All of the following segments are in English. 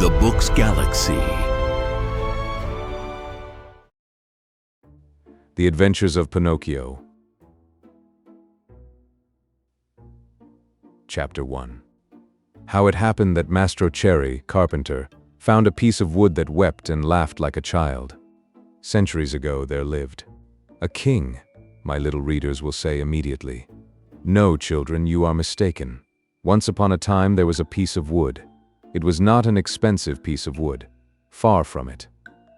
The Books Galaxy. The Adventures of Pinocchio. Chapter 1. How it happened that Mastro Cherry, carpenter, found a piece of wood that wept and laughed like a child. Centuries ago there lived a king, my little readers will say immediately. No, children, you are mistaken. Once upon a time there was a piece of wood. It was not an expensive piece of wood. Far from it.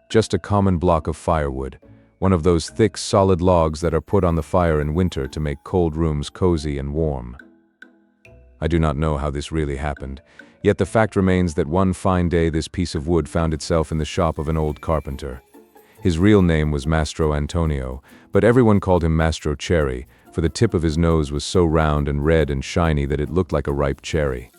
Just a common block of firewood, one of those thick, solid logs that are put on the fire in winter to make cold rooms cozy and warm. I do not know how this really happened, yet the fact remains that one fine day this piece of wood found itself in the shop of an old carpenter. His real name was Mastro Antonio, but everyone called him Mastro Cherry, for the tip of his nose was so round and red and shiny that it looked like a ripe cherry.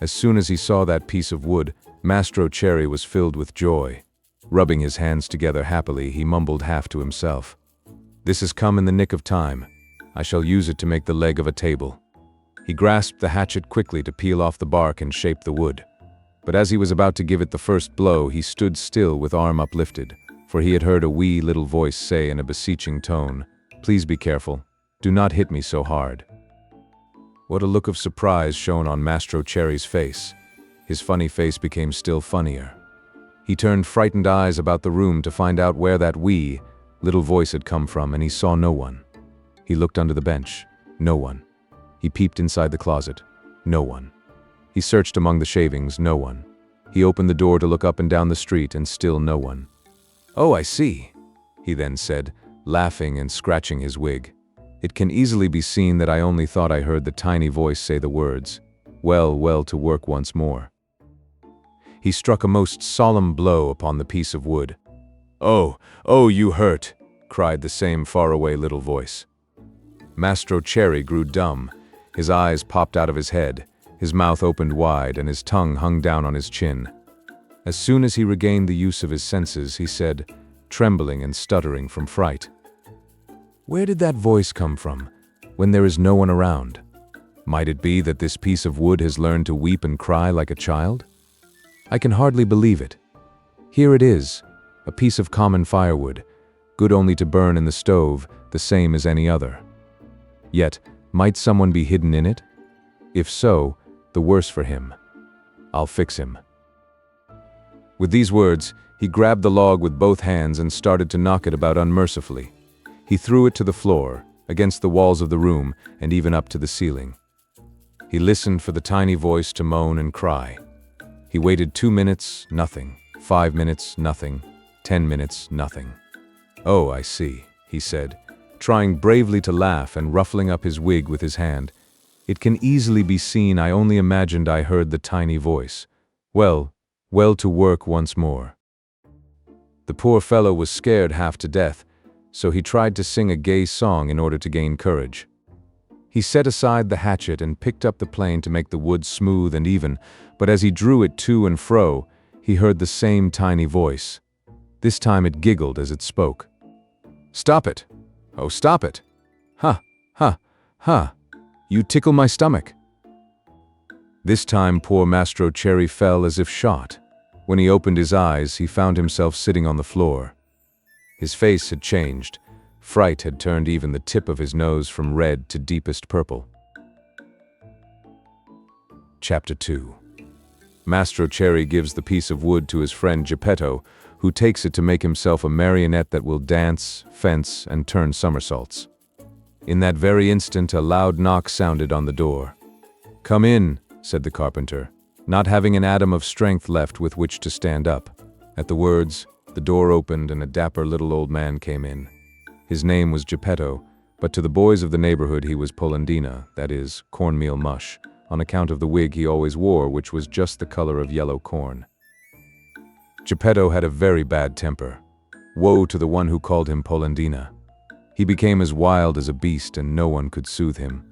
As soon as he saw that piece of wood, Mastro Cherry was filled with joy. Rubbing his hands together happily, he mumbled half to himself, "This has come in the nick of time. I shall use it to make the leg of a table." He grasped the hatchet quickly to peel off the bark and shape the wood. But as he was about to give it the first blow, he stood still with arm uplifted, for he had heard a wee little voice say in a beseeching tone, "Please be careful. Do not hit me so hard." What a look of surprise shone on Mastro Cherry's face. His funny face became still funnier. He turned frightened eyes about the room to find out where that wee little voice had come from, and he saw no one. He looked under the bench. No one. He peeped inside the closet. No one. He searched among the shavings. No one. He opened the door to look up and down the street, and still no one. "Oh, I see," he then said, laughing and scratching his wig. "It can easily be seen that I only thought I heard the tiny voice say the words, 'Well, well, to work once more.'" He struck a most solemn blow upon the piece of wood. "Oh, oh, you hurt," cried the same faraway little voice. Mastro Cherry grew dumb. His eyes popped out of his head, his mouth opened wide, and his tongue hung down on his chin. As soon as he regained the use of his senses, he said, trembling and stuttering from fright, "Where did that voice come from, when there is no one around? Might it be that this piece of wood has learned to weep and cry like a child? I can hardly believe it. Here it is, a piece of common firewood, good only to burn in the stove, the same as any other. Yet, might someone be hidden in it? If so, the worse for him. I'll fix him." With these words, he grabbed the log with both hands and started to knock it about unmercifully. He threw it to the floor, against the walls of the room, and even up to the ceiling. He listened for the tiny voice to moan and cry. He waited 2 minutes, nothing. 5 minutes, nothing. 10 minutes, nothing. "Oh, I see," he said, trying bravely to laugh and ruffling up his wig with his hand. "It can easily be seen I only imagined I heard the tiny voice. Well, well, to work once more." The poor fellow was scared half to death, so he tried to sing a gay song in order to gain courage. He set aside the hatchet and picked up the plane to make the wood smooth and even, but as he drew it to and fro, he heard the same tiny voice. This time it giggled as it spoke. "Stop it! Oh, stop it! Ha, ha, ha! You tickle my stomach." This time poor Mastro Cherry fell as if shot. When he opened his eyes, he found himself sitting on the floor. His face had changed. Fright had turned even the tip of his nose from red to deepest purple. Chapter 2. Mastro Cherry gives the piece of wood to his friend Geppetto, who takes it to make himself a marionette that will dance, fence, and turn somersaults. In that very instant, a loud knock sounded on the door. "Come in," said the carpenter, not having an atom of strength left with which to stand up. At the words, the door opened and a dapper little old man came in. His name was Geppetto, but to the boys of the neighborhood he was Polendina, that is, cornmeal mush, on account of the wig he always wore, which was just the color of yellow corn. Geppetto had a very bad temper. Woe to the one who called him Polendina. He became as wild as a beast, and no one could soothe him.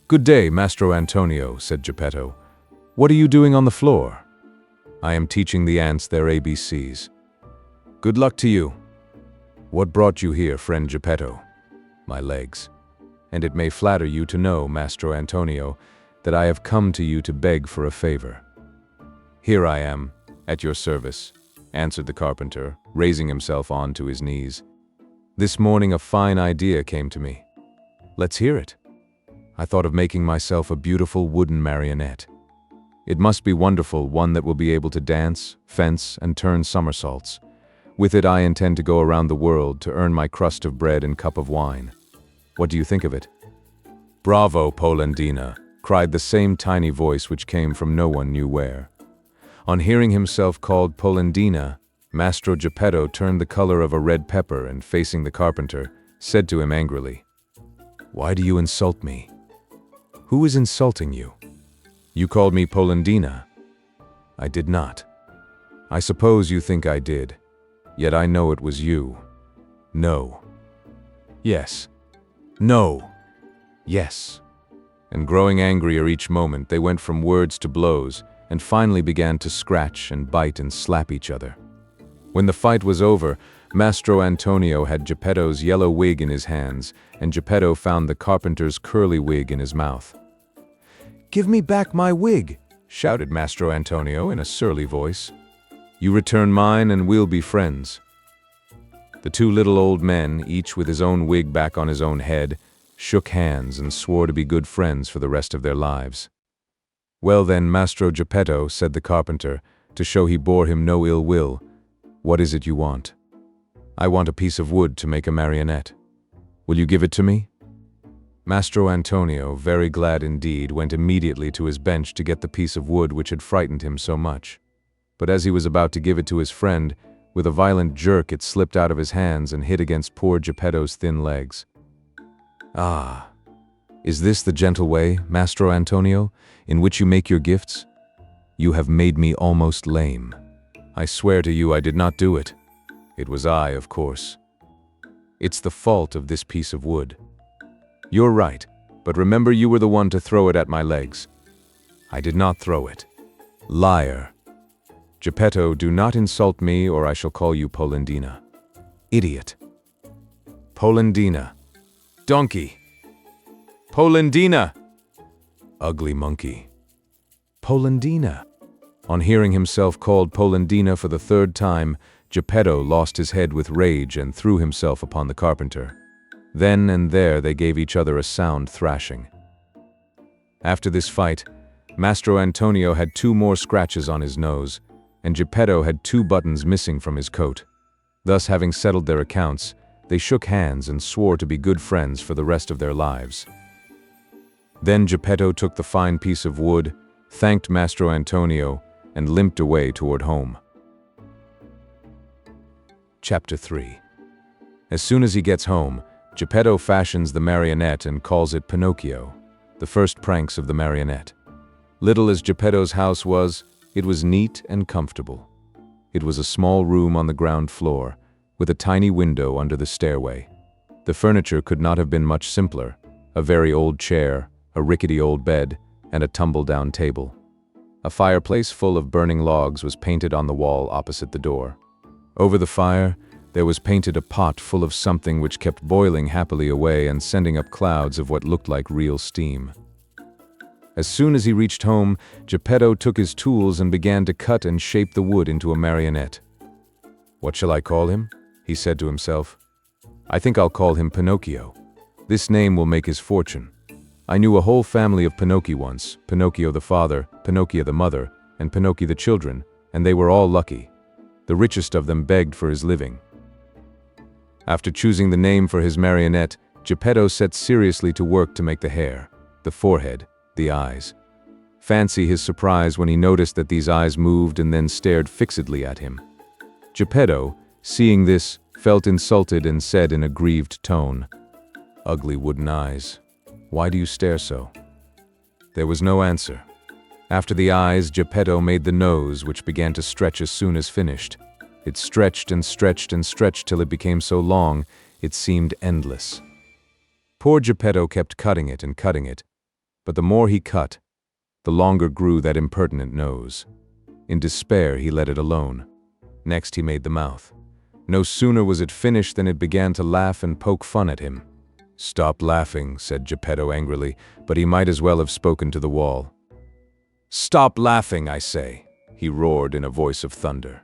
"Good day, Mastro Antonio," said Geppetto. "What are you doing on the floor?" "I am teaching the ants their ABCs. "Good luck to you." "What brought you here, friend Geppetto?" "My legs. And it may flatter you to know, Mastro Antonio, that I have come to you to beg for a favor." "Here I am, at your service," answered the carpenter, raising himself onto his knees. "This morning a fine idea came to me." "Let's hear it." "I thought of making myself a beautiful wooden marionette. It must be wonderful, one that will be able to dance, fence, and turn somersaults. With it I intend to go around the world to earn my crust of bread and cup of wine. What do you think of it?" "Bravo, Polendina!" cried the same tiny voice which came from no one knew where. On hearing himself called Polendina, Mastro Geppetto turned the color of a red pepper and, facing the carpenter, said to him angrily, "Why do you insult me?" "Who is insulting you?" "You called me Polendina." "I did not." "I suppose you think I did, yet I know it was you." "No." "Yes." "No." "Yes." And growing angrier each moment, they went from words to blows, and finally began to scratch and bite and slap each other. When the fight was over, Mastro Antonio had Geppetto's yellow wig in his hands, and Geppetto found the carpenter's curly wig in his mouth. "Give me back my wig!" shouted Mastro Antonio in a surly voice. "You return mine and we'll be friends." The two little old men, each with his own wig back on his own head, shook hands and swore to be good friends for the rest of their lives. "Well then, Mastro Geppetto," said the carpenter, to show he bore him no ill will, "what is it you want?" "I want a piece of wood to make a marionette. Will you give it to me?" Mastro Antonio, very glad indeed, went immediately to his bench to get the piece of wood which had frightened him so much. But as he was about to give it to his friend, with a violent jerk it slipped out of his hands and hit against poor Geppetto's thin legs. "Ah, is this the gentle way, Mastro Antonio, in which you make your gifts? You have made me almost lame. I swear to you I did not do it. It was I, of course. It's the fault of this piece of wood." "You're right, but remember you were the one to throw it at my legs." "I did not throw it." "Liar." "Geppetto, do not insult me or I shall call you Polendina." "Idiot." "Polendina." "Donkey." "Polendina." "Ugly monkey." "Polendina." On hearing himself called Polendina for the third time, Geppetto lost his head with rage and threw himself upon the carpenter. Then and there they gave each other a sound thrashing. After this fight, Mastro Antonio had 2 more scratches on his nose, and Geppetto had 2 buttons missing from his coat. Thus, having settled their accounts, they shook hands and swore to be good friends for the rest of their lives. Then Geppetto took the fine piece of wood, thanked Mastro Antonio, and limped away toward home. Chapter 3. As soon as he gets home, Geppetto fashions the marionette and calls it Pinocchio, the first pranks of the marionette. Little as Geppetto's house was, it was neat and comfortable. It was a small room on the ground floor, with a tiny window under the stairway. The furniture could not have been much simpler: a very old chair, a rickety old bed, and a tumble-down table. A fireplace full of burning logs was painted on the wall opposite the door. Over the fire, there was painted a pot full of something which kept boiling happily away and sending up clouds of what looked like real steam. As soon as he reached home, Geppetto took his tools and began to cut and shape the wood into a marionette. "What shall I call him?" he said to himself. "I think I'll call him Pinocchio. This name will make his fortune. I knew a whole family of Pinocchi once, Pinocchio the father, Pinocchio the mother, and Pinocchi the children, and they were all lucky. The richest of them begged for his living." After choosing the name for his marionette, Geppetto set seriously to work to make the hair, the forehead, the eyes. Fancy his surprise when he noticed that these eyes moved and then stared fixedly at him. Geppetto, seeing this, felt insulted and said in a grieved tone, "Ugly wooden eyes, why do you stare so?" There was no answer. After the eyes, Geppetto made the nose, which began to stretch as soon as finished. It stretched and stretched and stretched till it became so long, it seemed endless. Poor Geppetto kept cutting it and cutting it, but the more he cut, the longer grew that impertinent nose. In despair, he let it alone. Next, he made the mouth. No sooner was it finished than it began to laugh and poke fun at him. "Stop laughing," said Geppetto angrily, but he might as well have spoken to the wall. "Stop laughing, I say," he roared in a voice of thunder.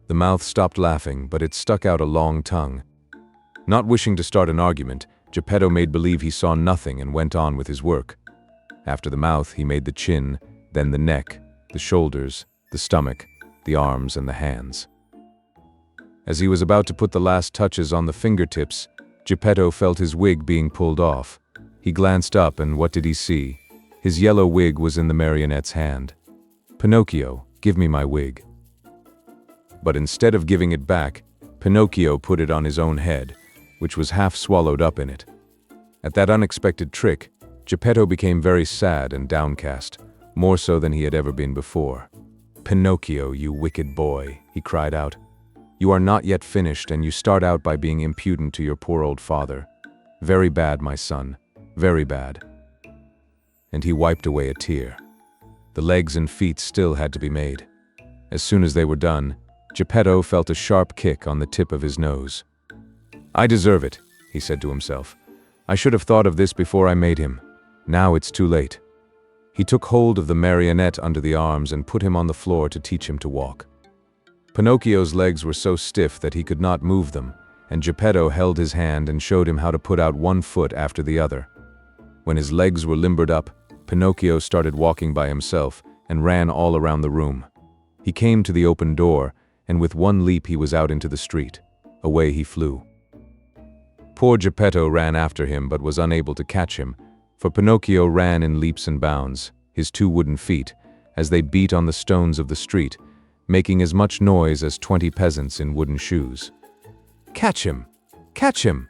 The mouth stopped laughing, but it stuck out a long tongue. Not wishing to start an argument, Geppetto made believe he saw nothing and went on with his work. After the mouth, he made the chin, then the neck, the shoulders, the stomach, the arms, and the hands. As he was about to put the last touches on the fingertips, Geppetto felt his wig being pulled off. He glanced up, and what did he see? His yellow wig was in the marionette's hand. "Pinocchio, give me my wig." But instead of giving it back, Pinocchio put it on his own head, which was half swallowed up in it. At that unexpected trick, Geppetto became very sad and downcast, more so than he had ever been before. "Pinocchio, you wicked boy," he cried out. "You are not yet finished, and you start out by being impudent to your poor old father. Very bad, my son, very bad." And he wiped away a tear. The legs and feet still had to be made. As soon as they were done, Geppetto felt a sharp kick on the tip of his nose. "I deserve it," he said to himself. "I should have thought of this before I made him. Now it's too late." He took hold of the marionette under the arms and put him on the floor to teach him to walk. Pinocchio's legs were so stiff that he could not move them, and Geppetto held his hand and showed him how to put out one foot after the other. When his legs were limbered up, Pinocchio started walking by himself and ran all around the room. He came to the open door, and with one leap he was out into the street. Away he flew. Poor Geppetto ran after him but was unable to catch him, for Pinocchio ran in leaps and bounds, his two wooden feet, as they beat on the stones of the street, making as much noise as 20 peasants in wooden shoes. "Catch him! Catch him!"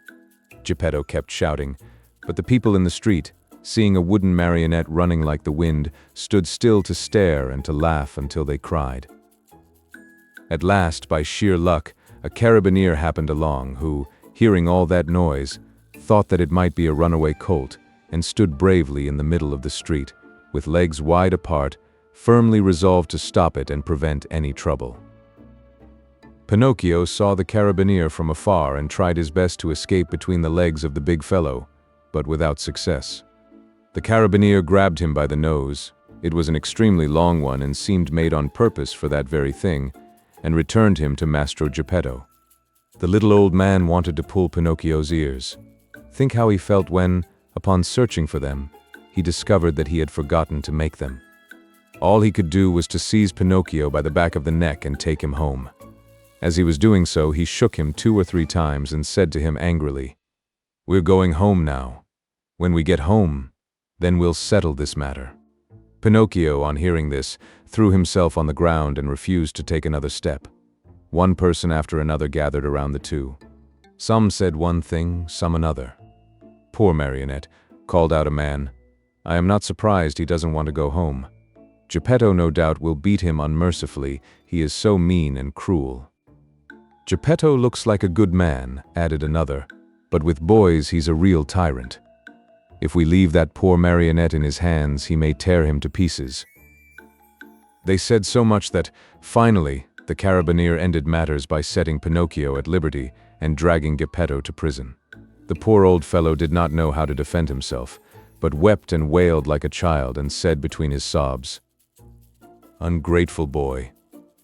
Geppetto kept shouting, but the people in the street, seeing a wooden marionette running like the wind, stood still to stare and to laugh until they cried. At last, by sheer luck, a carabineer happened along who, hearing all that noise, thought that it might be a runaway colt, and stood bravely in the middle of the street, with legs wide apart, firmly resolved to stop it and prevent any trouble. Pinocchio saw the carabineer from afar and tried his best to escape between the legs of the big fellow, but without success. The carabineer grabbed him by the nose. It was an extremely long one and seemed made on purpose for that very thing, and returned him to Mastro Geppetto. The little old man wanted to pull Pinocchio's ears. Think how he felt when, upon searching for them, he discovered that he had forgotten to make them. All he could do was to seize Pinocchio by the back of the neck and take him home. As he was doing so, he shook him 2 or 3 times and said to him angrily, "We're going home now. When we get home, then we'll settle this matter." Pinocchio, on hearing this, threw himself on the ground and refused to take another step. One person after another gathered around the two. Some said one thing, some another. "Poor marionette," called out a man. "I am not surprised he doesn't want to go home. Geppetto no doubt will beat him unmercifully, he is so mean and cruel." "Geppetto looks like a good man," added another, "but with boys he's a real tyrant. If we leave that poor marionette in his hands, he may tear him to pieces." They said so much that, finally, the carabineer ended matters by setting Pinocchio at liberty and dragging Geppetto to prison. The poor old fellow did not know how to defend himself, but wept and wailed like a child and said between his sobs, "Ungrateful boy,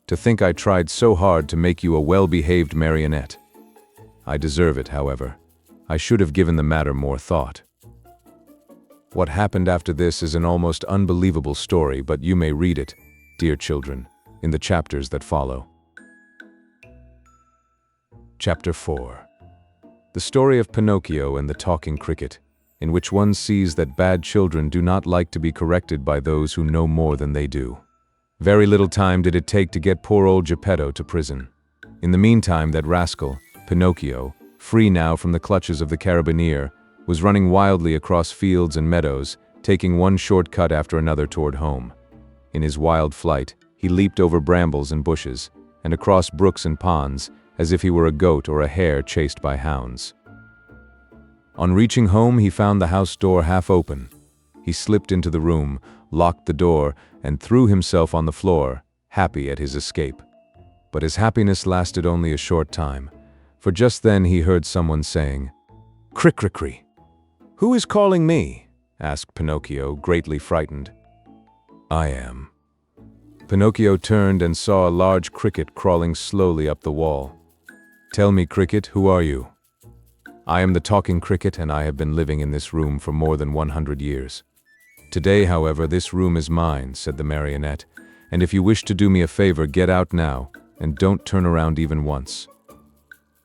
to think I tried so hard to make you a well-behaved marionette. I deserve it, however. I should have given the matter more thought." What happened after this is an almost unbelievable story, but you may read it, dear children, in the chapters that follow. Chapter 4. The story of Pinocchio and the talking cricket, in which one sees that bad children do not like to be corrected by those who know more than they do. Very little time did it take to get poor old Geppetto to prison. In the meantime, that rascal, Pinocchio, free now from the clutches of the carabineer, was running wildly across fields and meadows, taking one short cut after another toward home. In his wild flight, he leaped over brambles and bushes, and across brooks and ponds, as if he were a goat or a hare chased by hounds. On reaching home, he found the house door half open. He slipped into the room, locked the door, and threw himself on the floor, happy at his escape. But his happiness lasted only a short time, for just then he heard someone saying, "Crick-crick-cree." "Who is calling me?" asked Pinocchio, greatly frightened. "I am." Pinocchio turned and saw a large cricket crawling slowly up the wall. "Tell me, cricket, who are you?" "I am the talking cricket, and I have been living in this room for more than 100 years. Today, however, this room is mine," said the marionette, "and if you wish to do me a favor, get out now, and don't turn around even once."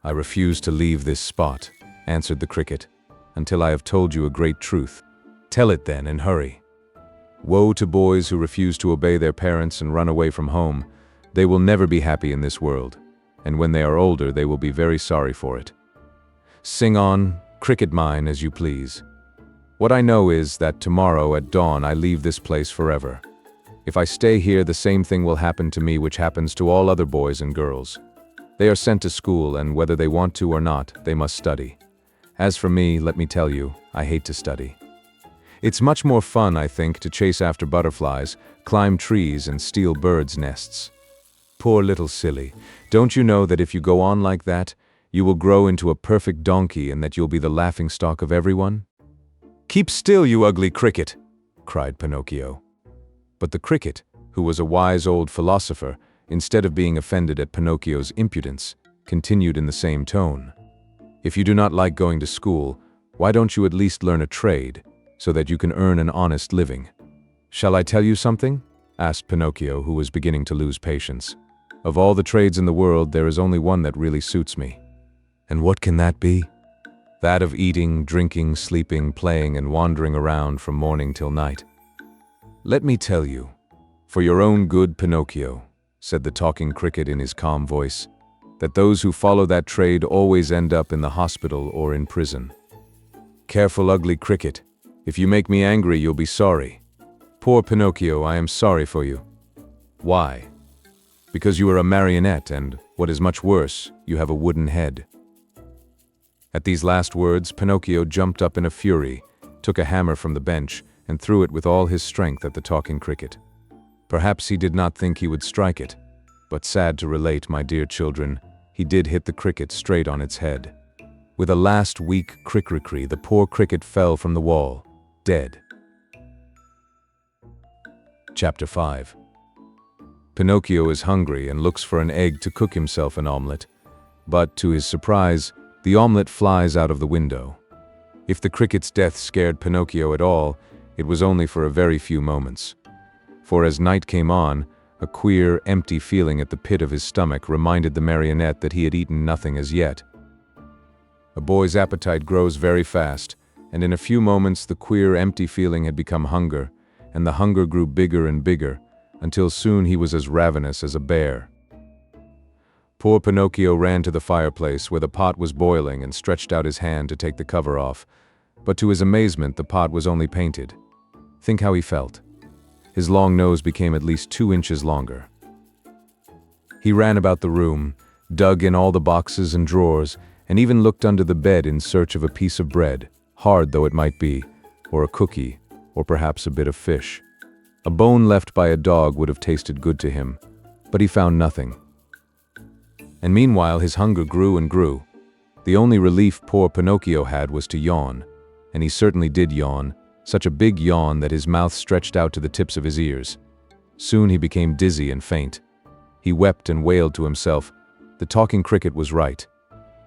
"I refuse to leave this spot," answered the cricket, "until I have told you a great truth." "Tell it then, and hurry." "Woe to boys who refuse to obey their parents and run away from home. They will never be happy in this world, and when they are older they will be very sorry for it. Sing on, cricket mine, as you please. What I know is that tomorrow at dawn I leave this place forever. If I stay here, the same thing will happen to me which happens to all other boys and girls. They are sent to school, and whether they want to or not, they must study. As for me, let me tell you, I hate to study. It's much more fun, I think, to chase after butterflies, climb trees, and steal birds' nests. Poor little silly, don't you know that if you go on like that, you will grow into a perfect donkey and that you'll be the laughingstock of everyone?" "Keep still, you ugly cricket!" cried Pinocchio. But the cricket, who was a wise old philosopher, instead of being offended at Pinocchio's impudence, continued in the same tone. "If you do not like going to school, why don't you at least learn a trade, so that you can earn an honest living?" "Shall I tell you something?" asked Pinocchio, who was beginning to lose patience. "Of all the trades in the world, there is only one that really suits me." "And what can that be?" "That of eating, drinking, sleeping, playing, and wandering around from morning till night." "Let me tell you, for your own good, Pinocchio," said the talking cricket in his calm voice, "that those who follow that trade always end up in the hospital or in prison. Careful, ugly cricket. If you make me angry, you'll be sorry. Poor Pinocchio, I am sorry for you." "Why?" "Because you are a marionette, and, what is much worse, you have a wooden head." At these last words, Pinocchio jumped up in a fury, took a hammer from the bench, and threw it with all his strength at the talking cricket. Perhaps he did not think he would strike it, but sad to relate, my dear children, he did hit the cricket straight on its head. With a last weak crick-rickry, the poor cricket fell from the wall, dead. Chapter 5. Pinocchio is hungry and looks for an egg to cook himself an omelette, but, to his surprise, the omelette flies out of the window. If the cricket's death scared Pinocchio at all, it was only for a very few moments. For as night came on, a queer, empty feeling at the pit of his stomach reminded the marionette that he had eaten nothing as yet. A boy's appetite grows very fast, and in a few moments the queer, empty feeling had become hunger, and the hunger grew bigger and bigger, until soon he was as ravenous as a bear. Poor Pinocchio ran to the fireplace where the pot was boiling and stretched out his hand to take the cover off, but to his amazement the pot was only painted. Think how he felt. His long nose became at least 2 inches longer. He ran about the room, dug in all the boxes and drawers, and even looked under the bed in search of a piece of bread, hard though it might be, or a cookie, or perhaps a bit of fish. A bone left by a dog would have tasted good to him, but he found nothing. And meanwhile his hunger grew and grew. The only relief poor Pinocchio had was to yawn, and he certainly did yawn, such a big yawn that his mouth stretched out to the tips of his ears. Soon he became dizzy and faint. He wept and wailed to himself, "The talking cricket was right.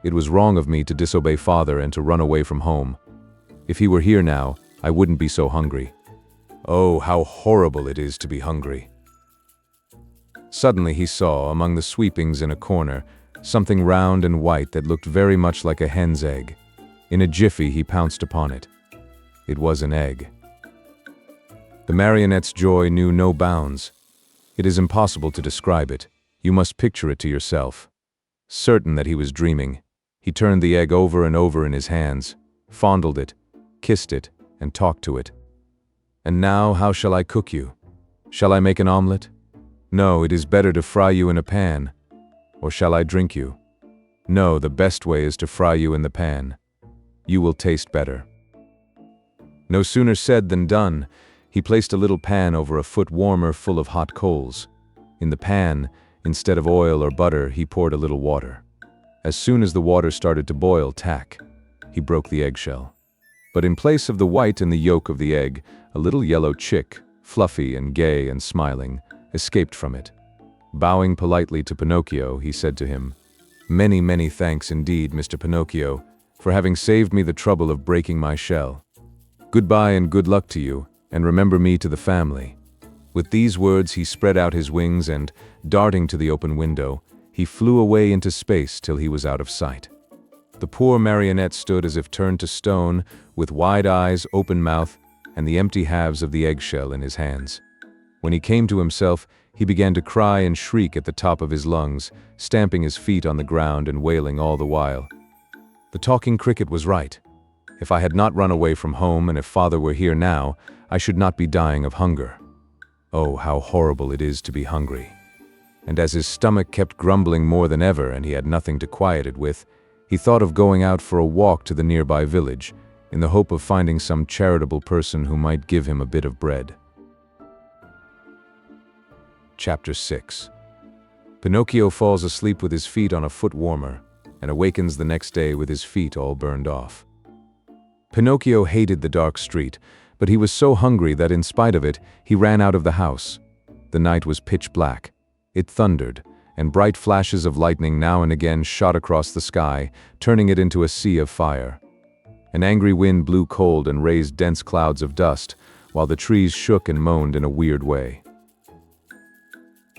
It was wrong of me to disobey father and to run away from home. If he were here now, I wouldn't be so hungry. Oh, how horrible it is to be hungry." Suddenly he saw, among the sweepings in a corner, something round and white that looked very much like a hen's egg. In a jiffy he pounced upon it. It was an egg. The marionette's joy knew no bounds. It is impossible to describe it. You must picture it to yourself. Certain that he was dreaming, he turned the egg over and over in his hands, fondled it, kissed it, and talked to it. "And now how shall I cook you? Shall I make an omelette? No, it is better to fry you in a pan. Or shall I drink you? No, the best way is to fry you in the pan. You will taste better." No sooner said than done. He placed a little pan over a foot warmer full of hot coals. In the pan, instead of oil or butter, he poured a little water. As soon as the water started to boil, tack, he broke the eggshell. But in place of the white and the yolk of the egg, a little yellow chick, fluffy and gay and smiling, escaped from it. Bowing politely to Pinocchio, he said to him, "Many, many thanks indeed, Mr. Pinocchio, for having saved me the trouble of breaking my shell. Goodbye and good luck to you, and remember me to the family." With these words he spread out his wings and, darting to the open window, he flew away into space till he was out of sight. The poor marionette stood as if turned to stone, with wide eyes, open mouth, and the empty halves of the eggshell in his hands. When he came to himself, he began to cry and shriek at the top of his lungs, stamping his feet on the ground and wailing all the while. The talking cricket was right. If I had not run away from home and if father were here now, I should not be dying of hunger. Oh, how horrible it is to be hungry. And as his stomach kept grumbling more than ever and he had nothing to quiet it with, he thought of going out for a walk to the nearby village, in the hope of finding some charitable person who might give him a bit of bread. Chapter 6. Pinocchio falls asleep with his feet on a foot warmer, and awakens the next day with his feet all burned off. Pinocchio hated the dark street, but he was so hungry that in spite of it, he ran out of the house. The night was pitch black. It thundered, and bright flashes of lightning now and again shot across the sky, turning it into a sea of fire. An angry wind blew cold and raised dense clouds of dust, while the trees shook and moaned in a weird way.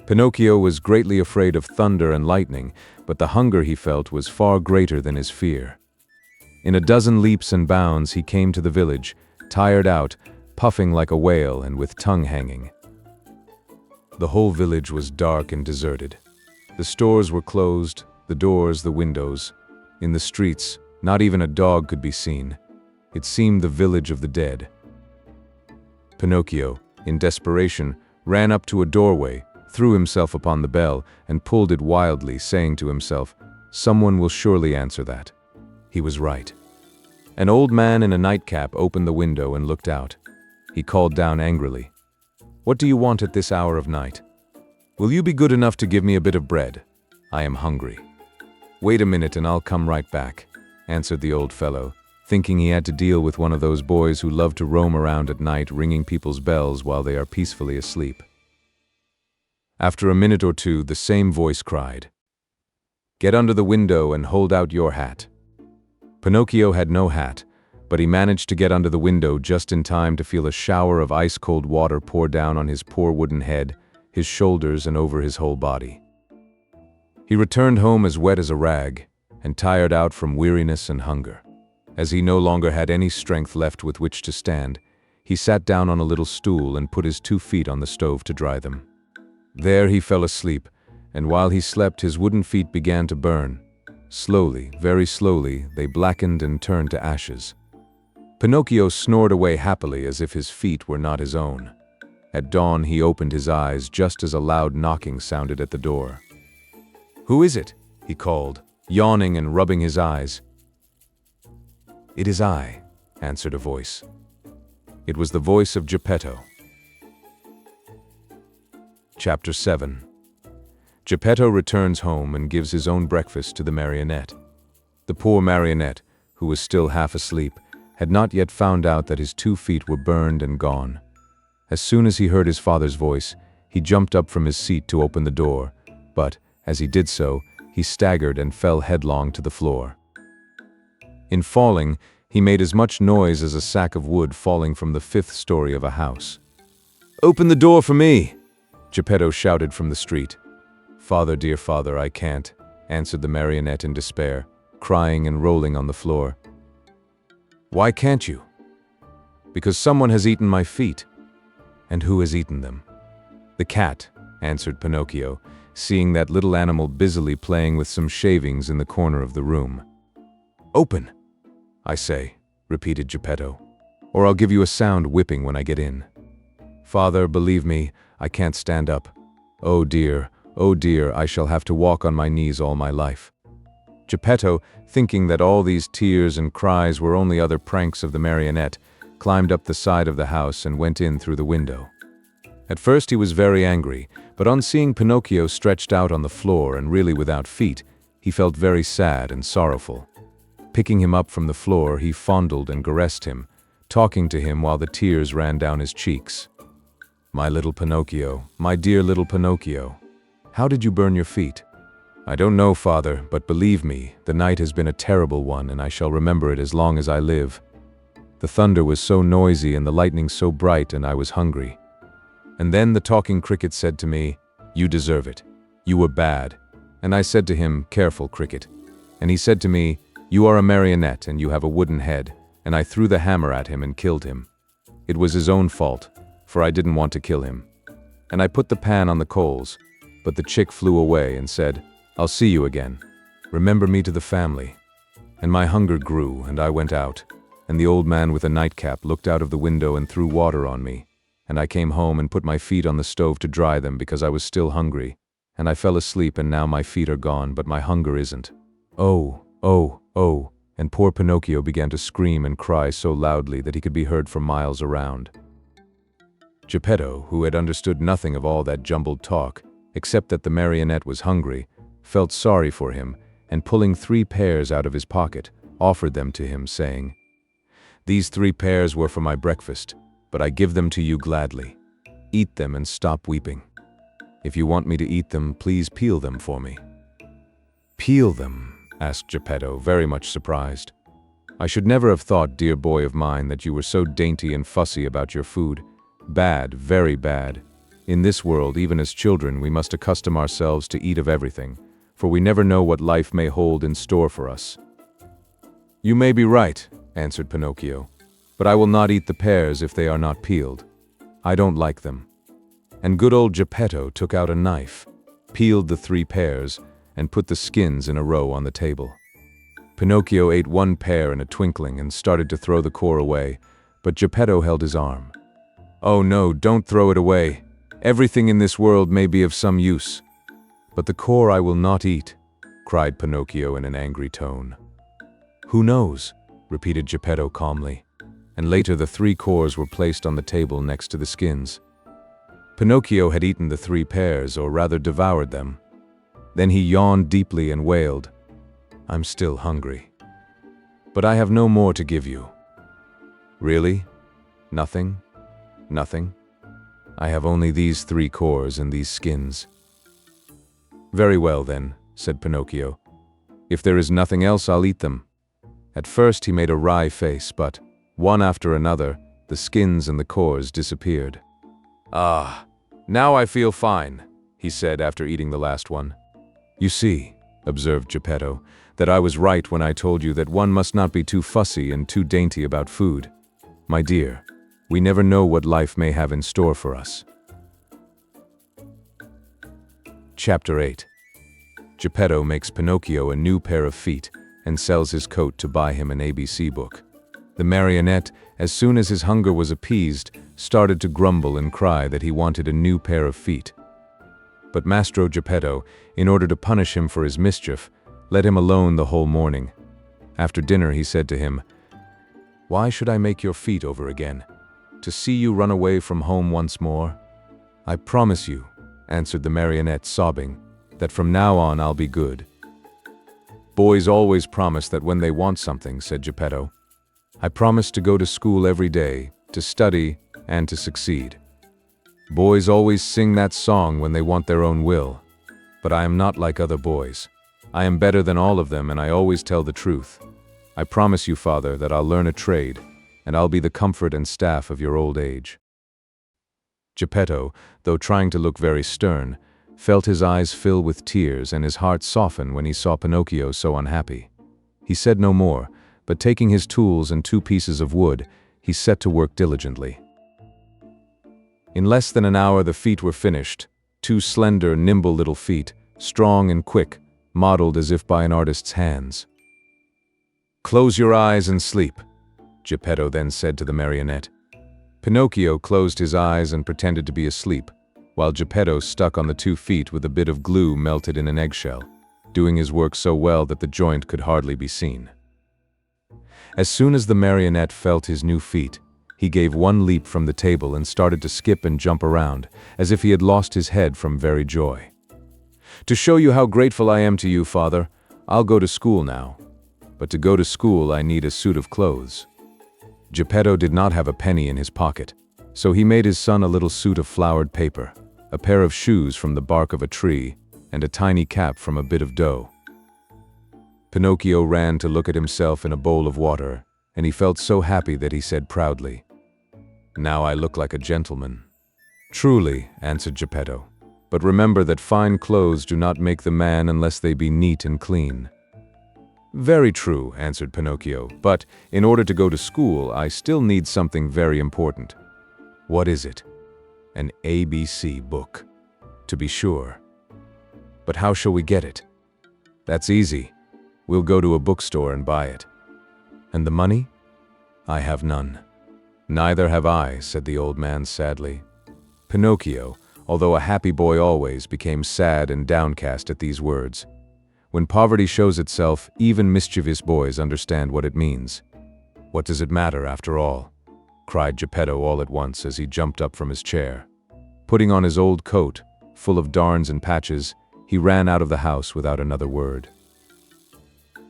Pinocchio was greatly afraid of thunder and lightning, but the hunger he felt was far greater than his fear. In a dozen leaps and bounds he came to the village, tired out, puffing like a whale and with tongue hanging. The whole village was dark and deserted. The stores were closed, the doors, the windows. In the streets, not even a dog could be seen. It seemed the village of the dead. Pinocchio, in desperation, ran up to a doorway, threw himself upon the bell, and pulled it wildly, saying to himself, "Someone will surely answer that." He was right. An old man in a nightcap opened the window and looked out. He called down angrily, "What do you want at this hour of night? Will you be good enough to give me a bit of bread? I am hungry." "Wait a minute and I'll come right back," answered the old fellow, thinking he had to deal with one of those boys who love to roam around at night ringing people's bells while they are peacefully asleep. After a minute or two, the same voice cried, "Get under the window and hold out your hat." Pinocchio had no hat, but he managed to get under the window just in time to feel a shower of ice-cold water pour down on his poor wooden head, his shoulders, and over his whole body. He returned home as wet as a rag, and tired out from weariness and hunger. As he no longer had any strength left with which to stand, he sat down on a little stool and put his 2 feet on the stove to dry them. There he fell asleep, and while he slept his wooden feet began to burn. Slowly, very slowly, they blackened and turned to ashes. Pinocchio snored away happily as if his feet were not his own. At dawn he opened his eyes just as a loud knocking sounded at the door. "Who is it?" he called, yawning and rubbing his eyes. "It is I," answered a voice. It was the voice of Geppetto. Chapter 7. Geppetto returns home and gives his own breakfast to the marionette. The poor marionette, who was still half asleep, had not yet found out that his 2 feet were burned and gone. As soon as he heard his father's voice, he jumped up from his seat to open the door, but, as he did so, he staggered and fell headlong to the floor. In falling, he made as much noise as a sack of wood falling from the 5th story of a house. "Open the door for me!" Geppetto shouted from the street. "Father, dear father, I can't," answered the marionette in despair, crying and rolling on the floor. "Why can't you?" "Because someone has eaten my feet." "And who has eaten them?" "The cat," answered Pinocchio, seeing that little animal busily playing with some shavings in the corner of the room. "Open, I say," repeated Geppetto, "or I'll give you a sound whipping when I get in." "Father, believe me, I can't stand up. Oh dear, I shall have to walk on my knees all my life." Geppetto, thinking that all these tears and cries were only other pranks of the marionette, climbed up the side of the house and went in through the window. At first he was very angry, but on seeing Pinocchio stretched out on the floor and really without feet, he felt very sad and sorrowful. Picking him up from the floor, he fondled and caressed him, talking to him while the tears ran down his cheeks. My little Pinocchio, my dear little Pinocchio, how did you burn your feet? I don't know, father, but believe me, the night has been a terrible one and I shall remember it as long as I live. The thunder was so noisy and the lightning so bright and I was hungry. And then the talking cricket said to me, "You deserve it. You were bad." And I said to him, "Careful, cricket." And he said to me, "You are a marionette and you have a wooden head." And I threw the hammer at him and killed him. It was his own fault, for I didn't want to kill him. And I put the pan on the coals, but the chick flew away and said, "I'll see you again. Remember me to the family." And my hunger grew and I went out, and the old man with a nightcap looked out of the window and threw water on me. And I came home and put my feet on the stove to dry them because I was still hungry. And I fell asleep and now my feet are gone, but my hunger isn't. Oh, oh, oh. And poor Pinocchio began to scream and cry so loudly that he could be heard for miles around. Geppetto, who had understood nothing of all that jumbled talk, except that the marionette was hungry, felt sorry for him, and pulling 3 pears out of his pocket, offered them to him, saying, "These 3 pears were for my breakfast, but I give them to you gladly. Eat them and stop weeping. If you want me to eat them, please peel them for me." "Peel them?" asked Geppetto, very much surprised. "I should never have thought, dear boy of mine, that you were so dainty and fussy about your food. Bad, very bad. In this world, even as children, we must accustom ourselves to eat of everything, for we never know what life may hold in store for us." "You may be right," answered Pinocchio, "but I will not eat the pears if they are not peeled. I don't like them." And good old Geppetto took out a knife, peeled the 3 pears, and put the skins in a row on the table. Pinocchio ate 1 pear in a twinkling and started to throw the core away, but Geppetto held his arm. "Oh no, don't throw it away. Everything in this world may be of some use." "But the core I will not eat," cried Pinocchio in an angry tone. "Who knows?" repeated Geppetto calmly, and later the 3 cores were placed on the table next to the skins. Pinocchio had eaten the 3 pears, or rather devoured them. Then he yawned deeply and wailed, "I'm still hungry. But I have no more to give you." "Really? Nothing? Nothing? I have only these 3 cores and these skins." "Very well then," said Pinocchio. "If there is nothing else, I'll eat them." At first he made a wry face, but, one after another, the skins and the cores disappeared. "Ah, now I feel fine," he said after eating the last one. "You see," observed Geppetto, "that I was right when I told you that one must not be too fussy and too dainty about food. My dear, we never know what life may have in store for us." Chapter 8. Geppetto makes Pinocchio a new pair of feet and sells his coat to buy him an ABC book. The marionette, as soon as his hunger was appeased, started to grumble and cry that he wanted a new pair of feet. But Mastro Geppetto, in order to punish him for his mischief, let him alone the whole morning. After dinner he said to him, "Why should I make your feet over again? To see you run away from home once more? I promise you," answered the marionette, sobbing, "that from now on I'll be good." "Boys always promise that when they want something," said Geppetto. "I promise to go to school every day, to study, and to succeed. Boys always sing that song when they want their own will. But I am not like other boys. I am better than all of them, and I always tell the truth. I promise you, father, that I'll learn a trade, and I'll be the comfort and staff of your old age." Geppetto, though trying to look very stern, felt his eyes fill with tears and his heart soften when he saw Pinocchio so unhappy. He said no more, but taking his tools and 2 pieces of wood, he set to work diligently. In less than an hour the feet were finished, 2 slender, nimble little feet, strong and quick, modeled as if by an artist's hands. "Close your eyes and sleep," Geppetto then said to the marionette. Pinocchio closed his eyes and pretended to be asleep, while Geppetto stuck on the 2 feet with a bit of glue melted in an eggshell, doing his work so well that the joint could hardly be seen. As soon as the marionette felt his new feet, he gave 1 leap from the table and started to skip and jump around, as if he had lost his head from very joy. "To show you how grateful I am to you, father, I'll go to school now. But to go to school I need a suit of clothes." Geppetto did not have a penny in his pocket, So he made his son a little suit of flowered paper, a pair of shoes from the bark of a tree, and a tiny cap from a bit of dough. Pinocchio ran to look at himself in a bowl of water, and he felt so happy that he said proudly, "Now I look like a gentleman." "Truly," answered Geppetto, "but remember that fine clothes do not make the man unless they be neat and clean." "Very true," answered Pinocchio, "but in order to go to school, I still need something very important." "What is it?" "An ABC book." "To be sure. But how shall we get it?" "That's easy. We'll go to a bookstore and buy it." "And the money?" "I have none." "Neither have I," said the old man sadly. Pinocchio, although a happy boy always, became sad and downcast at these words. When poverty shows itself, even mischievous boys understand what it means. "What does it matter, after all?" cried Geppetto all at once as he jumped up from his chair. Putting on his old coat, full of darns and patches, he ran out of the house without another word.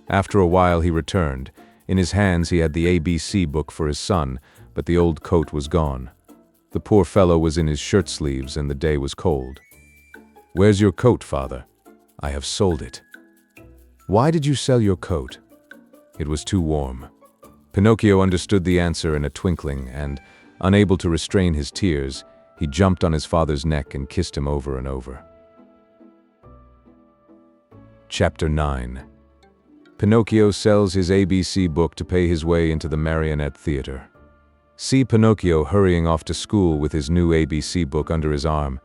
After a while he returned. In his hands he had the ABC book for his son, but the old coat was gone. The poor fellow was in his shirt sleeves and the day was cold. "Where's your coat, father?" "I have sold it." "Why did you sell your coat?" "It was too warm." Pinocchio understood the answer in a twinkling, and, unable to restrain his tears, he jumped on his father's neck and kissed him over and over. Chapter 9. Pinocchio sells his ABC book to pay his way into the marionette theater. See Pinocchio hurrying off to school with his new ABC book under his arm.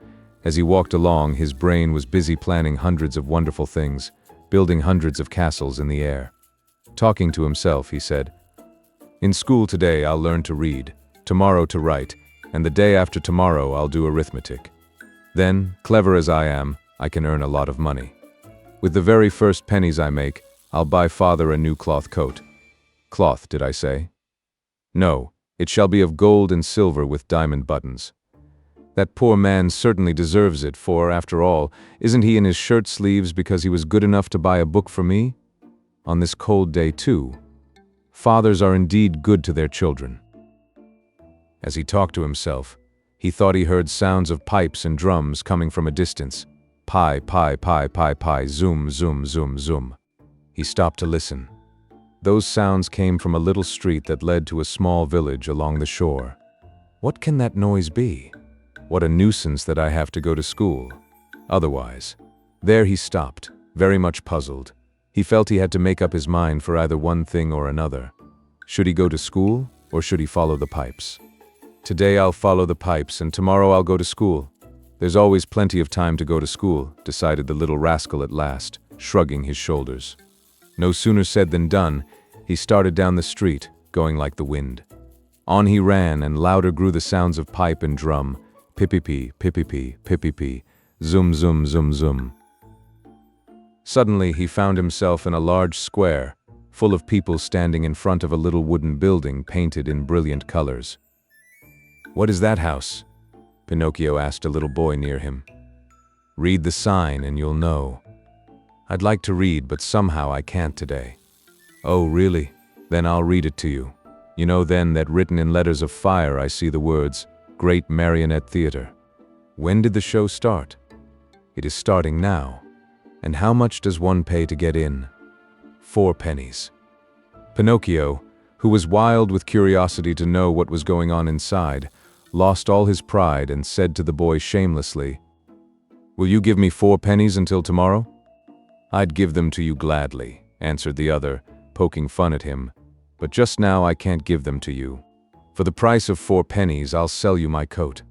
As he walked along, his brain was busy planning hundreds of wonderful things, building hundreds of castles in the air. Talking to himself, he said, "In school today I'll learn to read, tomorrow to write, and the day after tomorrow I'll do arithmetic. Then, clever as I am, I can earn a lot of money. With the very first pennies I make, I'll buy father a new cloth coat." Cloth, did I say? No, it shall be of gold and silver with diamond buttons. That poor man certainly deserves it, for, after all, isn't he in his shirt sleeves because he was good enough to buy a book for me? On this cold day, too. Fathers are indeed good to their children. As he talked to himself, he thought he heard sounds of pipes and drums coming from a distance. Pi, pi, pi, pi, pi, zoom, zoom, zoom, zoom. He stopped to listen. Those sounds came from a little street that led to a small village along the shore. What can that noise be? What a nuisance that I have to go to school. Otherwise. There he stopped, very much puzzled. He felt he had to make up his mind for either one thing or another. Should he go to school, or should he follow the pipes? "Today I'll follow the pipes, and tomorrow I'll go to school. There's always plenty of time to go to school," decided the little rascal at last, shrugging his shoulders. No sooner said than done. He started down the street, going like the wind. On he ran, and louder grew the sounds of pipe and drum. Pip-pee, pip-pee, pip-pee, zoom, zoom, zoom, zoom. Suddenly he found himself in a large square, full of people standing in front of a little wooden building painted in brilliant colors. "What is that house?" Pinocchio asked a little boy near him. "Read the sign and you'll know." "I'd like to read, but somehow I can't today." "Oh, really? Then I'll read it to you. You know then that written in letters of fire I see the words, 'Great Marionette Theater.' When did the show start?" "It is starting now." "And how much does one pay to get in?" 4 pennies. Pinocchio, who was wild with curiosity to know what was going on inside, lost all his pride and said to the boy shamelessly, "Will you give me 4 pennies until tomorrow?" "I'd give them to you gladly," answered the other, poking fun at him, "but just now I can't give them to you. For the price of 4 pennies I'll sell you my coat.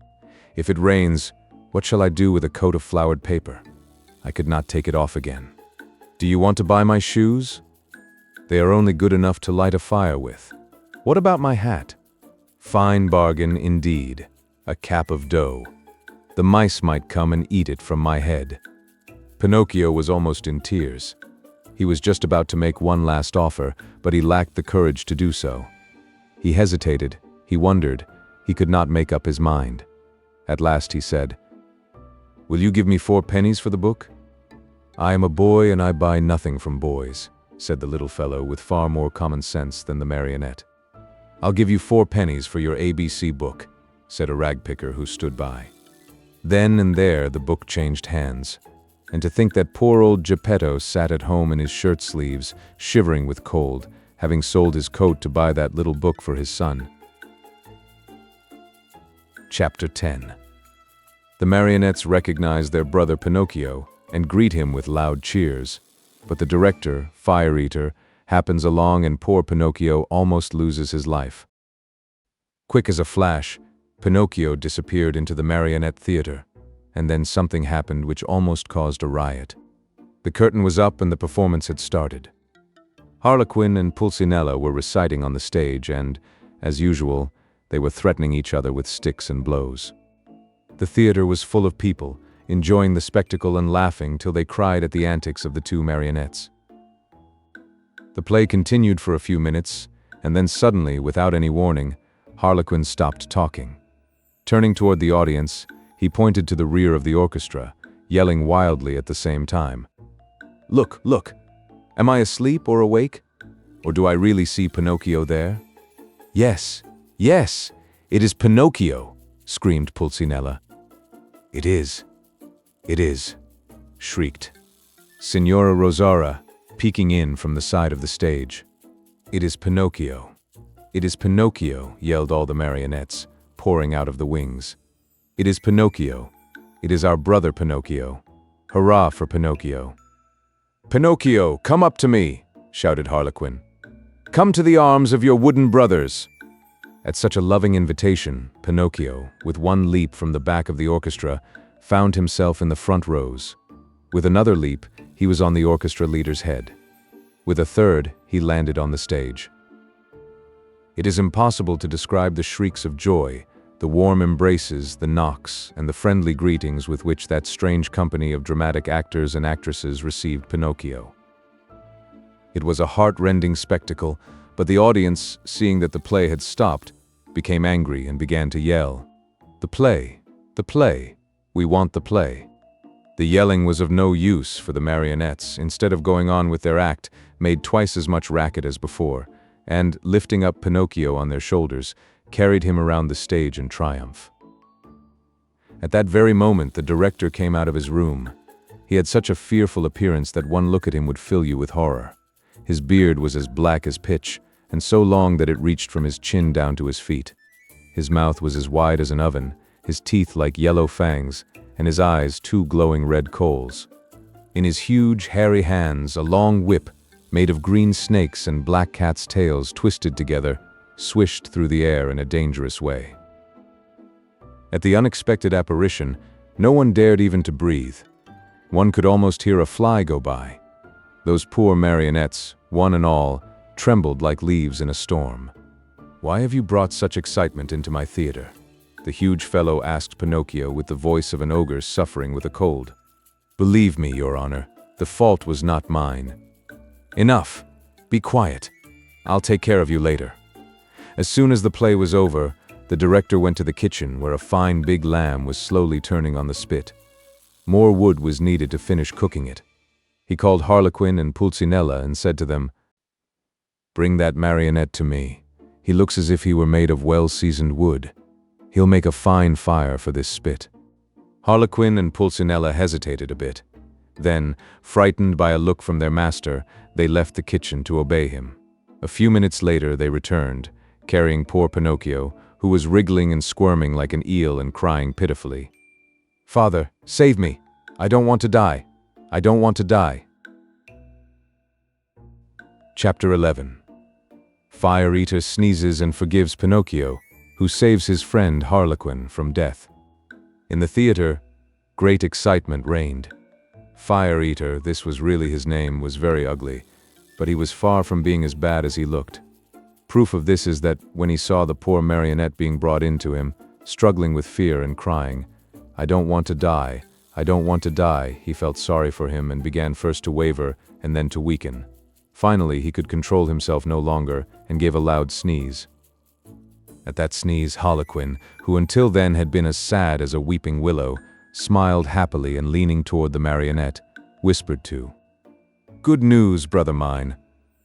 If it rains, what shall I do with a coat of flowered paper? I could not take it off again. Do you want to buy my shoes? They are only good enough to light a fire with. What about my hat? Fine bargain indeed, a cap of dough. The mice might come and eat it from my head." Pinocchio was almost in tears. He was just about to make one last offer, but he lacked the courage to do so. He hesitated, he wondered, he could not make up his mind. At last he said, "Will you give me 4 pennies for the book?" "I am a boy and I buy nothing from boys," said the little fellow with far more common sense than the marionette. "I'll give you 4 pennies for your ABC book. said a ragpicker who stood by. Then and there the book changed hands. And to think that poor old Geppetto sat at home in his shirt sleeves, shivering with cold, having sold his coat to buy that little book for his son. Chapter 10. The marionettes recognize their brother Pinocchio and greet him with loud cheers. But the director, Fire Eater, happens along and poor Pinocchio almost loses his life. Quick as a flash, Pinocchio disappeared into the marionette theater, and then something happened which almost caused a riot. The curtain was up and the performance had started. Harlequin and Pulcinella were reciting on the stage and, as usual, they were threatening each other with sticks and blows. The theater was full of people, enjoying the spectacle and laughing till they cried at the antics of the two marionettes. The play continued for a few minutes, and then suddenly, without any warning, Harlequin stopped talking. Turning toward the audience, he pointed to the rear of the orchestra, yelling wildly at the same time. "Look, look! Am I asleep or awake? Or do I really see Pinocchio there?" "Yes, yes! It is Pinocchio!" screamed Pulcinella. "It is! It is!" shrieked Signora Rosaura, peeking in from the side of the stage. "It is Pinocchio! It is Pinocchio!" yelled all the marionettes, pouring out of the wings. "It is Pinocchio! It is our brother Pinocchio! Hurrah for Pinocchio!" "Pinocchio, come up to me!" shouted Harlequin. "Come to the arms of your wooden brothers!" At such a loving invitation, Pinocchio, with one leap from the back of the orchestra, found himself in the front rows. With another leap, he was on the orchestra leader's head. With a third, he landed on the stage. It is impossible to describe the shrieks of joy, the warm embraces, the knocks, and the friendly greetings with which that strange company of dramatic actors and actresses received Pinocchio. It was a heart-rending spectacle, but the audience, seeing that the play had stopped, became angry and began to yell, "The play! The play! We want the play!" The yelling was of no use, for the marionettes, instead of going on with their act, made twice as much racket as before, and, lifting up Pinocchio on their shoulders, carried him around the stage in triumph. At that very moment the director came out of his room. He had such a fearful appearance that one look at him would fill you with horror. His beard was as black as pitch, and so long that it reached from his chin down to his feet. His mouth was as wide as an oven, his teeth like yellow fangs, and his eyes two glowing red coals. In his huge, hairy hands, a long whip, made of green snakes and black cats' tails twisted together, swished through the air in a dangerous way. At the unexpected apparition, no one dared even to breathe. One could almost hear a fly go by. Those poor marionettes, one and all, trembled like leaves in a storm. "Why have you brought such excitement into my theater?" the huge fellow asked Pinocchio with the voice of an ogre suffering with a cold. "Believe me, Your Honor, the fault was not mine." "Enough! Be quiet. I'll take care of you later." As soon as the play was over, the director went to the kitchen where a fine big lamb was slowly turning on the spit. More wood was needed to finish cooking it. He called Harlequin and Pulcinella and said to them, "Bring that marionette to me. He looks as if he were made of well-seasoned wood. He'll make a fine fire for this spit." Harlequin and Pulcinella hesitated a bit. Then, frightened by a look from their master, they left the kitchen to obey him. A few minutes later they returned, carrying poor Pinocchio, who was wriggling and squirming like an eel and crying pitifully. "Father, save me! I don't want to die! I don't want to die!" Chapter 11. Fire Eater sneezes and forgives Pinocchio, who saves his friend Harlequin from death. In the theater, great excitement reigned. Fire Eater, this was really his name, was very ugly, but he was far from being as bad as he looked. Proof of this is that when he saw the poor marionette being brought in to him, struggling with fear and crying, "I don't want to die, I don't want to die," he felt sorry for him and began first to waver and then to weaken. Finally, he could control himself no longer and gave a loud sneeze. At that sneeze, Harlequin, who until then had been as sad as a weeping willow, smiled happily and leaning toward the marionette, whispered to, "Good news, brother mine.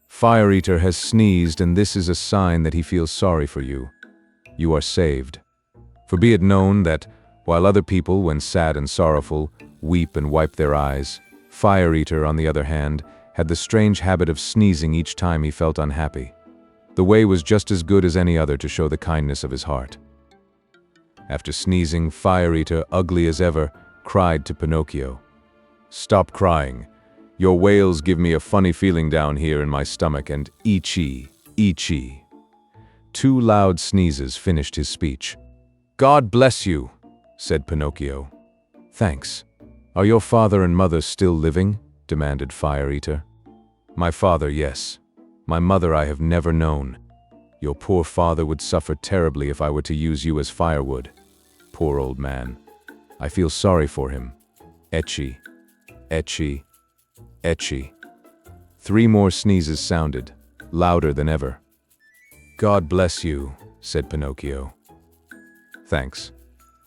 Fire Eater has sneezed and this is a sign that he feels sorry for you. You are saved." For be it known that, while other people, when sad and sorrowful, weep and wipe their eyes, Fire Eater, on the other hand, had the strange habit of sneezing each time he felt unhappy. The way was just as good as any other to show the kindness of his heart. After sneezing, Fire Eater, ugly as ever, cried to Pinocchio, "Stop crying. Your wails give me a funny feeling down here in my stomach and itchy, itchy." 2 loud sneezes finished his speech. "God bless you," said Pinocchio. "Thanks. Are your father and mother still living?" demanded Fire Eater. "My father, yes. My mother I have never known. Your poor father would suffer terribly if I were to use you as firewood. Poor old man. I feel sorry for him. Etchy, etchy, etchy." 3 more sneezes sounded, louder than ever. "God bless you," said Pinocchio. "Thanks.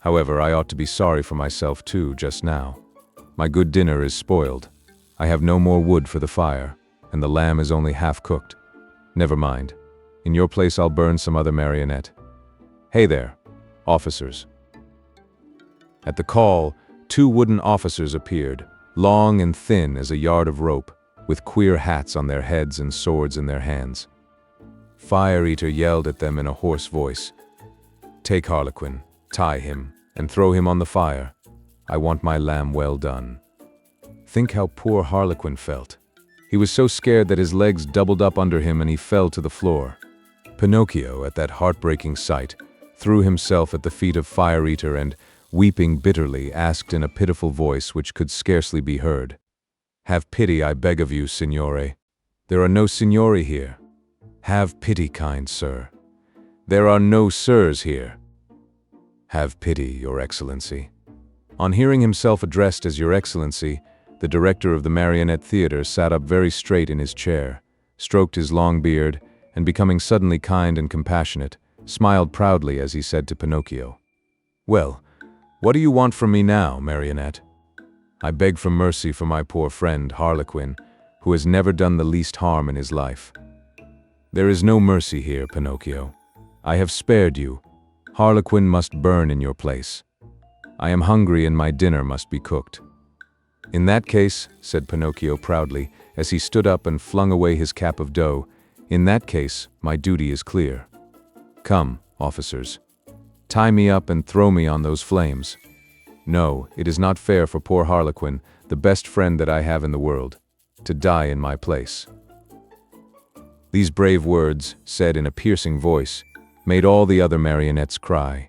However, I ought to be sorry for myself too, just now. My good dinner is spoiled. I have no more wood for the fire, and the lamb is only half cooked. Never mind. In your place I'll burn some other marionette. Hey there, officers." At the call, 2 wooden officers appeared, long and thin as a yard of rope, with queer hats on their heads and swords in their hands. Fire Eater yelled at them in a hoarse voice, "Take Harlequin, tie him, and throw him on the fire. I want my lamb well done." Think how poor Harlequin felt. He was so scared that his legs doubled up under him and he fell to the floor. Pinocchio, at that heartbreaking sight, threw himself at the feet of Fire Eater and, weeping bitterly, asked in a pitiful voice which could scarcely be heard, "Have pity, I beg of you, signore. There are no signori here. Have pity, kind sir. There are no sirs here. Have pity, your excellency." On hearing himself addressed as Your Excellency, the director of the Marionette Theater sat up very straight in his chair, stroked his long beard, and becoming suddenly kind and compassionate, smiled proudly as he said to Pinocchio, "Well, what do you want from me now, Marionette? I beg for mercy for my poor friend, Harlequin, who has never done the least harm in his life." "There is no mercy here, Pinocchio. I have spared you. Harlequin must burn in your place. I am hungry and my dinner must be cooked." "In that case," said Pinocchio proudly, as he stood up and flung away his cap of dough, "in that case, my duty is clear. Come, officers. Tie me up and throw me on those flames. No, it is not fair for poor Harlequin, the best friend that I have in the world, to die in my place." These brave words, said in a piercing voice, made all the other marionettes cry.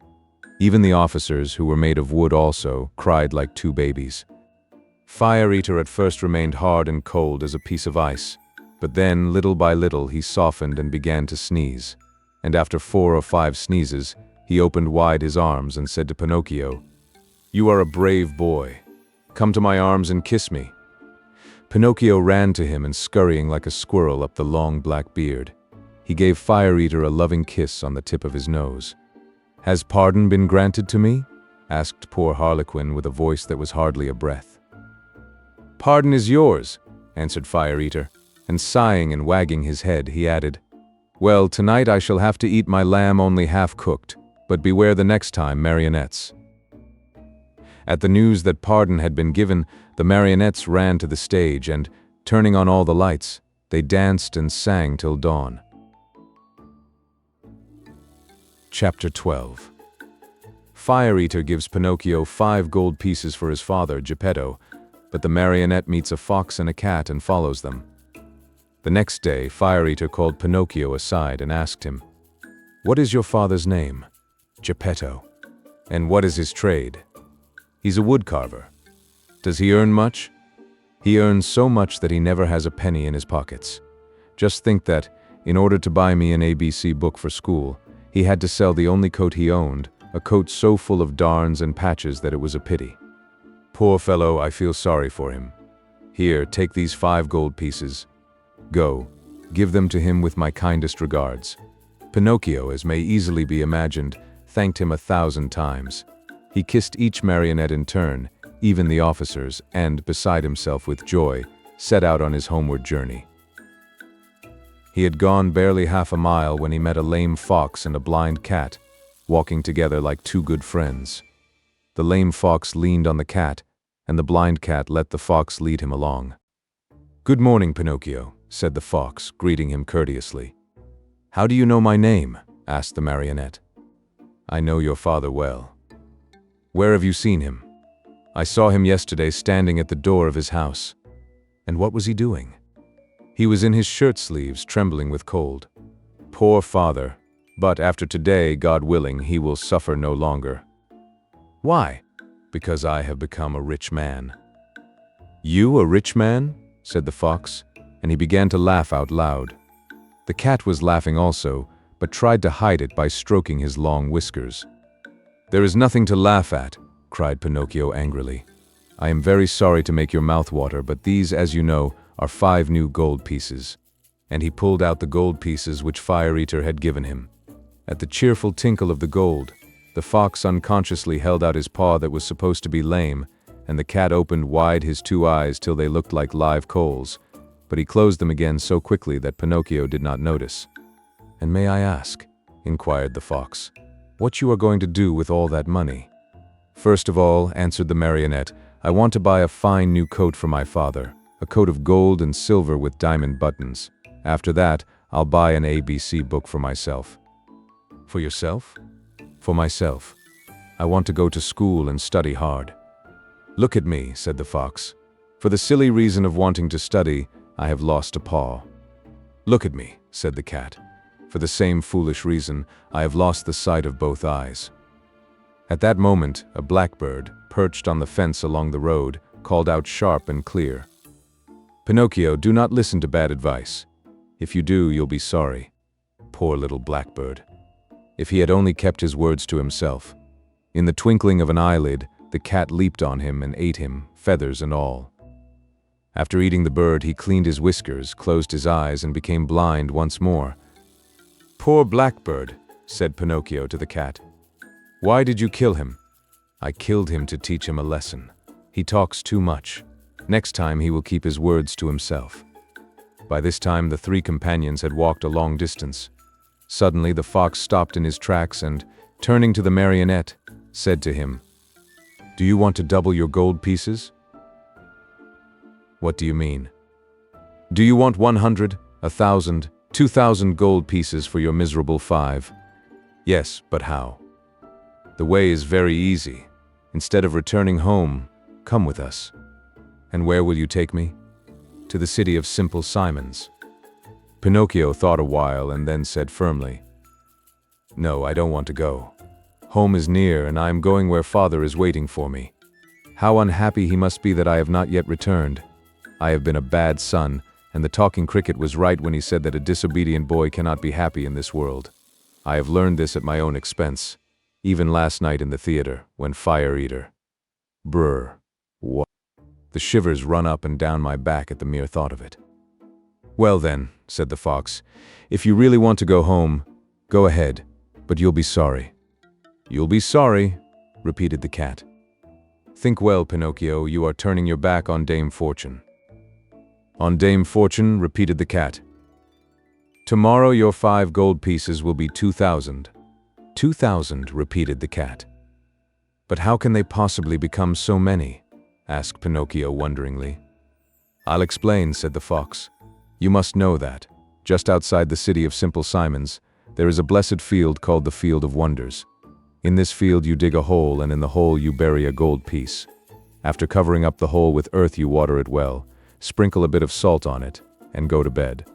Even the officers, who were made of wood also, cried like 2 babies. Fire Eater at first remained hard and cold as a piece of ice, but then, little by little, he softened and began to sneeze. And after 4 or 5 sneezes, he opened wide his arms and said to Pinocchio, "You are a brave boy. Come to my arms and kiss me." Pinocchio ran to him and scurrying like a squirrel up the long black beard, he gave Fire Eater a loving kiss on the tip of his nose. "Has pardon been granted to me?" asked poor Harlequin with a voice that was hardly a breath. "Pardon is yours," answered Fire Eater, and sighing and wagging his head, he added, "Well, tonight I shall have to eat my lamb only half cooked, but beware the next time, marionettes." At the news that pardon had been given, the marionettes ran to the stage and, turning on all the lights, they danced and sang till dawn. Chapter 12. Fire Eater gives Pinocchio 5 gold pieces for his father, Geppetto, but the marionette meets a fox and a cat and follows them. The next day, Fire Eater called Pinocchio aside and asked him, "What is your father's name?" "Geppetto." "And what is his trade?" "He's a woodcarver." "Does he earn much?" "He earns so much that he never has a penny in his pockets. Just think that, in order to buy me an ABC book for school, he had to sell the only coat he owned, a coat so full of darns and patches that it was a pity. Poor fellow, I feel sorry for him. Here, take these 5 gold pieces. Go, give them to him with my kindest regards." Pinocchio, as may easily be imagined, thanked him 1,000 times. He kissed each marionette in turn, even the officers, and, beside himself with joy, set out on his homeward journey. He had gone barely half a mile when he met a lame fox and a blind cat, walking together like two good friends. The lame fox leaned on the cat, and the blind cat let the fox lead him along. "Good morning, Pinocchio," said the fox, greeting him courteously. "How do you know my name?" asked the marionette. "I know your father well." "Where have you seen him?" "I saw him yesterday standing at the door of his house." "And what was he doing?" "He was in his shirt sleeves, trembling with cold." "Poor father, but after today, God willing, he will suffer no longer." "Why?" "Because I have become a rich man." "You a rich man?" said the fox, and he began to laugh out loud. The cat was laughing also, but tried to hide it by stroking his long whiskers. "There is nothing to laugh at," cried Pinocchio angrily. "I am very sorry to make your mouth water, but these, as you know, are 5 new gold pieces." And he pulled out the gold pieces which Fire Eater had given him. At the cheerful tinkle of the gold, the fox unconsciously held out his paw that was supposed to be lame, and the cat opened wide his 2 eyes till they looked like live coals, but he closed them again so quickly that Pinocchio did not notice. "And may I ask," inquired the fox, "what you are going to do with all that money?" "First of all," answered the marionette, "I want to buy a fine new coat for my father, a coat of gold and silver with diamond buttons. After that, I'll buy an ABC book for myself." "For yourself?" "For myself. I want to go to school and study hard." "Look at me," said the fox. "For the silly reason of wanting to study, I have lost a paw." "Look at me," said the cat. "For the same foolish reason, I have lost the sight of both eyes." At that moment, a blackbird, perched on the fence along the road, called out sharp and clear, "Pinocchio, do not listen to bad advice. If you do, you'll be sorry." Poor little blackbird. If he had only kept his words to himself. In the twinkling of an eyelid, the cat leaped on him and ate him, feathers and all. After eating the bird, he cleaned his whiskers, closed his eyes, and became blind once more. "Poor blackbird," said Pinocchio to the cat. "Why did you kill him?" "I killed him to teach him a lesson. He talks too much. Next time he will keep his words to himself." By this time the 3 companions had walked a long distance. Suddenly the fox stopped in his tracks and, turning to the marionette, said to him, "Do you want to double your gold pieces?" "What do you mean?" "Do you want 100, 1,000, 2,000 gold pieces for your miserable 5? "Yes, but how?" "The way is very easy. Instead of returning home, come with us." "And where will you take me?" "To the city of Simple Simons." Pinocchio thought a while and then said firmly, "No, I don't want to go. Home is near and I am going where father is waiting for me. How unhappy he must be that I have not yet returned. I have been a bad son, and the talking cricket was right when he said that a disobedient boy cannot be happy in this world. I have learned this at my own expense, even last night in the theater, when Fire Eater. Brr. What? The shivers run up and down my back at the mere thought of it." "Well then," said the fox, "if you really want to go home, go ahead, but you'll be sorry." "You'll be sorry," repeated the cat. "Think well, Pinocchio, you are turning your back on Dame Fortune." "On Dame Fortune," repeated the cat. "Tomorrow your 5 gold pieces will be 2,000. 2,000, repeated the cat. "But how can they possibly become so many?" asked Pinocchio wonderingly. "I'll explain," said the fox. "You must know that, just outside the city of Simple Simons, there is a blessed field called the Field of Wonders. In this field you dig a hole, and in the hole you bury a gold piece. After covering up the hole with earth you water it well, sprinkle a bit of salt on it, and go to bed.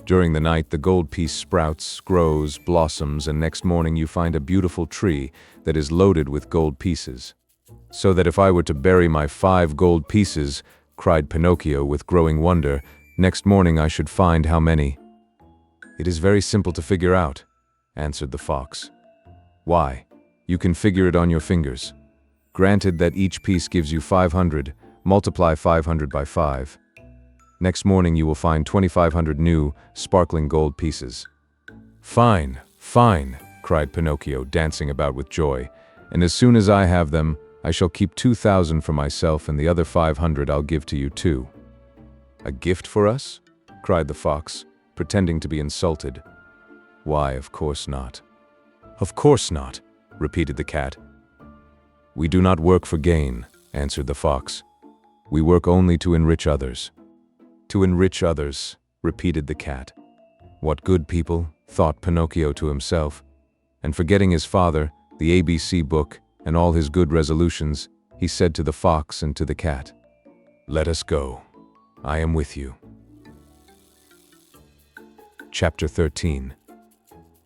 During the night the gold piece sprouts, grows, blossoms, and next morning you find a beautiful tree that is loaded with gold pieces. So that if I were to bury my 5 gold pieces," cried Pinocchio with growing wonder, "next morning I should find how many?" "It is very simple to figure out," answered the fox. "Why, you can figure it on your fingers. Granted that each piece gives you 500, multiply 500 by 5. Next morning you will find 2,500 new, sparkling gold pieces." "Fine, fine," cried Pinocchio, dancing about with joy. "And as soon as I have them, I shall keep 2,000 for myself, and the other 500 I'll give to you too." "A gift for us?" cried the fox, pretending to be insulted. "Why, of course not." "Of course not," repeated the cat. "We do not work for gain," answered the fox. "We work only to enrich others." "To enrich others," repeated the cat. "What good people," thought Pinocchio to himself, and forgetting his father, the ABC book, and all his good resolutions, he said to the fox and to the cat, "Let us go. I am with you." Chapter 13.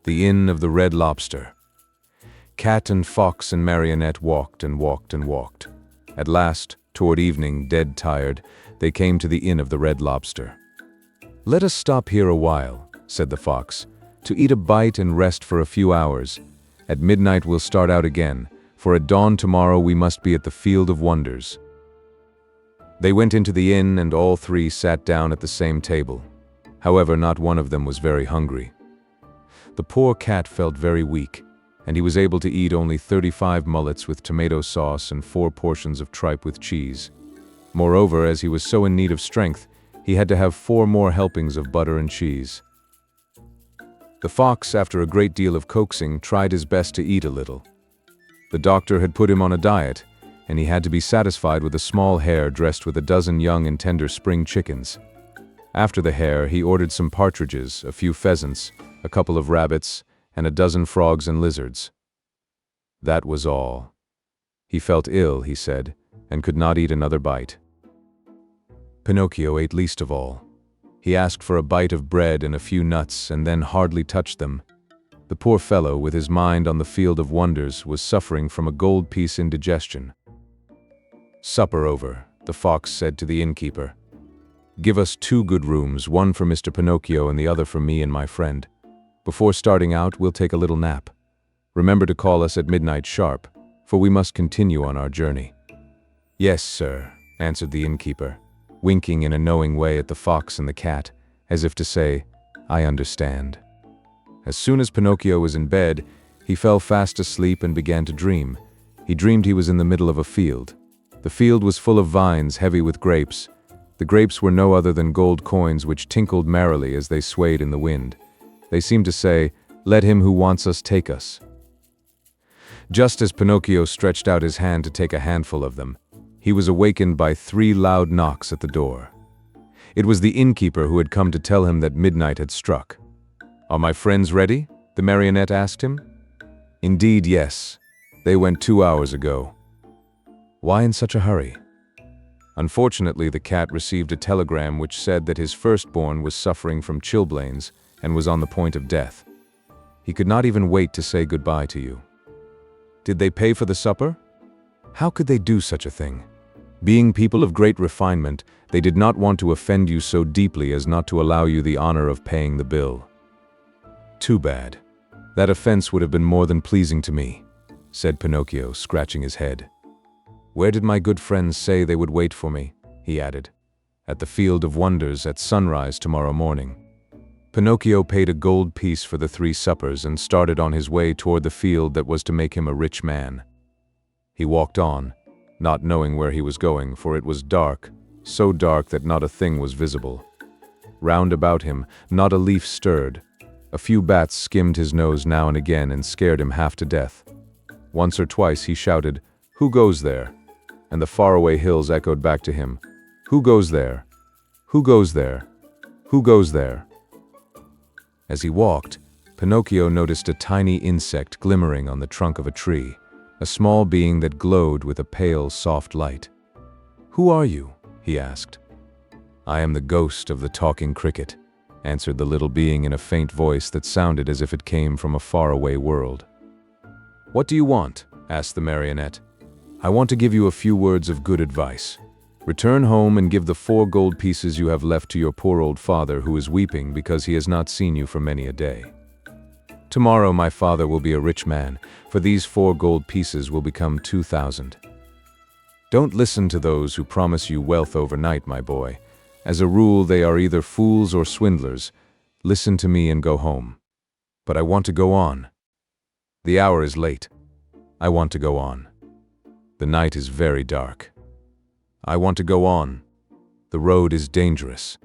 The Inn of the Red Lobster. Cat and fox and Marionette walked and walked and walked. At last, toward evening, dead tired, they came to the Inn of the Red Lobster. "Let us stop here a while," said the fox, "to eat a bite and rest for a few hours. At midnight we'll start out again, for at dawn tomorrow we must be at the Field of Wonders." They went into the inn and all three sat down at the same table. However, not one of them was very hungry. The poor cat felt very weak, and he was able to eat only 35 mullets with tomato sauce and 4 portions of tripe with cheese. Moreover, as he was so in need of strength, he had to have 4 more helpings of butter and cheese. The fox, after a great deal of coaxing, tried his best to eat a little. The doctor had put him on a diet, and he had to be satisfied with a small hare dressed with a dozen young and tender spring chickens. After the hare, he ordered some partridges, a few pheasants, a couple of rabbits, and a dozen frogs and lizards. That was all. He felt ill, he said, and could not eat another bite. Pinocchio ate least of all. He asked for a bite of bread and a few nuts, and then hardly touched them. The poor fellow, with his mind on the Field of Wonders, was suffering from a gold piece indigestion. Supper over, the fox said to the innkeeper, "Give us 2 good rooms, one for Mr. Pinocchio and the other for me and my friend. Before starting out, we'll take a little nap. Remember to call us at midnight sharp, for we must continue on our journey." "Yes, sir," answered the innkeeper, winking in a knowing way at the fox and the cat, as if to say, "I understand." As soon as Pinocchio was in bed, he fell fast asleep and began to dream. He dreamed he was in the middle of a field. The field was full of vines heavy with grapes. The grapes were no other than gold coins which tinkled merrily as they swayed in the wind. They seemed to say, "Let him who wants us take us." Just as Pinocchio stretched out his hand to take a handful of them, he was awakened by 3 loud knocks at the door. It was the innkeeper who had come to tell him that midnight had struck. "Are my friends ready?" the marionette asked him. "Indeed, yes. They went 2 hours ago." "Why in such a hurry?" Unfortunately, the cat received a telegram which said that his firstborn was suffering from chilblains and was on the point of death. He could not even wait to say goodbye to you. "Did they pay for the supper?" "How could they do such a thing? Being people of great refinement, they did not want to offend you so deeply as not to allow you the honor of paying the bill." "Too bad. That offense would have been more than pleasing to me," said Pinocchio, scratching his head. "Where did my good friends say they would wait for me?" he added. "At the Field of Wonders at sunrise tomorrow morning." Pinocchio paid a gold piece for the 3 suppers and started on his way toward the field that was to make him a rich man. He walked on, not knowing where he was going, for it was dark, so dark that not a thing was visible. Round about him, not a leaf stirred. A few bats skimmed his nose now and again and scared him half to death. Once or twice he shouted, "Who goes there?" And the faraway hills echoed back to him, "Who goes there? Who goes there? Who goes there?" As he walked, Pinocchio noticed a tiny insect glimmering on the trunk of a tree, a small being that glowed with a pale, soft light. "Who are you?" he asked. "I am the ghost of the talking cricket," answered the little being in a faint voice that sounded as if it came from a faraway world. "What do you want?" asked the marionette. "I want to give you a few words of good advice. Return home and give the 4 gold pieces you have left to your poor old father, who is weeping because he has not seen you for many a day. Tomorrow my father will be a rich man, for these 4 gold pieces will become 2,000. Don't listen to those who promise you wealth overnight, my boy. As a rule, they are either fools or swindlers. Listen to me and go home." "But I want to go on." "The hour is late. I want to go on. The night is very dark. I want to go on. The road is dangerous.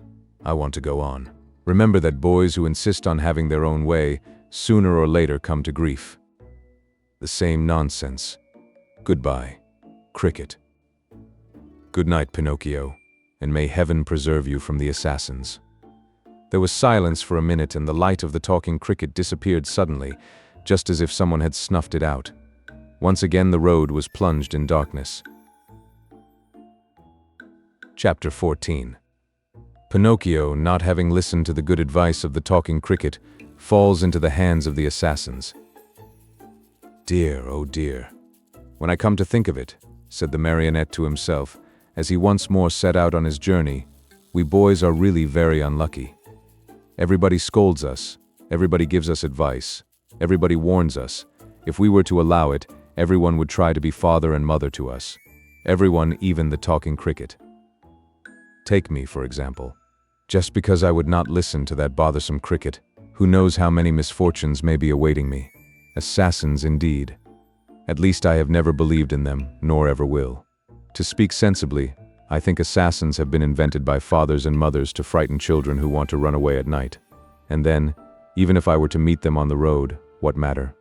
I want to go on. Remember that boys who insist on having their own way, sooner or later come to grief. The same nonsense. Goodbye, Cricket. Good night, Pinocchio, and may heaven preserve you from the assassins. There was silence for a minute, and the light of the talking cricket disappeared suddenly, just as if someone had snuffed it out. Once again the road was plunged in darkness. Chapter 14. Pinocchio, not having listened to the good advice of the talking cricket, falls into the hands of the assassins. Dear, oh dear. When I come to think of it, said the marionette to himself, as he once more set out on his journey, we boys are really very unlucky. Everybody scolds us, everybody gives us advice, everybody warns us. If we were to allow it, everyone would try to be father and mother to us. Everyone, even the talking cricket. Take me, for example. Just because I would not listen to that bothersome cricket, who knows how many misfortunes may be awaiting me. Assassins indeed. At least I have never believed in them, nor ever will. To speak sensibly, I think assassins have been invented by fathers and mothers to frighten children who want to run away at night. And then, even if I were to meet them on the road, what matter?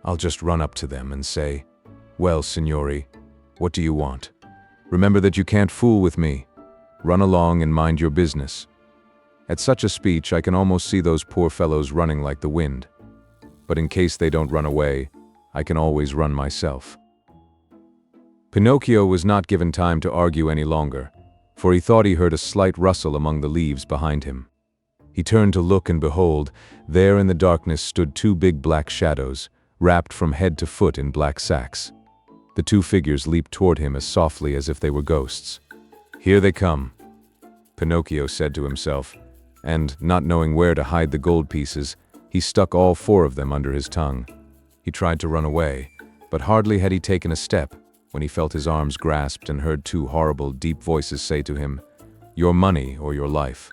I'll just run up to them and say, "Well, signori, what do you want? Remember that you can't fool with me. Run along and mind your business." At such a speech, I can almost see those poor fellows running like the wind. But in case they don't run away, I can always run myself. Pinocchio was not given time to argue any longer, for he thought he heard a slight rustle among the leaves behind him. He turned to look, and behold, there in the darkness stood two big black shadows, wrapped from head to foot in black sacks. The two figures leaped toward him as softly as if they were ghosts. "Here they come," Pinocchio said to himself, and, not knowing where to hide the gold pieces, he stuck all four of them under his tongue. He tried to run away, but hardly had he taken a step when he felt his arms grasped and heard two horrible, deep voices say to him, "Your money or your life."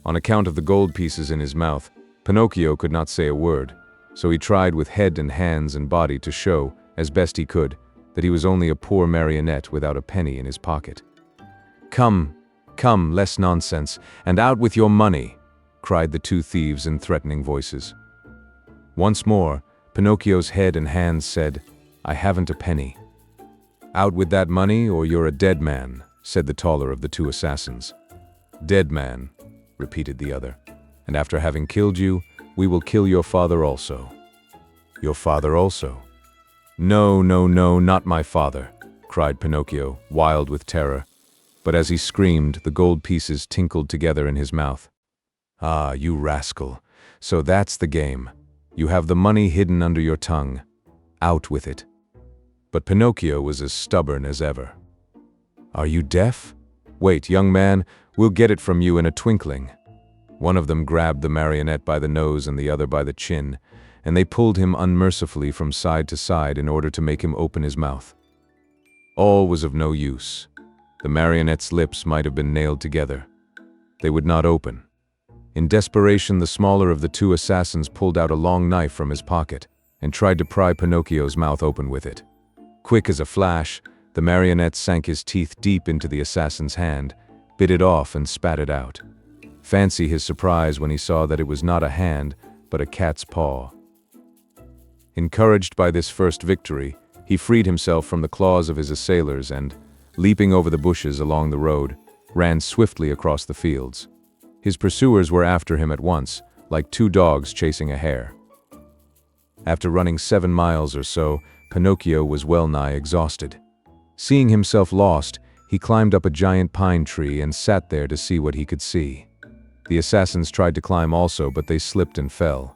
On account of the gold pieces in his mouth, Pinocchio could not say a word, so he tried with head and hands and body to show, as best he could, that he was only a poor marionette without a penny in his pocket. "Come, come, less nonsense, and out with your money," cried the two thieves in threatening voices. Once more, Pinocchio's head and hands said, "I haven't a penny." "Out with that money, or you're a dead man," said the taller of the two assassins. "Dead man," repeated the other, "and after having killed you, we will kill your father also." "Your father also?" "No, no, no, not my father," cried Pinocchio, wild with terror. But as he screamed, the gold pieces tinkled together in his mouth. "Ah, you rascal! So that's the game. You have the money hidden under your tongue. Out with it." But Pinocchio was as stubborn as ever. "Are you deaf? Wait, young man, we'll get it from you in a twinkling." One of them grabbed the marionette by the nose and the other by the chin, and they pulled him unmercifully from side to side in order to make him open his mouth. All was of no use. The marionette's lips might have been nailed together. They would not open. In desperation, the smaller of the two assassins pulled out a long knife from his pocket and tried to pry Pinocchio's mouth open with it. Quick as a flash, the marionette sank his teeth deep into the assassin's hand, bit it off and spat it out. Fancy his surprise when he saw that it was not a hand, but a cat's paw. Encouraged by this first victory, he freed himself from the claws of his assailers and, leaping over the bushes along the road, ran swiftly across the fields. His pursuers were after him at once, like two dogs chasing a hare. After running 7 miles or so, Pinocchio was well nigh exhausted. Seeing himself lost, he climbed up a giant pine tree and sat there to see what he could see. The assassins tried to climb also, but they slipped and fell.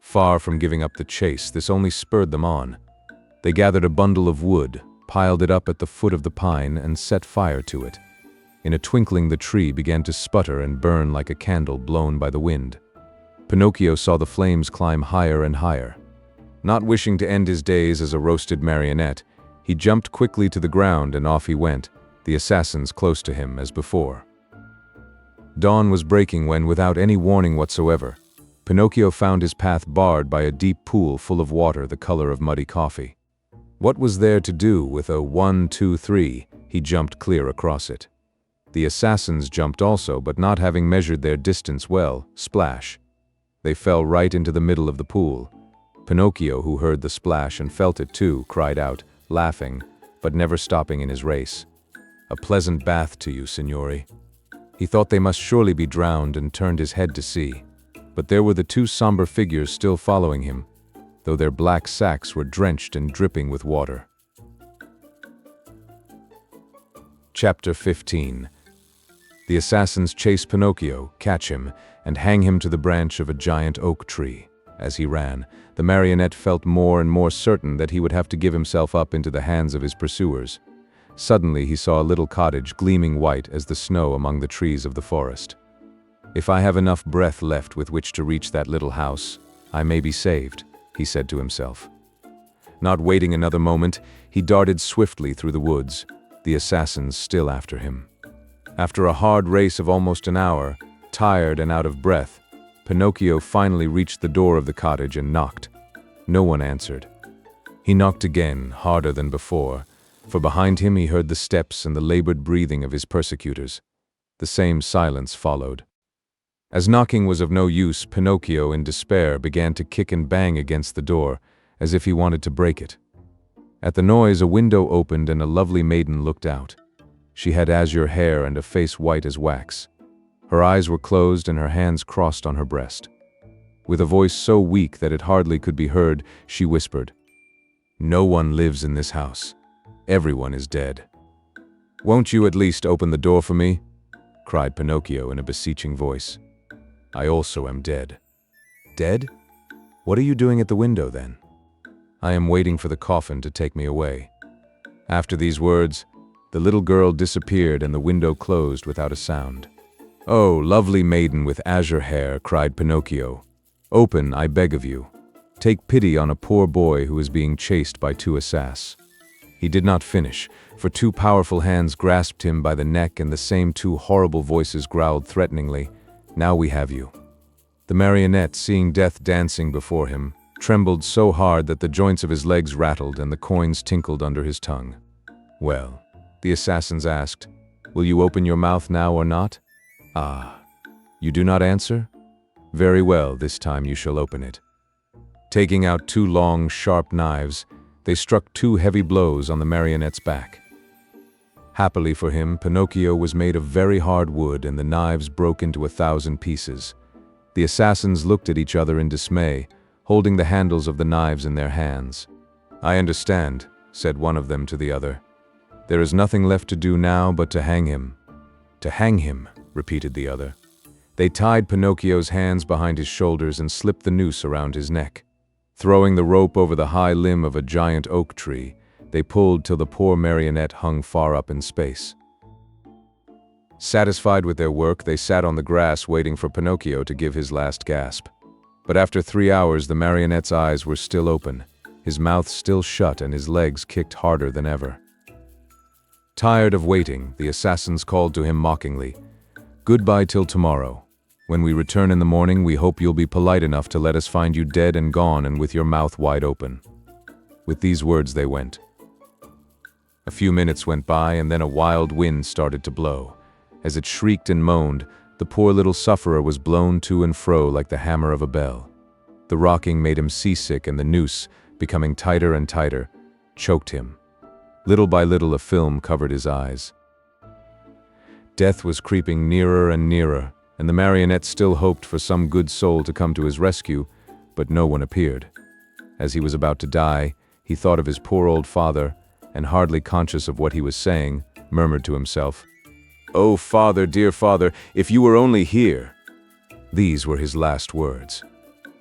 Far from giving up the chase, this only spurred them on. They gathered a bundle of wood, piled it up at the foot of the pine, and set fire to it. In a twinkling, the tree began to sputter and burn like a candle blown by the wind. Pinocchio saw the flames climb higher and higher. Not wishing to end his days as a roasted marionette, he jumped quickly to the ground and off he went, the assassins close to him as before. Dawn was breaking when, without any warning whatsoever, Pinocchio found his path barred by a deep pool full of water the color of muddy coffee. What was there to do with a 1, 2, 3? He jumped clear across it. The assassins jumped also, but not having measured their distance well, splash. They fell right into the middle of the pool. Pinocchio, who heard the splash and felt it too, cried out, laughing, but never stopping in his race. "A pleasant bath to you, signori." He thought they must surely be drowned and turned his head to see. But there were the two somber figures still following him, though their black sacks were drenched and dripping with water. Chapter 15. The assassins chase Pinocchio, catch him, and hang him to the branch of a giant oak tree. As he ran, the marionette felt more and more certain that he would have to give himself up into the hands of his pursuers. Suddenly he saw a little cottage gleaming white as the snow among the trees of the forest. "If I have enough breath left with which to reach that little house, I may be saved," he said to himself. Not waiting another moment, he darted swiftly through the woods, the assassins still after him. After a hard race of almost an hour, tired and out of breath, Pinocchio finally reached the door of the cottage and knocked. No one answered. He knocked again, harder than before, for behind him he heard the steps and the labored breathing of his persecutors. The same silence followed. As knocking was of no use, Pinocchio, in despair, began to kick and bang against the door, as if he wanted to break it. At the noise, a window opened and a lovely maiden looked out. She had azure hair and a face white as wax. Her eyes were closed and her hands crossed on her breast. With a voice so weak that it hardly could be heard, she whispered, "No one lives in this house. Everyone is dead." "Won't you at least open the door for me?" cried Pinocchio in a beseeching voice. "I also am dead." "Dead? What are you doing at the window then?" "I am waiting for the coffin to take me away." After these words, the little girl disappeared and the window closed without a sound. "Oh, lovely maiden with azure hair," cried Pinocchio. "Open, I beg of you. Take pity on a poor boy who is being chased by two assassins." He did not finish, for two powerful hands grasped him by the neck and the same two horrible voices growled threateningly, "Now we have you." The marionette, seeing death dancing before him, trembled so hard that the joints of his legs rattled and the coins tinkled under his tongue. "Well," the assassins asked, "will you open your mouth now or not?" "Ah, you do not answer? Very well, this time you shall open it." Taking out two long, sharp knives, they struck two heavy blows on the marionette's back. Happily for him, Pinocchio was made of very hard wood and the knives broke into 1,000 pieces. The assassins looked at each other in dismay, holding the handles of the knives in their hands. "I understand," said one of them to the other. "There is nothing left to do now but to hang him." "To hang him," repeated the other. They tied Pinocchio's hands behind his shoulders and slipped the noose around his neck. Throwing the rope over the high limb of a giant oak tree, they pulled till the poor marionette hung far up in space. Satisfied with their work, they sat on the grass waiting for Pinocchio to give his last gasp. But after 3 hours, the marionette's eyes were still open, his mouth still shut, and his legs kicked harder than ever. Tired of waiting, the assassins called to him mockingly, "Goodbye till tomorrow. When we return in the morning, we hope you'll be polite enough to let us find you dead and gone and with your mouth wide open." With these words they went. A few minutes went by, and then a wild wind started to blow. As it shrieked and moaned, the poor little sufferer was blown to and fro like the hammer of a bell. The rocking made him seasick, and the noose, becoming tighter and tighter, choked him. Little by little a film covered his eyes. Death was creeping nearer and nearer, and the marionette still hoped for some good soul to come to his rescue, but no one appeared. As he was about to die, he thought of his poor old father, and hardly conscious of what he was saying, murmured to himself, "Oh, father, dear father, if you were only here!" These were his last words.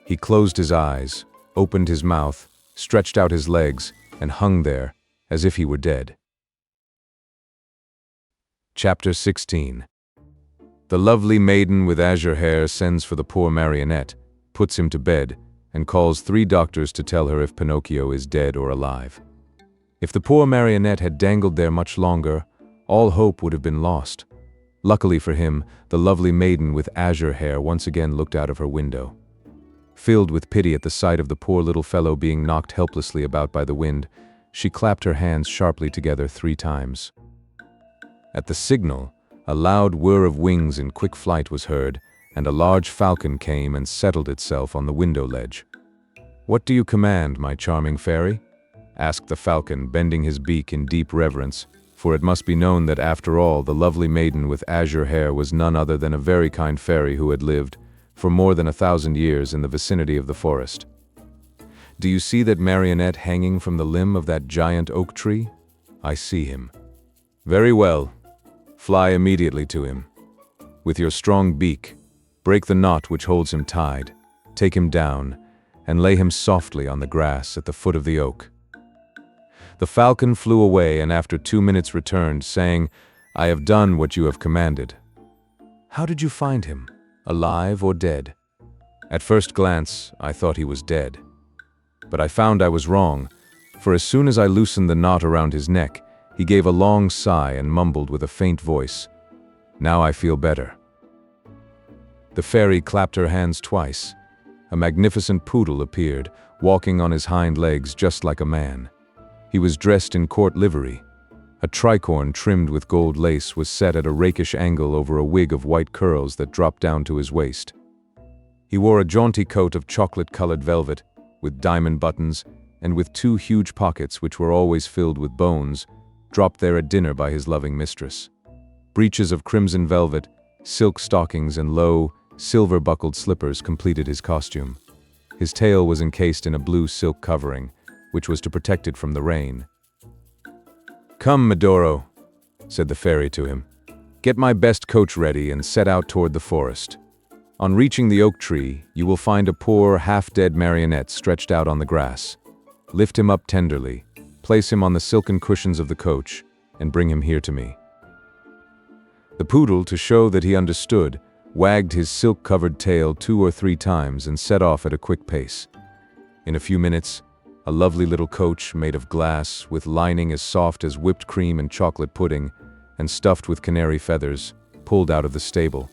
He closed his eyes, opened his mouth, stretched out his legs, and hung there, as if he were dead. Chapter 16. The lovely maiden with azure hair sends for the poor marionette, puts him to bed, and calls 3 doctors to tell her if Pinocchio is dead or alive. If the poor marionette had dangled there much longer, all hope would have been lost. Luckily for him, the lovely maiden with azure hair once again looked out of her window. Filled with pity at the sight of the poor little fellow being knocked helplessly about by the wind, she clapped her hands sharply together 3 times. At the signal, a loud whir of wings in quick flight was heard, and a large falcon came and settled itself on the window ledge. "What do you command, my charming fairy?" asked the falcon, bending his beak in deep reverence, for it must be known that after all, the lovely maiden with azure hair was none other than a very kind fairy who had lived, for more than 1,000 years, in the vicinity of the forest. "Do you see that marionette hanging from the limb of that giant oak tree?" "I see him." "Very well. Fly immediately to him. With your strong beak, break the knot which holds him tied, take him down, and lay him softly on the grass at the foot of the oak." The falcon flew away and after 2 minutes returned, saying, "I have done what you have commanded." "How did you find him? Alive or dead?" "At first glance, I thought he was dead. But I found I was wrong, for as soon as I loosened the knot around his neck, he gave a long sigh and mumbled with a faint voice, 'Now I feel better.'" The fairy clapped her hands twice. A magnificent poodle appeared, walking on his hind legs just like a man. He was dressed in court livery. A tricorn trimmed with gold lace was set at a rakish angle over a wig of white curls that dropped down to his waist. He wore a jaunty coat of chocolate-colored velvet, with diamond buttons, and with 2 huge pockets which were always filled with bones, dropped there at dinner by his loving mistress. Breeches of crimson velvet, silk stockings, and low, silver-buckled slippers completed his costume. His tail was encased in a blue silk covering, which was to protect it from the rain. "Come, Medoro," said the fairy to him. "Get my best coach ready and set out toward the forest. On reaching the oak tree, you will find a poor, half-dead marionette stretched out on the grass. Lift him up tenderly, place him on the silken cushions of the coach, and bring him here to me." The poodle, to show that he understood, wagged his silk-covered tail 2 or 3 times and set off at a quick pace. In a few minutes, a lovely little coach made of glass, with lining as soft as whipped cream and chocolate pudding, and stuffed with canary feathers, pulled out of the stable.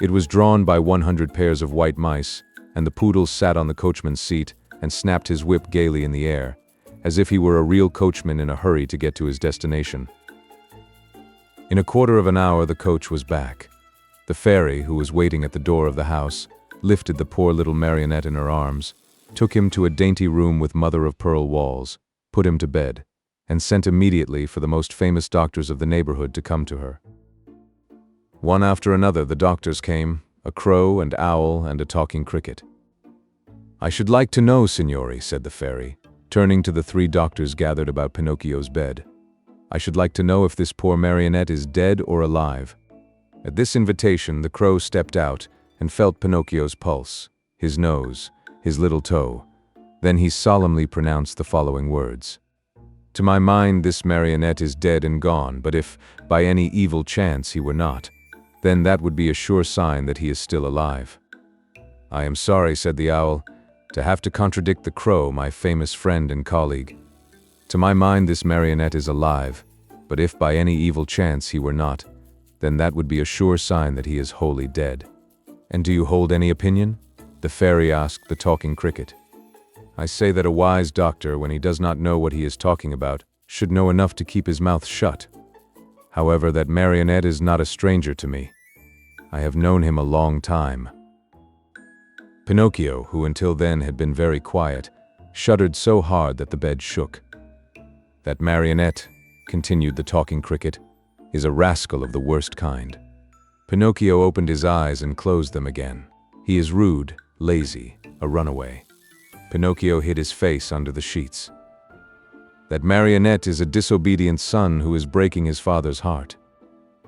It was drawn by 100 pairs of white mice, and the poodle sat on the coachman's seat and snapped his whip gaily in the air, as if he were a real coachman in a hurry to get to his destination. In a quarter of an hour the coach was back. The fairy, who was waiting at the door of the house, lifted the poor little marionette in her arms, took him to a dainty room with mother-of-pearl walls, put him to bed, and sent immediately for the most famous doctors of the neighborhood to come to her. One after another the doctors came, a crow, an owl, and a talking cricket. "I should like to know, signori," said the fairy, turning to the 3 doctors gathered about Pinocchio's bed. "I should like to know if this poor marionette is dead or alive." At this invitation the crow stepped out and felt Pinocchio's pulse, his nose, his little toe. Then he solemnly pronounced the following words: "To my mind this marionette is dead and gone, but if, by any evil chance, he were not, then that would be a sure sign that he is still alive." "I am sorry," said the owl, "to have to contradict the crow, my famous friend and colleague. To my mind this marionette is alive, but if by any evil chance he were not, then that would be a sure sign that he is wholly dead." "And do you hold any opinion?" the fairy asked the talking cricket. "I say that a wise doctor, when he does not know what he is talking about, should know enough to keep his mouth shut. However, that marionette is not a stranger to me. I have known him a long time." Pinocchio, who until then had been very quiet, shuddered so hard that the bed shook. "That marionette," continued the talking cricket, "is a rascal of the worst kind." Pinocchio opened his eyes and closed them again. "He is rude, lazy, a runaway." Pinocchio hid his face under the sheets. "That marionette is a disobedient son who is breaking his father's heart."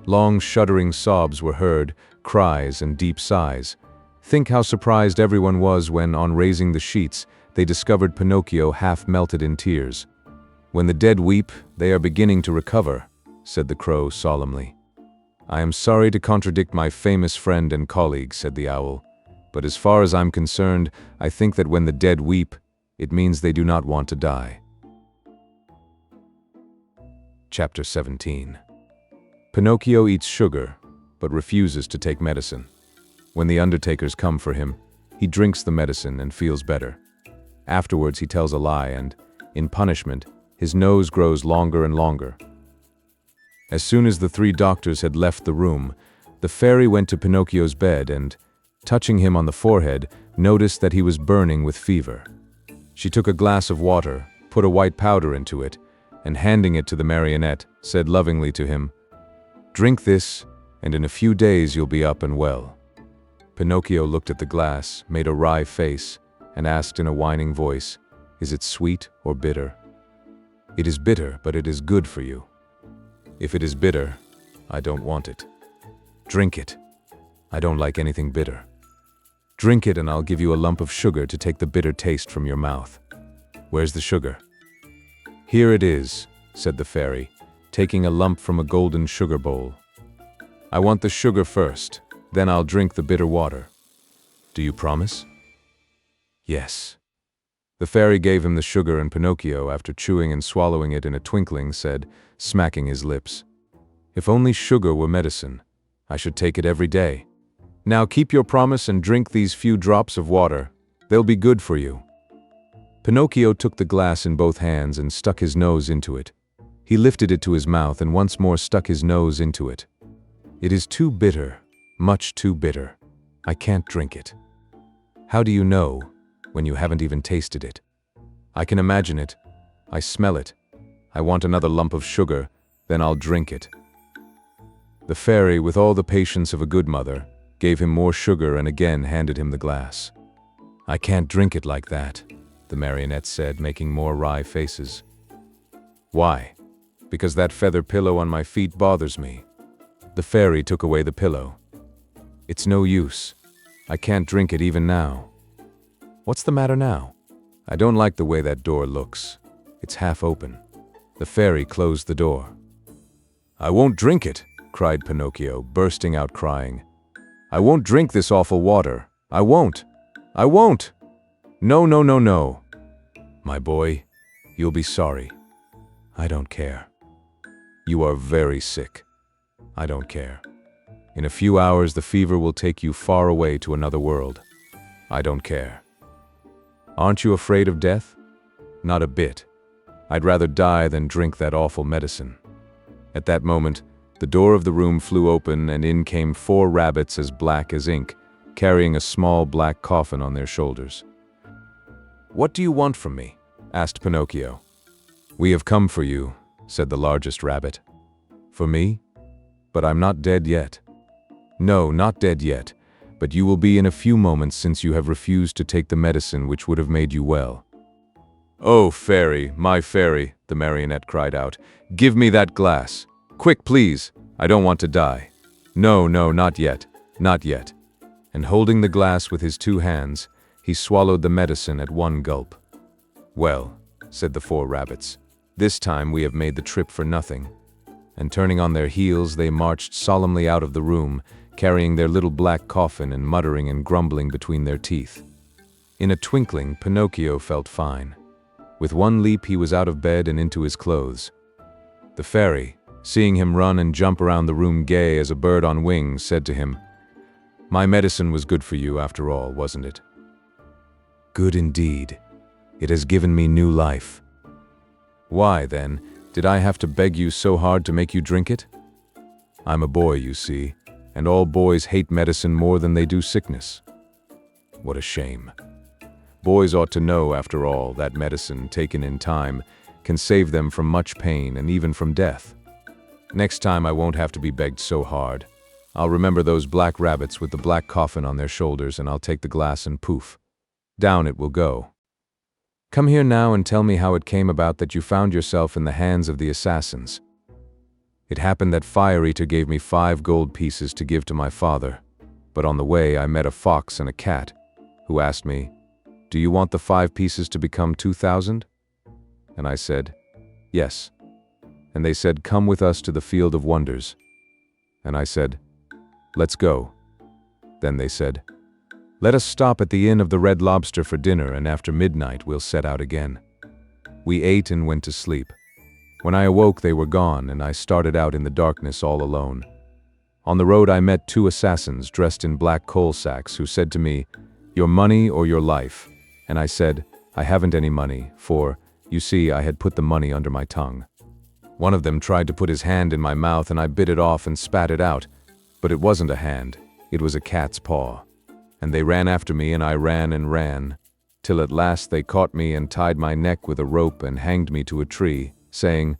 Long shuddering sobs were heard, cries and deep sighs. Think how surprised everyone was when, on raising the sheets, they discovered Pinocchio half melted in tears. "When the dead weep, they are beginning to recover," said the crow solemnly. "I am sorry to contradict my famous friend and colleague," said the owl, "but as far as I'm concerned, I think that when the dead weep, it means they do not want to die." Chapter 17. Pinocchio eats sugar, but refuses to take medicine. When the undertakers come for him, he drinks the medicine and feels better. Afterwards he tells a lie and, in punishment, his nose grows longer and longer. As soon as the 3 doctors had left the room, the fairy went to Pinocchio's bed and, touching him on the forehead, noticed that he was burning with fever. She took a glass of water, put a white powder into it, and handing it to the marionette, said lovingly to him, "Drink this, and in a few days you'll be up and well." Pinocchio looked at the glass, made a wry face, and asked in a whining voice, "Is it sweet or bitter?" "It is bitter, but it is good for you." "If it is bitter, I don't want it." "Drink it. I don't like anything bitter." "Drink it and I'll give you a lump of sugar to take the bitter taste from your mouth." "Where's the sugar?" "Here it is," said the fairy, taking a lump from a golden sugar bowl. "I want the sugar first, then I'll drink the bitter water. Do you promise?" "Yes." The fairy gave him the sugar, and Pinocchio, after chewing and swallowing it in a twinkling, said, smacking his lips, "If only sugar were medicine, I should take it every day. Now keep your promise and drink these few drops of water. They'll be good for you." Pinocchio took the glass in both hands and stuck his nose into it. He lifted it to his mouth and once more stuck his nose into it. "It is too bitter, much too bitter. I can't drink it." "How do you know, when you haven't even tasted it?" "I can imagine it. I smell it. I want another lump of sugar, then I'll drink it." The fairy, with all the patience of a good mother, gave him more sugar and again handed him the glass. "I can't drink it like that," the marionette said, making more wry faces. "Why?" "Because that feather pillow on my feet bothers me." The fairy took away the pillow. "It's no use. I can't drink it even now." "What's the matter now?" "I don't like the way that door looks. It's half open." The fairy closed the door. "I won't drink it," cried Pinocchio, bursting out crying. "I won't drink this awful water. I won't. I won't. No, no, no, no." "My boy, you'll be sorry." "I don't care." "You are very sick." "I don't care." "In a few hours the fever will take you far away to another world." "I don't care." "Aren't you afraid of death?" "Not a bit. I'd rather die than drink that awful medicine." At that moment, the door of the room flew open and in came 4 rabbits as black as ink, carrying a small black coffin on their shoulders. "What do you want from me?" asked Pinocchio. "We have come for you," said the largest rabbit. "For me? But I'm not dead yet." "No, not dead yet, but you will be in a few moments since you have refused to take the medicine which would have made you well." "Oh, fairy, my fairy," the marionette cried out, "give me that glass. Quick, please. I don't want to die." "No, no, not yet, not yet." And holding the glass with his 2 hands, he swallowed the medicine at one gulp. "Well," said the 4 rabbits, "this time we have made the trip for nothing." And turning on their heels, they marched solemnly out of the room, carrying their little black coffin and muttering and grumbling between their teeth. In a twinkling, Pinocchio felt fine. With one leap he was out of bed and into his clothes. The fairy, seeing him run and jump around the room gay as a bird on wings, said to him, "My medicine was good for you after all, wasn't it?" "Good indeed. It has given me new life." "Why, then, did I have to beg you so hard to make you drink it?" "I'm a boy, you see, and all boys hate medicine more than they do sickness." "What a shame. Boys ought to know, after all, that medicine, taken in time, can save them from much pain and even from death. Next time I won't have to be begged so hard. I'll remember those black rabbits with the black coffin on their shoulders, and I'll take the glass and poof, down it will go. Come here now and tell me how it came about that you found yourself in the hands of the assassins." "It happened that Fire Eater gave me 5 gold pieces to give to my father, but on the way I met a fox and a cat, who asked me, 'Do you want the 5 pieces to become 2,000? And I said, 'Yes.' And they said, 'Come with us to the Field of Wonders.' And I said, 'Let's go.' Then they said, 'Let us stop at the Inn of the Red Lobster for dinner, and after midnight we'll set out again.' We ate and went to sleep. When I awoke they were gone, and I started out in the darkness all alone. On the road I met 2 assassins dressed in black coal sacks who said to me, 'Your money or your life?' And I said, 'I haven't any money, for, you see, I had put the money under my tongue.' One of them tried to put his hand in my mouth and I bit it off and spat it out, but it wasn't a hand, it was a cat's paw. And they ran after me and I ran and ran, till at last they caught me and tied my neck with a rope and hanged me to a tree, saying,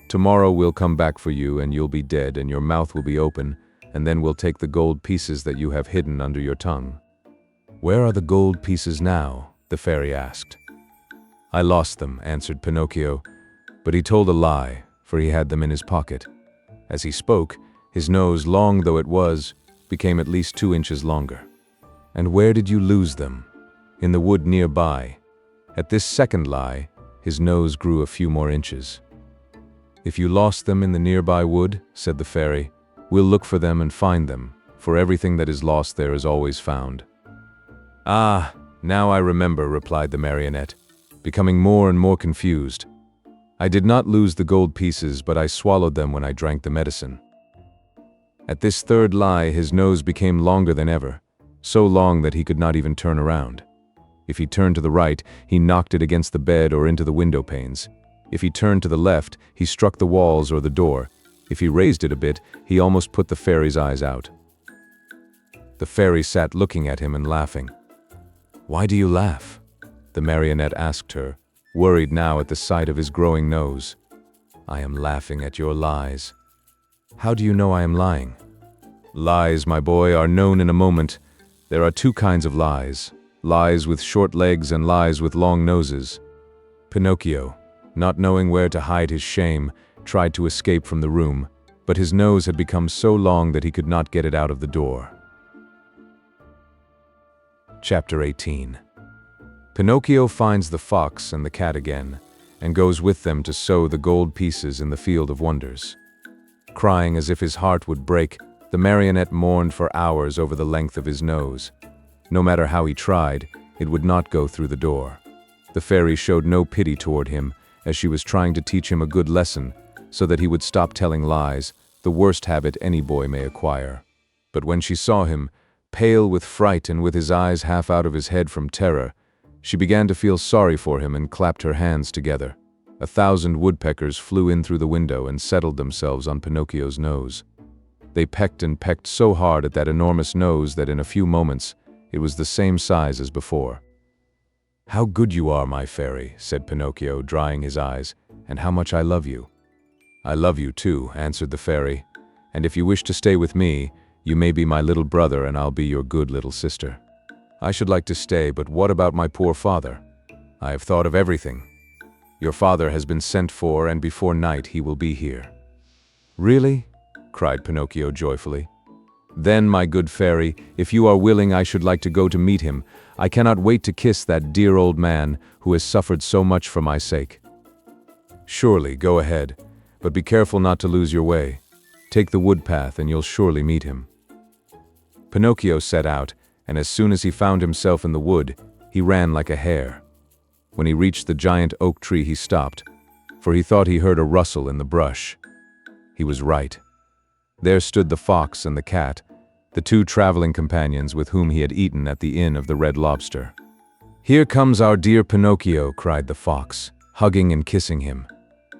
"Tomorrow we'll come back for you, and you'll be dead, and your mouth will be open, and then we'll take the gold pieces that you have hidden under your tongue." "Where are the gold pieces now?" the fairy asked. "I lost them," answered Pinocchio, but he told a lie, for he had them in his pocket. As he spoke, his nose, long though it was, became at least 2 inches longer. "And where did you lose them?" "In the wood nearby." At this second lie, his nose grew a few more inches. "If you lost them in the nearby wood," said the fairy, "we'll look for them and find them, for everything that is lost there is always found." "Ah, now I remember," replied the marionette, becoming more and more confused. "I did not lose the gold pieces, but I swallowed them when I drank the medicine." At this third lie, his nose became longer than ever, so long that he could not even turn around. If he turned to the right, he knocked it against the bed or into the window panes. If he turned to the left, he struck the walls or the door. If he raised it a bit, he almost put the fairy's eyes out. The fairy sat looking at him and laughing. "Why do you laugh?" the marionette asked her, worried now at the sight of his growing nose. "I am laughing at your lies." "How do you know I am lying?" "Lies, my boy, are known in a moment. There are 2 kinds of lies, lies with short legs and lies with long noses." Pinocchio, not knowing where to hide his shame, tried to escape from the room, but his nose had become so long that he could not get it out of the door. Chapter 18. Pinocchio finds the fox and the cat again, and goes with them to sow the gold pieces in the field of wonders. Crying as if his heart would break, the marionette mourned for hours over the length of his nose. No matter how he tried, it would not go through the door. The fairy showed no pity toward him, as she was trying to teach him a good lesson, so that he would stop telling lies, the worst habit any boy may acquire. But when she saw him, pale with fright and with his eyes half out of his head from terror, she began to feel sorry for him and clapped her hands together. 1,000 woodpeckers flew in through the window and settled themselves on Pinocchio's nose. They pecked and pecked so hard at that enormous nose that in a few moments it was the same size as before. "How good you are, my fairy," said Pinocchio, drying his eyes, "and how much I love you." "I love you too," answered the fairy, "and if you wish to stay with me, you may be my little brother and I'll be your good little sister." "I should like to stay, but what about my poor father?" "I have thought of everything. Your father has been sent for, and before night he will be here." "Really?" cried Pinocchio joyfully. "Then, my good fairy, if you are willing, I should like to go to meet him. I cannot wait to kiss that dear old man who has suffered so much for my sake." "Surely, go ahead, but be careful not to lose your way. Take the wood path and you'll surely meet him." Pinocchio set out, and as soon as he found himself in the wood, he ran like a hare. When he reached the giant oak tree, he stopped, for he thought he heard a rustle in the brush. He was right. There stood the fox and the cat, the 2 traveling companions with whom he had eaten at the Inn of the Red Lobster. "Here comes our dear Pinocchio," cried the fox, hugging and kissing him.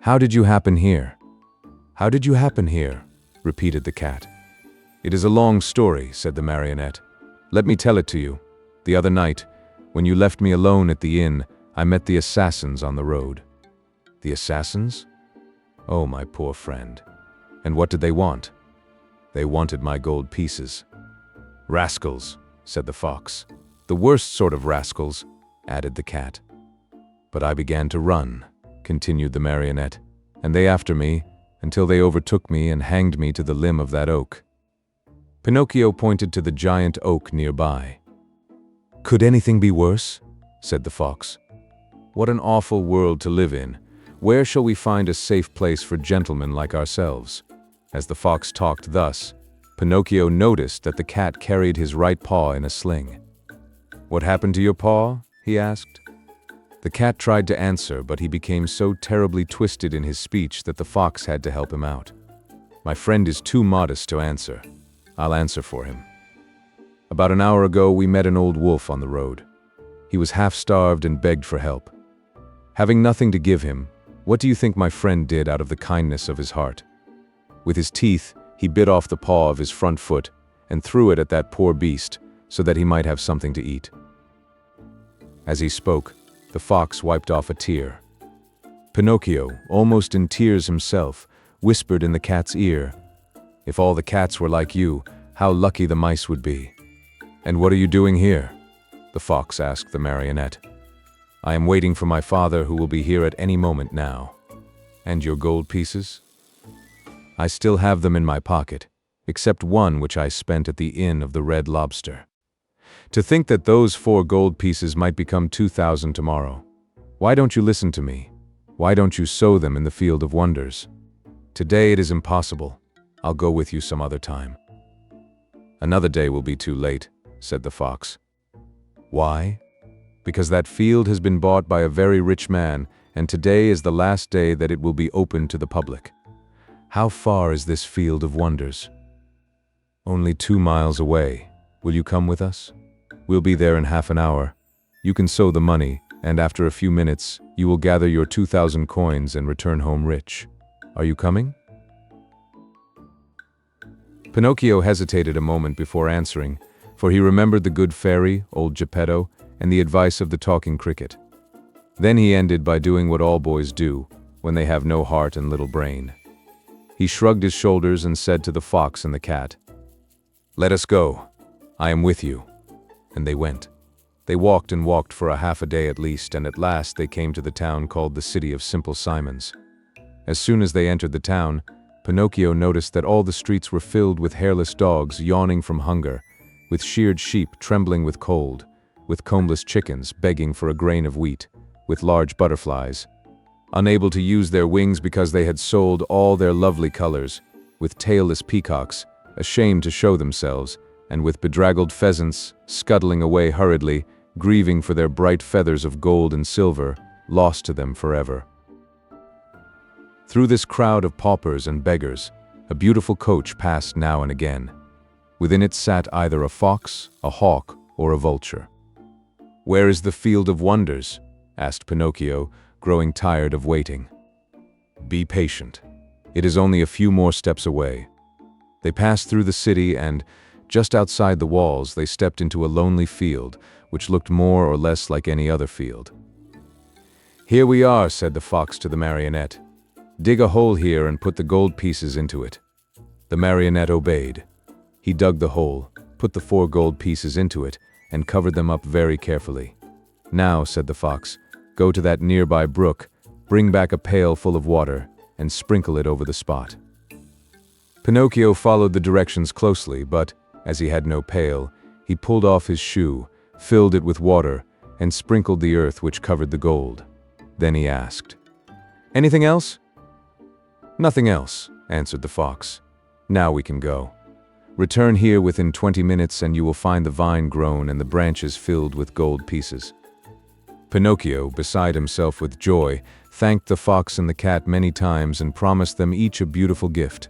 "How did you happen here?" "How did you happen here?" repeated the cat. "It is a long story," said the marionette. "Let me tell it to you. The other night, when you left me alone at the inn, I met the assassins on the road." "The assassins?" "Oh, my poor friend. And what did they want?" "They wanted my gold pieces." "Rascals," said the fox. "The worst sort of rascals," added the cat. "But I began to run," continued the marionette, "and they after me, until they overtook me and hanged me to the limb of that oak." Pinocchio pointed to the giant oak nearby. "Could anything be worse?" said the fox. "What an awful world to live in. Where shall we find a safe place for gentlemen like ourselves?" As the fox talked thus, Pinocchio noticed that the cat carried his right paw in a sling. "What happened to your paw?" he asked. The cat tried to answer, but he became so terribly twisted in his speech that the fox had to help him out. "My friend is too modest to answer. I'll answer for him. About an hour ago, we met an old wolf on the road. He was half-starved and begged for help. Having nothing to give him, what do you think my friend did out of the kindness of his heart? With his teeth, he bit off the paw of his front foot and threw it at that poor beast so that he might have something to eat. As he spoke, the fox wiped off a tear. Pinocchio, almost in tears himself, whispered in the cat's ear, "If all the cats were like you, how lucky the mice would be." "And what are you doing here?" the fox asked the marionette. "I am waiting for my father, who will be here at any moment now." "And your gold pieces?" "I still have them in my pocket, except one which I spent at the Inn of the Red Lobster. To think that those 4 gold pieces might become 2,000 tomorrow. Why don't you listen to me? Why don't you sow them in the field of wonders? Today it is impossible. I'll go with you some other time." "Another day will be too late," said the fox. "Why?" "Because that field has been bought by a very rich man, and today is the last day that it will be open to the public." "How far is this field of wonders?" "Only 2 miles away. Will you come with us? We'll be there in half an hour. You can sow the money, and after a few minutes, you will gather your 2,000 coins and return home rich. Are you coming?" Pinocchio hesitated a moment before answering, for he remembered the good fairy, old Geppetto, and the advice of the talking cricket. Then he ended by doing what all boys do when they have no heart and little brain. He shrugged his shoulders and said to the fox and the cat, "Let us go. I am with you." And they went. They walked and walked for a half a day at least, and at last they came to the town called the City of Simple Simons. As soon as they entered the town, Pinocchio noticed that all the streets were filled with hairless dogs yawning from hunger, with sheared sheep trembling with cold, with combless chickens begging for a grain of wheat, with large butterflies, unable to use their wings because they had sold all their lovely colors, with tailless peacocks, ashamed to show themselves, and with bedraggled pheasants, scuttling away hurriedly, grieving for their bright feathers of gold and silver, lost to them forever. Through this crowd of paupers and beggars, a beautiful coach passed now and again. Within it sat either a fox, a hawk, or a vulture. "Where is the Field of Wonders?" asked Pinocchio, growing tired of waiting. "Be patient. It is only a few more steps away." They passed through the city and, just outside the walls, they stepped into a lonely field, which looked more or less like any other field. "Here we are," said the fox to the marionette. "Dig a hole here and put the gold pieces into it." The marionette obeyed. He dug the hole, put the 4 gold pieces into it, and covered them up very carefully. "Now," said the fox, "go to that nearby brook, bring back a pail full of water, and sprinkle it over the spot." Pinocchio followed the directions closely, but, as he had no pail, he pulled off his shoe, filled it with water, and sprinkled the earth which covered the gold. Then he asked, "Anything else?" "Nothing else," answered the fox. "Now we can go. Return here within 20 minutes and you will find the vine grown and the branches filled with gold pieces." Pinocchio, beside himself with joy, thanked the fox and the cat many times and promised them each a beautiful gift.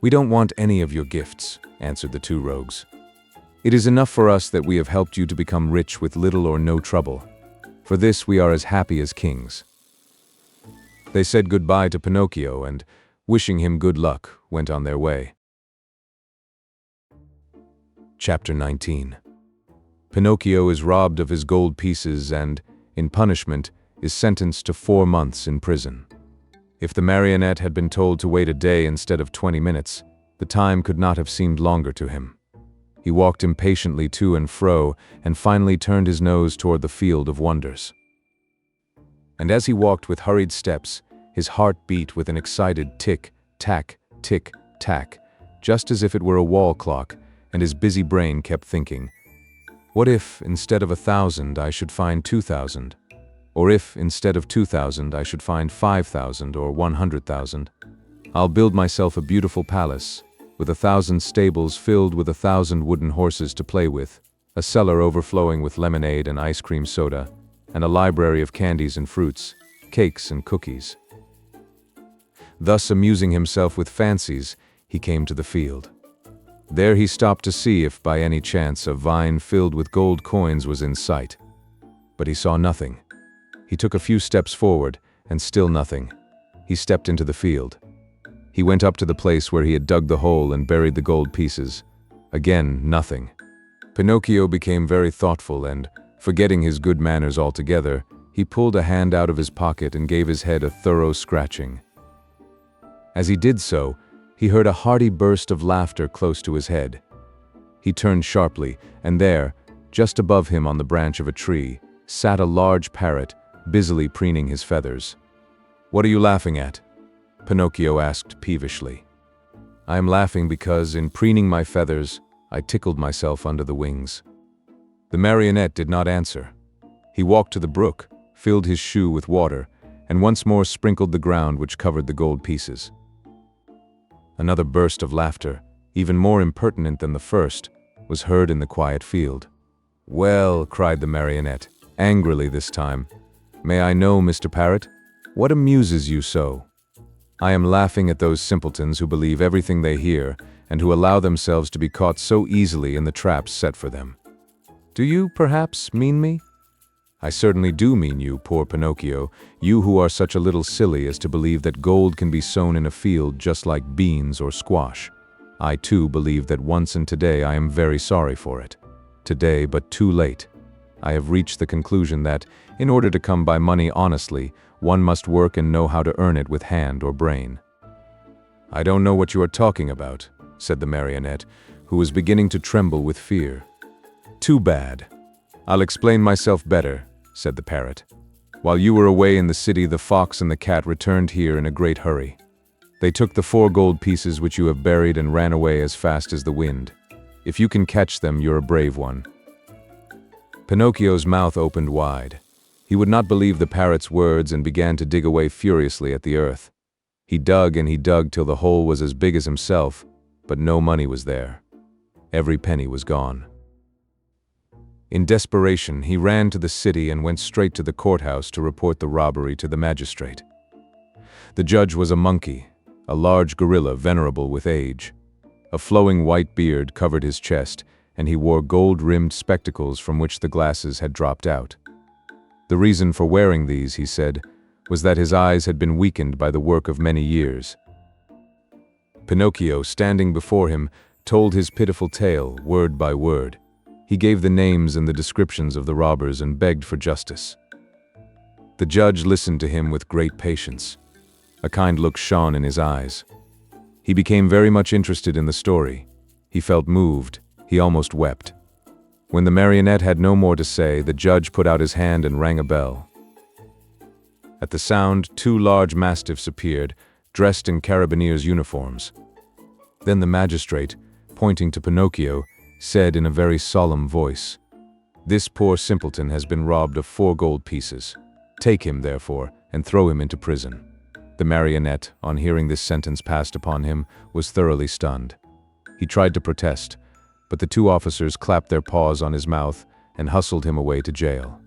"We don't want any of your gifts," answered the 2 rogues. "It is enough for us that we have helped you to become rich with little or no trouble. For this we are as happy as kings." They said goodbye to Pinocchio and, wishing him good luck, went on their way. Chapter 19. Pinocchio is robbed of his gold pieces and, in punishment, is sentenced to 4 months in prison. If the marionette had been told to wait a day instead of 20 minutes, the time could not have seemed longer to him. He walked impatiently to and fro, and finally turned his nose toward the Field of Wonders. And as he walked with hurried steps, his heart beat with an excited tick-tack, tick-tack, just as if it were a wall clock, and his busy brain kept thinking, "What if, instead of 1,000, I should find 2,000? Or if, instead of 2,000, I should find 5,000 or 100,000? I'll build myself a beautiful palace, with 1,000 stables filled with 1,000 wooden horses to play with, a cellar overflowing with lemonade and ice cream soda, and a library of candies and fruits, cakes and cookies." Thus amusing himself with fancies, he came to the field. There he stopped to see if by any chance a vine filled with gold coins was in sight. But he saw nothing. He took a few steps forward, and still nothing. He stepped into the field. He went up to the place where he had dug the hole and buried the gold pieces. Again, nothing. Pinocchio became very thoughtful and, Forgetting his good manners altogether, he pulled a hand out of his pocket and gave his head a thorough scratching. As he did so, he heard a hearty burst of laughter close to his head. He turned sharply, and there, just above him on the branch of a tree, sat a large parrot, busily preening his feathers. "What are you laughing at?" Pinocchio asked peevishly. "I am laughing because, in preening my feathers, I tickled myself under the wings." The marionette did not answer. He walked to the brook, filled his shoe with water, and once more sprinkled the ground which covered the gold pieces. Another burst of laughter, even more impertinent than the first, was heard in the quiet field. "Well," cried the marionette, angrily this time, "may I know, Mr. Parrot, what amuses you so?" "I am laughing at those simpletons who believe everything they hear and who allow themselves to be caught so easily in the traps set for them." "Do you, perhaps, mean me?" "I certainly do mean you, poor Pinocchio, you who are such a little silly as to believe that gold can be sown in a field just like beans or squash. I too believe that once, and today I am very sorry for it. Today, but too late. I have reached the conclusion that, in order to come by money honestly, one must work and know how to earn it with hand or brain." "I don't know what you are talking about," said the marionette, who was beginning to tremble with fear. "Too bad. I'll explain myself better," said the parrot. "While you were away in the city, the fox and the cat returned here in a great hurry. They took the 4 gold pieces which you have buried and ran away as fast as the wind. If you can catch them, you're a brave one." Pinocchio's mouth opened wide. He would not believe the parrot's words and began to dig away furiously at the earth. He dug and he dug till the hole was as big as himself, but no money was there. Every penny was gone. In desperation, he ran to the city and went straight to the courthouse to report the robbery to the magistrate. The judge was a monkey, a large gorilla venerable with age. A flowing white beard covered his chest, and he wore gold-rimmed spectacles from which the glasses had dropped out. The reason for wearing these, he said, was that his eyes had been weakened by the work of many years. Pinocchio, standing before him, told his pitiful tale, word by word. He gave the names and the descriptions of the robbers and begged for justice. The judge listened to him with great patience. A kind look shone in his eyes. He became very much interested in the story. He felt moved. He almost wept. When the marionette had no more to say, the judge put out his hand and rang a bell. At the sound, 2 large mastiffs appeared, dressed in carabineers' uniforms. Then the magistrate, pointing to Pinocchio, said in a very solemn voice, "This poor simpleton has been robbed of 4 gold pieces. Take him, therefore, and throw him into prison." The marionette, on hearing this sentence passed upon him, was thoroughly stunned. He tried to protest, but the 2 officers clapped their paws on his mouth and hustled him away to jail.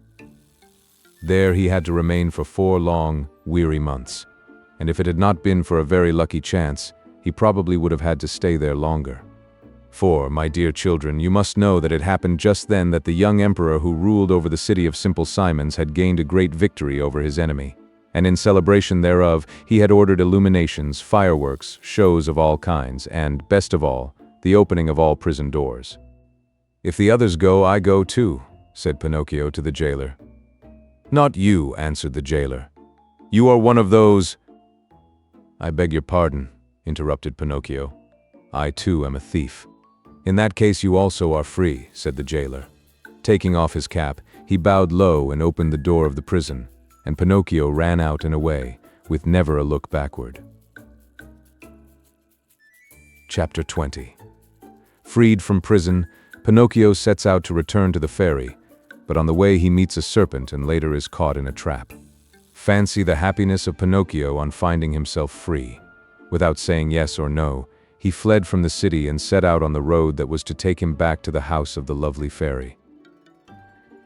There he had to remain for 4 long, weary months, and if it had not been for a very lucky chance, he probably would have had to stay there longer. For, my dear children, you must know that it happened just then that the young emperor who ruled over the city of Simple Simons had gained a great victory over his enemy, and in celebration thereof he had ordered illuminations, fireworks, shows of all kinds, and, best of all, the opening of all prison doors. "If the others go, I go too," said Pinocchio to the jailer. "Not you," answered the jailer. "You are one of those—" "I beg your pardon," interrupted Pinocchio. "I too am a thief." "In that case you also are free," said the jailer. Taking off his cap, he bowed low and opened the door of the prison, and Pinocchio ran out and away, with never a look backward. Chapter 20. Freed from prison, Pinocchio sets out to return to the fairy, but on the way he meets a serpent and later is caught in a trap. Fancy the happiness of Pinocchio on finding himself free. Without saying yes or no, he fled from the city and set out on the road that was to take him back to the house of the lovely fairy.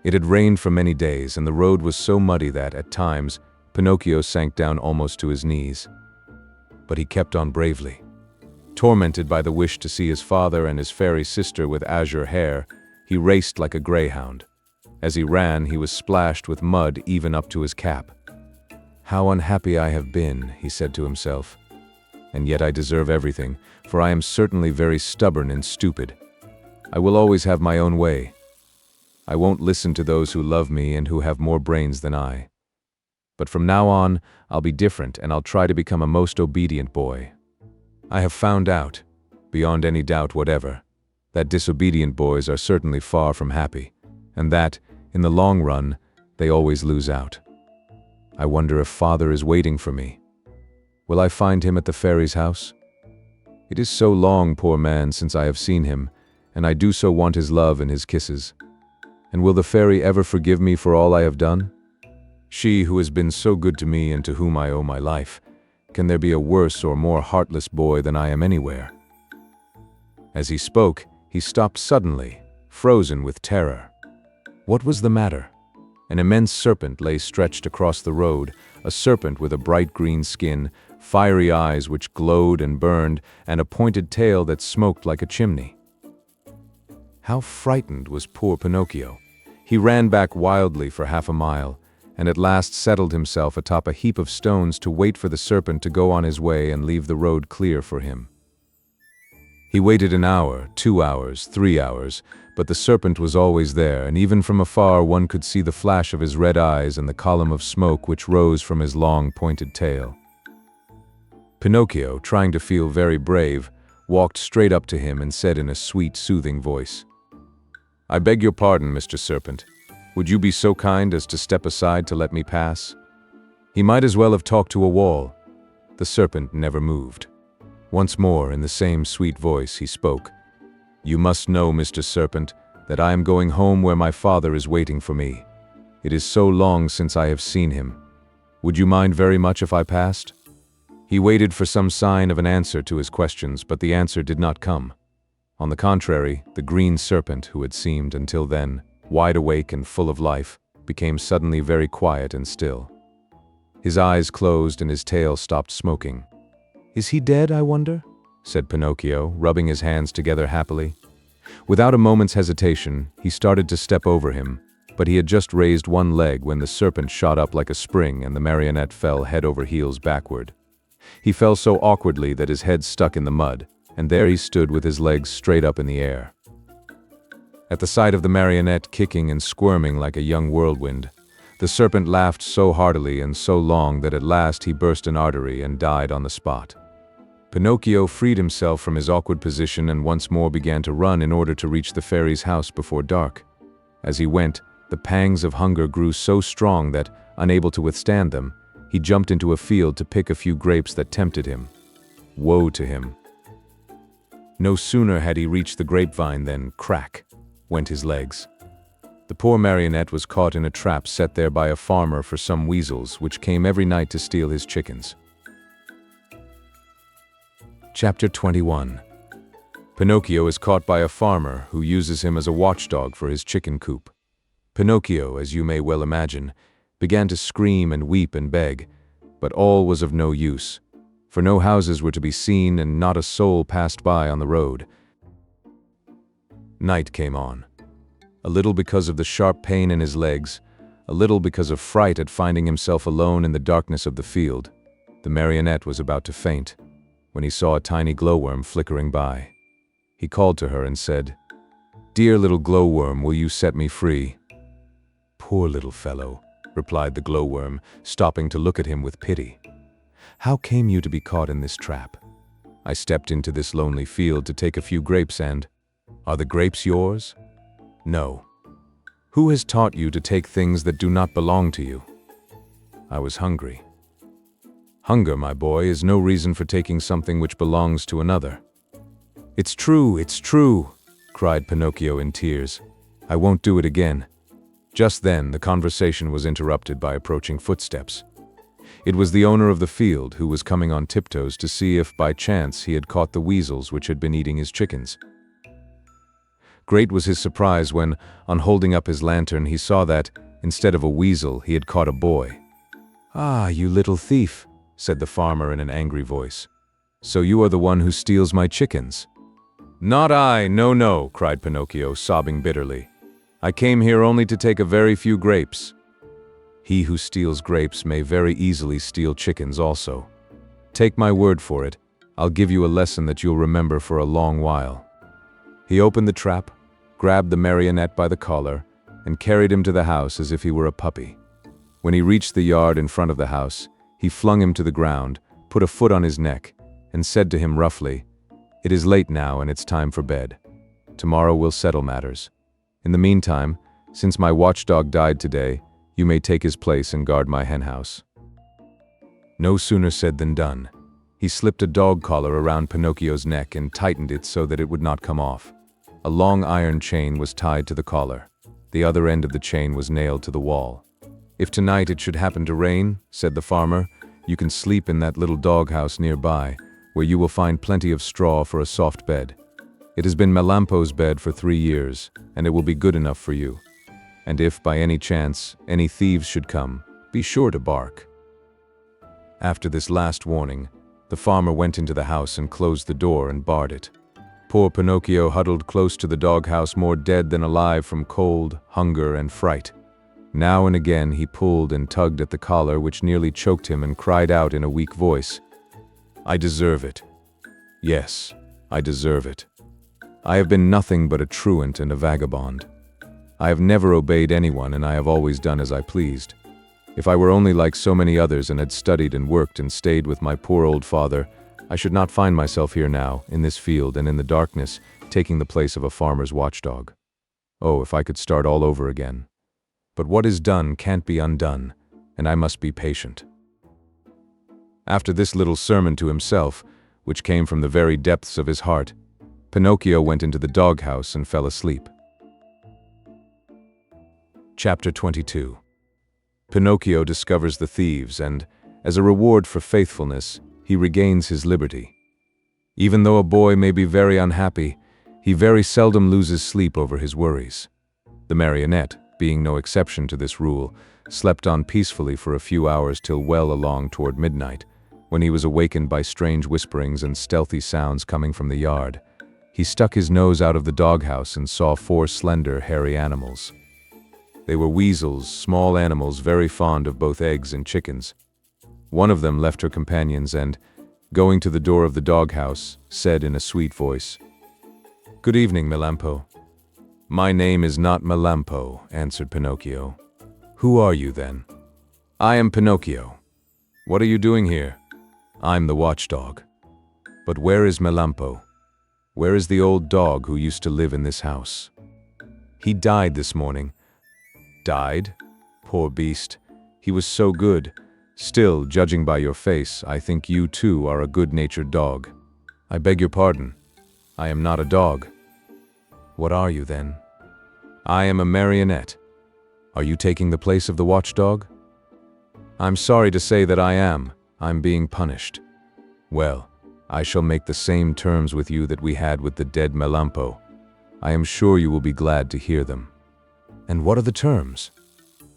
It had rained for many days, and the road was so muddy that, at times, Pinocchio sank down almost to his knees. But he kept on bravely. Tormented by the wish to see his father and his fairy sister with azure hair, he raced like a greyhound. As he ran, he was splashed with mud even up to his cap. "How unhappy I have been," he said to himself. "And yet I deserve everything, for I am certainly very stubborn and stupid. I will always have my own way." I won't listen to those who love me and who have more brains than I. But from now on, I'll be different and I'll try to become a most obedient boy. I have found out, beyond any doubt whatever, that disobedient boys are certainly far from happy, and that, in the long run, they always lose out. I wonder if Father is waiting for me. Will I find him at the fairy's house? It is so long, poor man, since I have seen him, and I do so want his love and his kisses. And will the fairy ever forgive me for all I have done? She who has been so good to me and to whom I owe my life, can there be a worse or more heartless boy than I am anywhere? As he spoke, he stopped suddenly, frozen with terror. What was the matter? An immense serpent lay stretched across the road, a serpent with a bright green skin, fiery eyes which glowed and burned, and a pointed tail that smoked like a chimney. How frightened was poor Pinocchio! He ran back wildly for half a mile, and at last settled himself atop a heap of stones to wait for the serpent to go on his way and leave the road clear for him. He waited an hour, 2 hours, 3 hours, but the serpent was always there, and even from afar one could see the flash of his red eyes and the column of smoke which rose from his long, pointed tail. Pinocchio, trying to feel very brave, walked straight up to him and said in a sweet, soothing voice, "I beg your pardon, Mr. Serpent. Would you be so kind as to step aside to let me pass?" He might as well have talked to a wall. The serpent never moved. Once more, in the same sweet voice, he spoke, "You must know, Mr. Serpent, that I am going home where my father is waiting for me. It is so long since I have seen him. Would you mind very much if I passed?" He waited for some sign of an answer to his questions, but the answer did not come. On the contrary, the green serpent, who had seemed, until then, wide awake and full of life, became suddenly very quiet and still. His eyes closed and his tail stopped smoking. "Is he dead, I wonder?" said Pinocchio, rubbing his hands together happily. Without a moment's hesitation, he started to step over him, but he had just raised one leg when the serpent shot up like a spring and the marionette fell head over heels backward. He fell so awkwardly that his head stuck in the mud, and there he stood with his legs straight up in the air. At the sight of the marionette kicking and squirming like a young whirlwind, the serpent laughed so heartily and so long that at last he burst an artery and died on the spot. Pinocchio freed himself from his awkward position and once more began to run in order to reach the fairy's house before dark. As he went, the pangs of hunger grew so strong that, unable to withstand them, he jumped into a field to pick a few grapes that tempted him. Woe to him! No sooner had he reached the grapevine than, crack, went his legs. The poor marionette was caught in a trap set there by a farmer for some weasels which came every night to steal his chickens. Chapter 21. Pinocchio is caught by a farmer who uses him as a watchdog for his chicken coop. Pinocchio, as you may well imagine, began to scream and weep and beg, but all was of no use, for no houses were to be seen and not a soul passed by on the road. Night came on. A little because of the sharp pain in his legs, a little because of fright at finding himself alone in the darkness of the field, the marionette was about to faint, when he saw a tiny glowworm flickering by. He called to her and said, "Dear little glowworm, will you set me free?" "Poor little fellow," replied the glowworm, stopping to look at him with pity. "How came you to be caught in this trap?" "I stepped into this lonely field to take a few grapes and—" "Are the grapes yours?" "No." "Who has taught you to take things that do not belong to you?" "I was hungry." "Hunger, my boy, is no reason for taking something which belongs to another." It's true," cried Pinocchio in tears. "I won't do it again." Just then, the conversation was interrupted by approaching footsteps. It was the owner of the field who was coming on tiptoes to see if, by chance, he had caught the weasels which had been eating his chickens. Great was his surprise when, on holding up his lantern, he saw that, instead of a weasel, he had caught a boy. "Ah, you little thief," said the farmer in an angry voice. "So you are the one who steals my chickens?" "Not I, no," cried Pinocchio, sobbing bitterly. "I came here only to take a very few grapes." "He who steals grapes may very easily steal chickens also. Take my word for it, I'll give you a lesson that you'll remember for a long while." He opened the trap, grabbed the marionette by the collar, and carried him to the house as if he were a puppy. When he reached the yard in front of the house, he flung him to the ground, put a foot on his neck, and said to him roughly, "It is late now and it's time for bed. Tomorrow we'll settle matters. In the meantime, since my watchdog died today, you may take his place and guard my henhouse." No sooner said than done. He slipped a dog collar around Pinocchio's neck and tightened it so that it would not come off. A long iron chain was tied to the collar. The other end of the chain was nailed to the wall. "If tonight it should happen to rain," said the farmer, "you can sleep in that little doghouse nearby, where you will find plenty of straw for a soft bed. It has been Melampo's bed for 3 years, and it will be good enough for you. And if, by any chance, any thieves should come, be sure to bark." After this last warning, the farmer went into the house and closed the door and barred it. Poor Pinocchio huddled close to the doghouse, more dead than alive from cold, hunger, and fright. Now and again he pulled and tugged at the collar, which nearly choked him, and cried out in a weak voice, "I deserve it. Yes, I deserve it. I have been nothing but a truant and a vagabond. I have never obeyed anyone, and I have always done as I pleased. If I were only like so many others and had studied and worked and stayed with my poor old father, I should not find myself here now, in this field and in the darkness, taking the place of a farmer's watchdog. Oh, if I could start all over again. But what is done can't be undone, and I must be patient." After this little sermon to himself, which came from the very depths of his heart, Pinocchio went into the doghouse and fell asleep. Chapter 22. Pinocchio discovers the thieves, and, as a reward for faithfulness, he regains his liberty. Even though a boy may be very unhappy, he very seldom loses sleep over his worries. The marionette, being no exception to this rule, slept on peacefully for a few hours till well along toward midnight, when he was awakened by strange whisperings and stealthy sounds coming from the yard. He stuck his nose out of the doghouse and saw 4 slender, hairy animals. They were weasels, small animals very fond of both eggs and chickens. One of them left her companions and, going to the door of the doghouse, said in a sweet voice, "Good evening, Melampo." "My name is not Melampo," answered Pinocchio. "Who are you, then?" "I am Pinocchio." "What are you doing here?" "I'm the watchdog." "But where is Melampo? Where is the old dog who used to live in this house?" "He died this morning." "Died? Poor beast. He was so good. Still, judging by your face, I think you too are a good-natured dog." "I beg your pardon. I am not a dog." "What are you, then?" "I am a marionette." "Are you taking the place of the watchdog?" "I'm sorry to say that I am. I'm being punished." "Well, I shall make the same terms with you that we had with the dead Melampo. I am sure you will be glad to hear them." "And what are the terms?"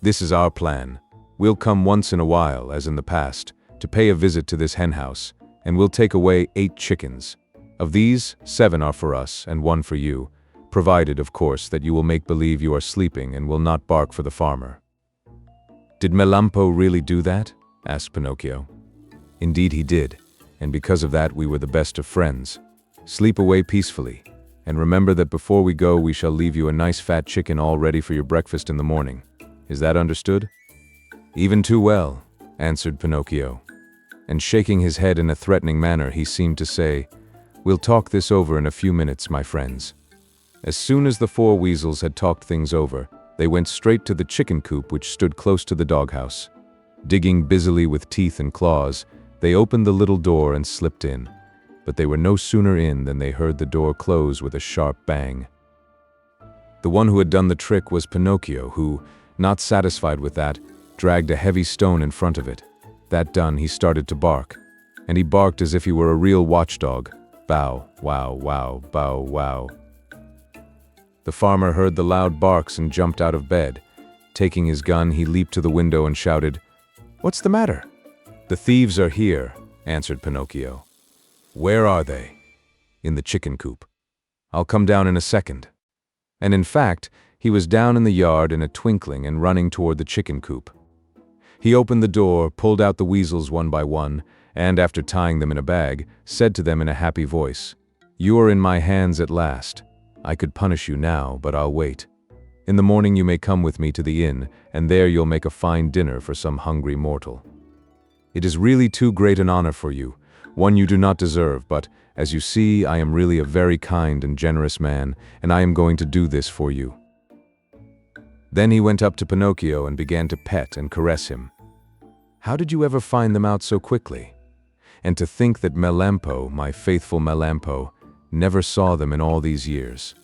"This is our plan. We'll come once in a while, as in the past, to pay a visit to this henhouse, and we'll take away 8 chickens. Of these, 7 are for us and 1 for you, provided, of course, that you will make believe you are sleeping and will not bark for the farmer." "Did Melampo really do that?" asked Pinocchio. "Indeed he did, and because of that we were the best of friends. Sleep away peacefully, and remember that before we go we shall leave you a nice fat chicken all ready for your breakfast in the morning. Is that understood?" "Even too well," answered Pinocchio. And shaking his head in a threatening manner, he seemed to say, "We'll talk this over in a few minutes, my friends." As soon as the 4 weasels had talked things over, they went straight to the chicken coop which stood close to the doghouse. Digging busily with teeth and claws, they opened the little door and slipped in. But they were no sooner in than they heard the door close with a sharp bang. The one who had done the trick was Pinocchio, who, not satisfied with that, dragged a heavy stone in front of it. That done, he started to bark. And he barked as if he were a real watchdog. Bow, wow, wow, bow, wow. The farmer heard the loud barks and jumped out of bed. Taking his gun, he leaped to the window and shouted, "What's the matter?" "The thieves are here," answered Pinocchio. "Where are they?" "In the chicken coop." "I'll come down in a second." And in fact, he was down in the yard in a twinkling and running toward the chicken coop. He opened the door, pulled out the weasels one by one, and after tying them in a bag, said to them in a happy voice, "You are in my hands at last. I could punish you now, but I'll wait." In the morning you may come with me to the inn, and there you'll make a fine dinner for some hungry mortal. It is really too great an honor for you, one you do not deserve, but, as you see, I am really a very kind and generous man, and I am going to do this for you." Then he went up to Pinocchio and began to pet and caress him. "How did you ever find them out so quickly? And to think that Melampo, my faithful Melampo, never saw them in all these years."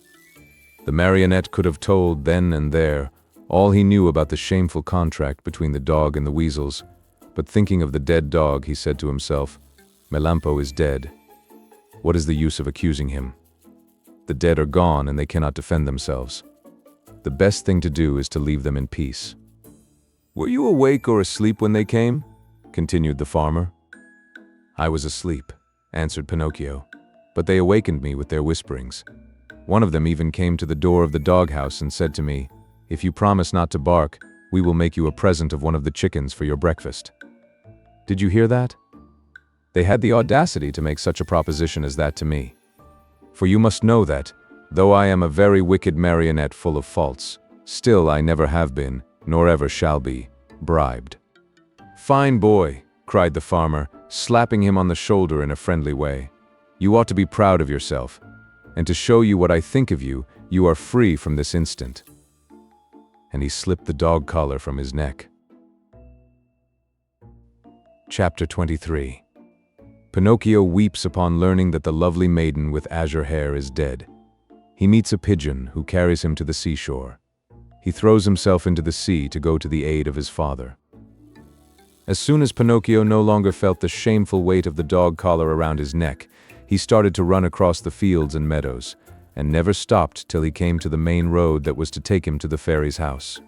The marionette could have told then and there all he knew about the shameful contract between the dog and the weasels, but thinking of the dead dog, he said to himself, "Melampo is dead. What is the use of accusing him? The dead are gone and they cannot defend themselves. The best thing to do is to leave them in peace." "Were you awake or asleep when they came?" continued the farmer. "I was asleep," answered Pinocchio, "but they awakened me with their whisperings. One of them even came to the door of the doghouse and said to me, 'If you promise not to bark, we will make you a present of one of the chickens for your breakfast.' Did you hear that? They had the audacity to make such a proposition as that to me. For you must know that, though I am a very wicked marionette full of faults, still I never have been, nor ever shall be, bribed." "Fine boy," cried the farmer, slapping him on the shoulder in a friendly way. "You ought to be proud of yourself. And to show you what I think of you, you are free from this instant." And he slipped the dog collar from his neck. Chapter 23. Pinocchio weeps upon learning that the lovely maiden with azure hair is dead. He meets a pigeon who carries him to the seashore. He throws himself into the sea to go to the aid of his father. As soon as Pinocchio no longer felt the shameful weight of the dog collar around his neck, he started to run across the fields and meadows, and never stopped till he came to the main road that was to take him to the fairy's house.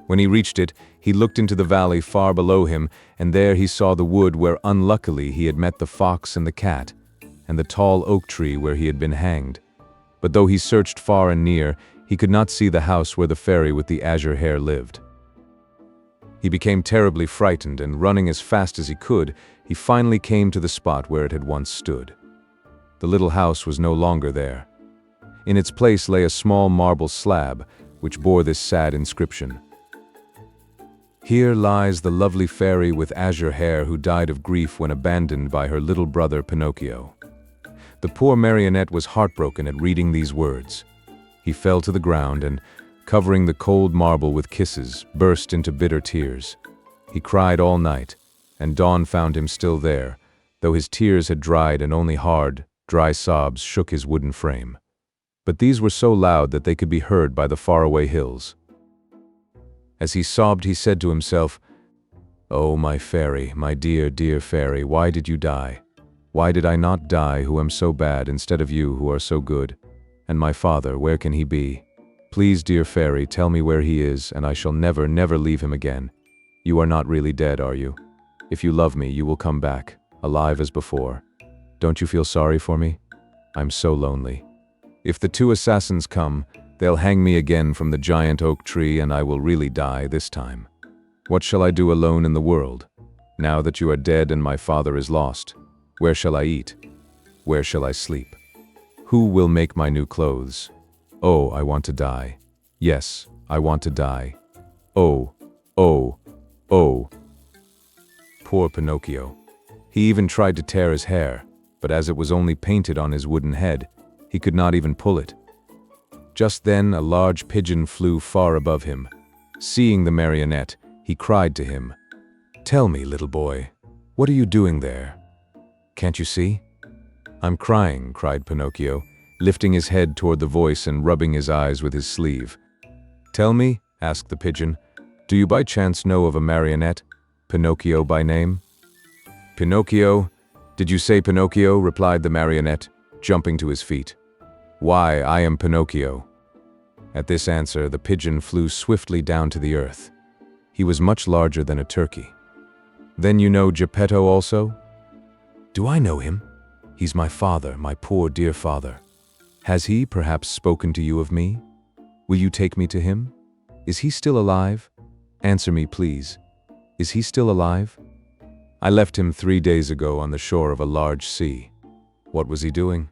When he reached it, he looked into the valley far below him, and there he saw the wood where unluckily he had met the fox and the cat, and the tall oak tree where he had been hanged. But though he searched far and near, he could not see the house where the fairy with the azure hair lived. He became terribly frightened, and running as fast as he could, he finally came to the spot where it had once stood. The little house was no longer there. In its place lay a small marble slab, which bore this sad inscription: "Here lies the lovely fairy with azure hair who died of grief when abandoned by her little brother Pinocchio." The poor marionette was heartbroken at reading these words. He fell to the ground and, covering the cold marble with kisses, burst into bitter tears. He cried all night, and dawn found him still there, though his tears had dried and only hard, dry sobs shook his wooden frame. But these were so loud that they could be heard by the faraway hills. As he sobbed, he said to himself, "Oh, my fairy, my dear, dear fairy, why did you die? Why did I not die who am so bad instead of you who are so good? And my father, where can he be? Please, dear fairy, tell me where he is, and I shall never, never leave him again. You are not really dead, are you? If you love me, you will come back, alive as before. Don't you feel sorry for me? I'm so lonely. If the two assassins come, they'll hang me again from the giant oak tree, and I will really die this time. What shall I do alone in the world? Now that you are dead and my father is lost, where shall I eat? Where shall I sleep? Who will make my new clothes? Oh, I want to die. Yes, I want to die. Oh, oh, oh." Poor Pinocchio. He even tried to tear his hair, but as it was only painted on his wooden head, he could not even pull it. Just then a large pigeon flew far above him. Seeing the marionette, he cried to him, "Tell me, little boy, what are you doing there? Can't you see?" "I'm crying," cried Pinocchio, lifting his head toward the voice and rubbing his eyes with his sleeve. "Tell me," asked the pigeon, "do you by chance know of a marionette, Pinocchio by name?" "Pinocchio? Did you say Pinocchio?" replied the marionette, jumping to his feet. "Why, I am Pinocchio." At this answer, the pigeon flew swiftly down to the earth. He was much larger than a turkey. "Then you know Geppetto also?" "Do I know him? He's my father, my poor dear father. Has he perhaps spoken to you of me? Will you take me to him? Is he still alive? Answer me, please. Is he still alive? I left him 3 days ago on the shore of a large sea. What was he doing?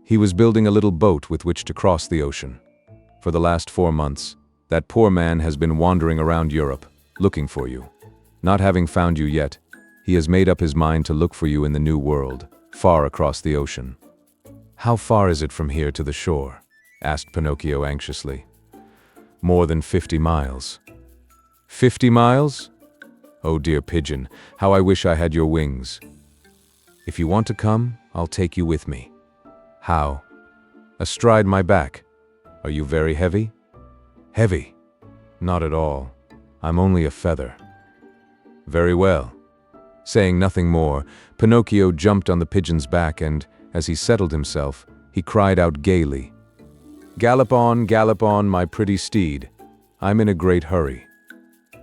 He was building a little boat with which to cross the ocean. For the last 4 months, that poor man has been wandering around Europe, looking for you. Not having found you yet, he has made up his mind to look for you in the New World, far across the ocean. How far is it from here to the shore? Asked Pinocchio anxiously. More than 50 miles. 50 miles? Oh dear pigeon, how I wish I had your wings. If you want to come, I'll take you with me. How? Astride my back. Are you very heavy? Heavy? Not at all. I'm only a feather. Very well. Saying nothing more, Pinocchio jumped on the pigeon's back and, as he settled himself, he cried out gaily, gallop on, my pretty steed. I'm in a great hurry."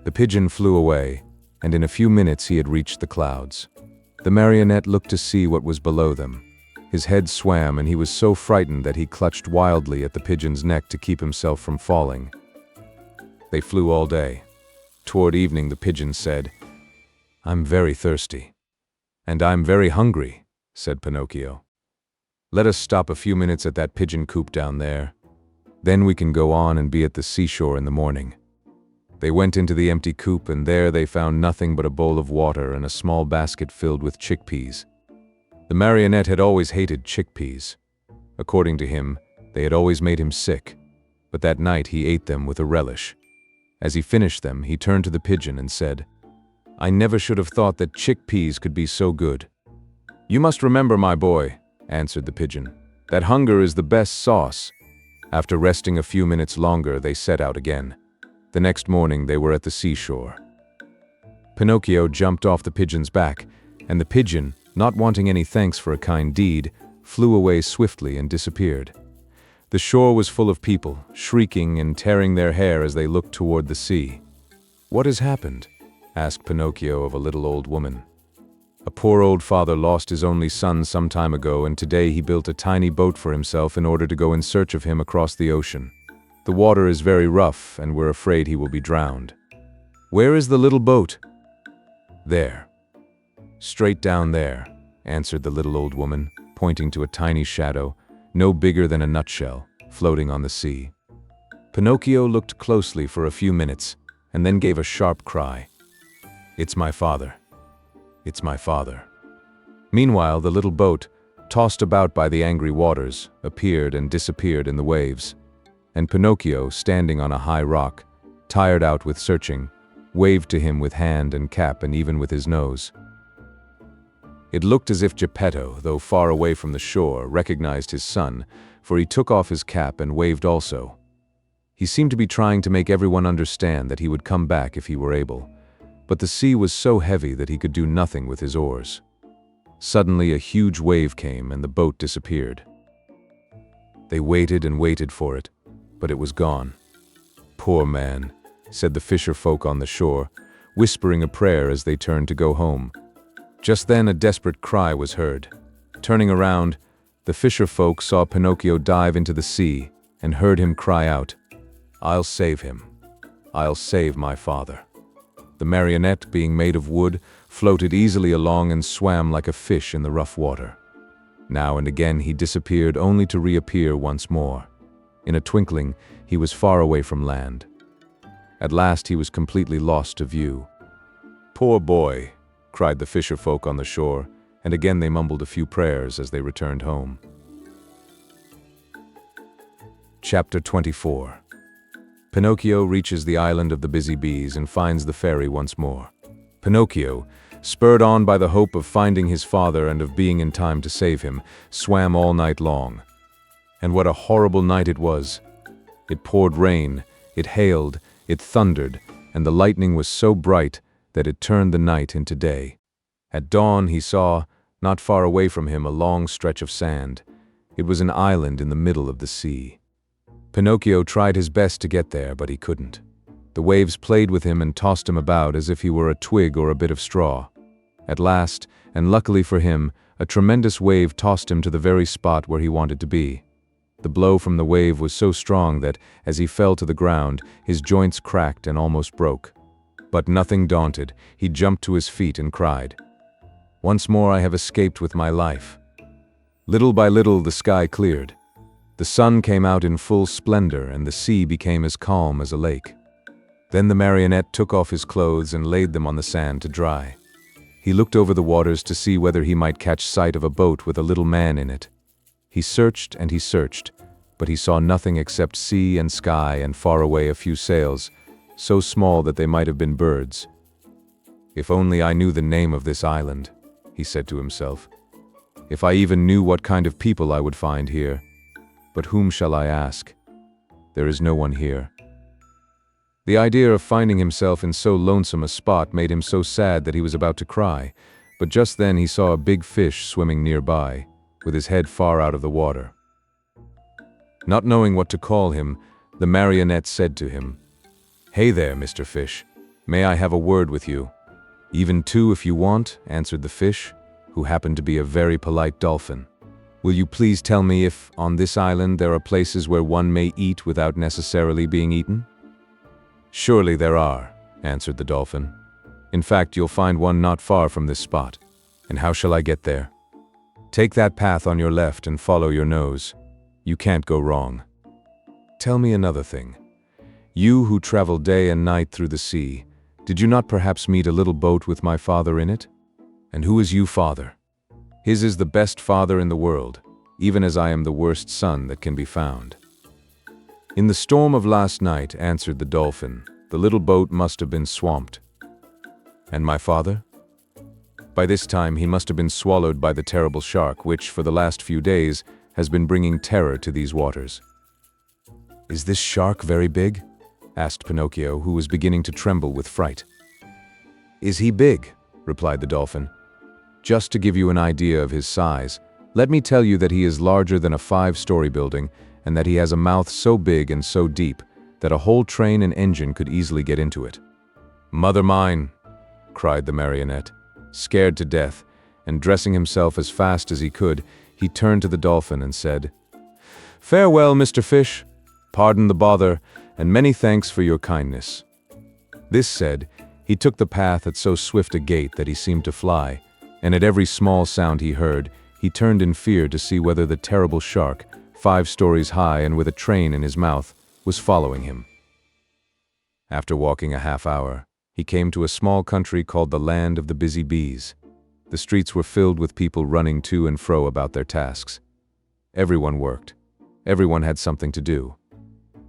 The pigeon flew away, and in a few minutes he had reached the clouds. The marionette looked to see what was below them. His head swam, and he was so frightened that he clutched wildly at the pigeon's neck to keep himself from falling. They flew all day. Toward evening the pigeon said, "I'm very thirsty." "And I'm very hungry," said Pinocchio. "Let us stop a few minutes at that pigeon coop down there. Then we can go on and be at the seashore in the morning." They went into the empty coop, and there they found nothing but a bowl of water and a small basket filled with chickpeas. The marionette had always hated chickpeas. According to him, they had always made him sick, but that night he ate them with a relish. As he finished them, he turned to the pigeon and said, "I never should have thought that chickpeas could be so good." "You must remember, my boy," answered the pigeon, "that hunger is the best sauce." After resting a few minutes longer, they set out again. The next morning they were at the seashore. Pinocchio jumped off the pigeon's back, and the pigeon, not wanting any thanks for a kind deed, flew away swiftly and disappeared. The shore was full of people, shrieking and tearing their hair as they looked toward the sea. "What has happened?" asked Pinocchio of a little old woman. "A poor old father lost his only son some time ago, and today he built a tiny boat for himself in order to go in search of him across the ocean. The water is very rough, and we're afraid he will be drowned." "Where is the little boat?" "There. Straight down there," answered the little old woman, pointing to a tiny shadow, no bigger than a nutshell, floating on the sea. Pinocchio looked closely for a few minutes, and then gave a sharp cry. "It's my father. It's my father." Meanwhile, the little boat, tossed about by the angry waters, appeared and disappeared in the waves. And Pinocchio, standing on a high rock, tired out with searching, waved to him with hand and cap and even with his nose. It looked as if Geppetto, though far away from the shore, recognized his son, for he took off his cap and waved also. He seemed to be trying to make everyone understand that he would come back if he were able, but the sea was so heavy that he could do nothing with his oars. Suddenly a huge wave came and the boat disappeared. They waited and waited for it, but it was gone. "Poor man," said the fisher folk on the shore, whispering a prayer as they turned to go home. Just then a desperate cry was heard. Turning around, the fisher folk saw Pinocchio dive into the sea and heard him cry out, "I'll save him. I'll save my father." The marionette, being made of wood, floated easily along and swam like a fish in the rough water. Now and again he disappeared only to reappear once more. In a twinkling, he was far away from land. At last he was completely lost to view. "Poor boy," cried the fisher folk on the shore, and again they mumbled a few prayers as they returned home. Chapter 24. Pinocchio reaches the island of the busy bees and finds the fairy once more. Pinocchio, spurred on by the hope of finding his father and of being in time to save him, swam all night long. And what a horrible night it was! It poured rain, it hailed, it thundered, and the lightning was so bright that it turned the night into day. At dawn he saw, not far away from him, a long stretch of sand. It was an island in the middle of the sea. Pinocchio tried his best to get there, but he couldn't. The waves played with him and tossed him about as if he were a twig or a bit of straw. At last, and luckily for him, a tremendous wave tossed him to the very spot where he wanted to be. The blow from the wave was so strong that, as he fell to the ground, his joints cracked and almost broke. But nothing daunted, he jumped to his feet and cried, "Once more I have escaped with my life." Little by little the sky cleared. The sun came out in full splendor, and the sea became as calm as a lake. Then the marionette took off his clothes and laid them on the sand to dry. He looked over the waters to see whether he might catch sight of a boat with a little man in it. He searched and he searched, but he saw nothing except sea and sky and far away a few sails, so small that they might have been birds. "If only I knew the name of this island," he said to himself. "If I even knew what kind of people I would find here. But whom shall I ask? There is no one here." The idea of finding himself in so lonesome a spot made him so sad that he was about to cry, but just then he saw a big fish swimming nearby, with his head far out of the water. Not knowing what to call him, the marionette said to him, "Hey there, Mr. Fish, may I have a word with you?" "Even two if you want," answered the fish, who happened to be a very polite dolphin. "Will you please tell me if, on this island, there are places where one may eat without necessarily being eaten?" "Surely there are," answered the dolphin. "In fact, you'll find one not far from this spot. And how shall I get there?" "Take that path on your left and follow your nose. You can't go wrong." "Tell me another thing. You who travel day and night through the sea, did you not perhaps meet a little boat with my father in it? And who is you, father?" "His is the best father in the world, even as I am the worst son that can be found." "In the storm of last night," answered the dolphin, "the little boat must have been swamped." "And my father?" "By this time he must have been swallowed by the terrible shark, which, for the last few days, has been bringing terror to these waters." "Is this shark very big?" asked Pinocchio, who was beginning to tremble with fright. "Is he big?" replied the dolphin. "Just to give you an idea of his size, let me tell you that he is larger than a 5-story building, and that he has a mouth so big and so deep that a whole train and engine could easily get into it." "Mother mine!" cried the marionette, scared to death, and dressing himself as fast as he could, he turned to the dolphin and said, "Farewell, Mr. Fish. Pardon the bother, and many thanks for your kindness." This said, he took the path at so swift a gait that he seemed to fly, and at every small sound he heard, he turned in fear to see whether the terrible shark, 5 stories high and with a train in his mouth, was following him. After walking a half hour, he came to a small country called the Land of the Busy Bees. The streets were filled with people running to and fro about their tasks. Everyone worked. Everyone had something to do.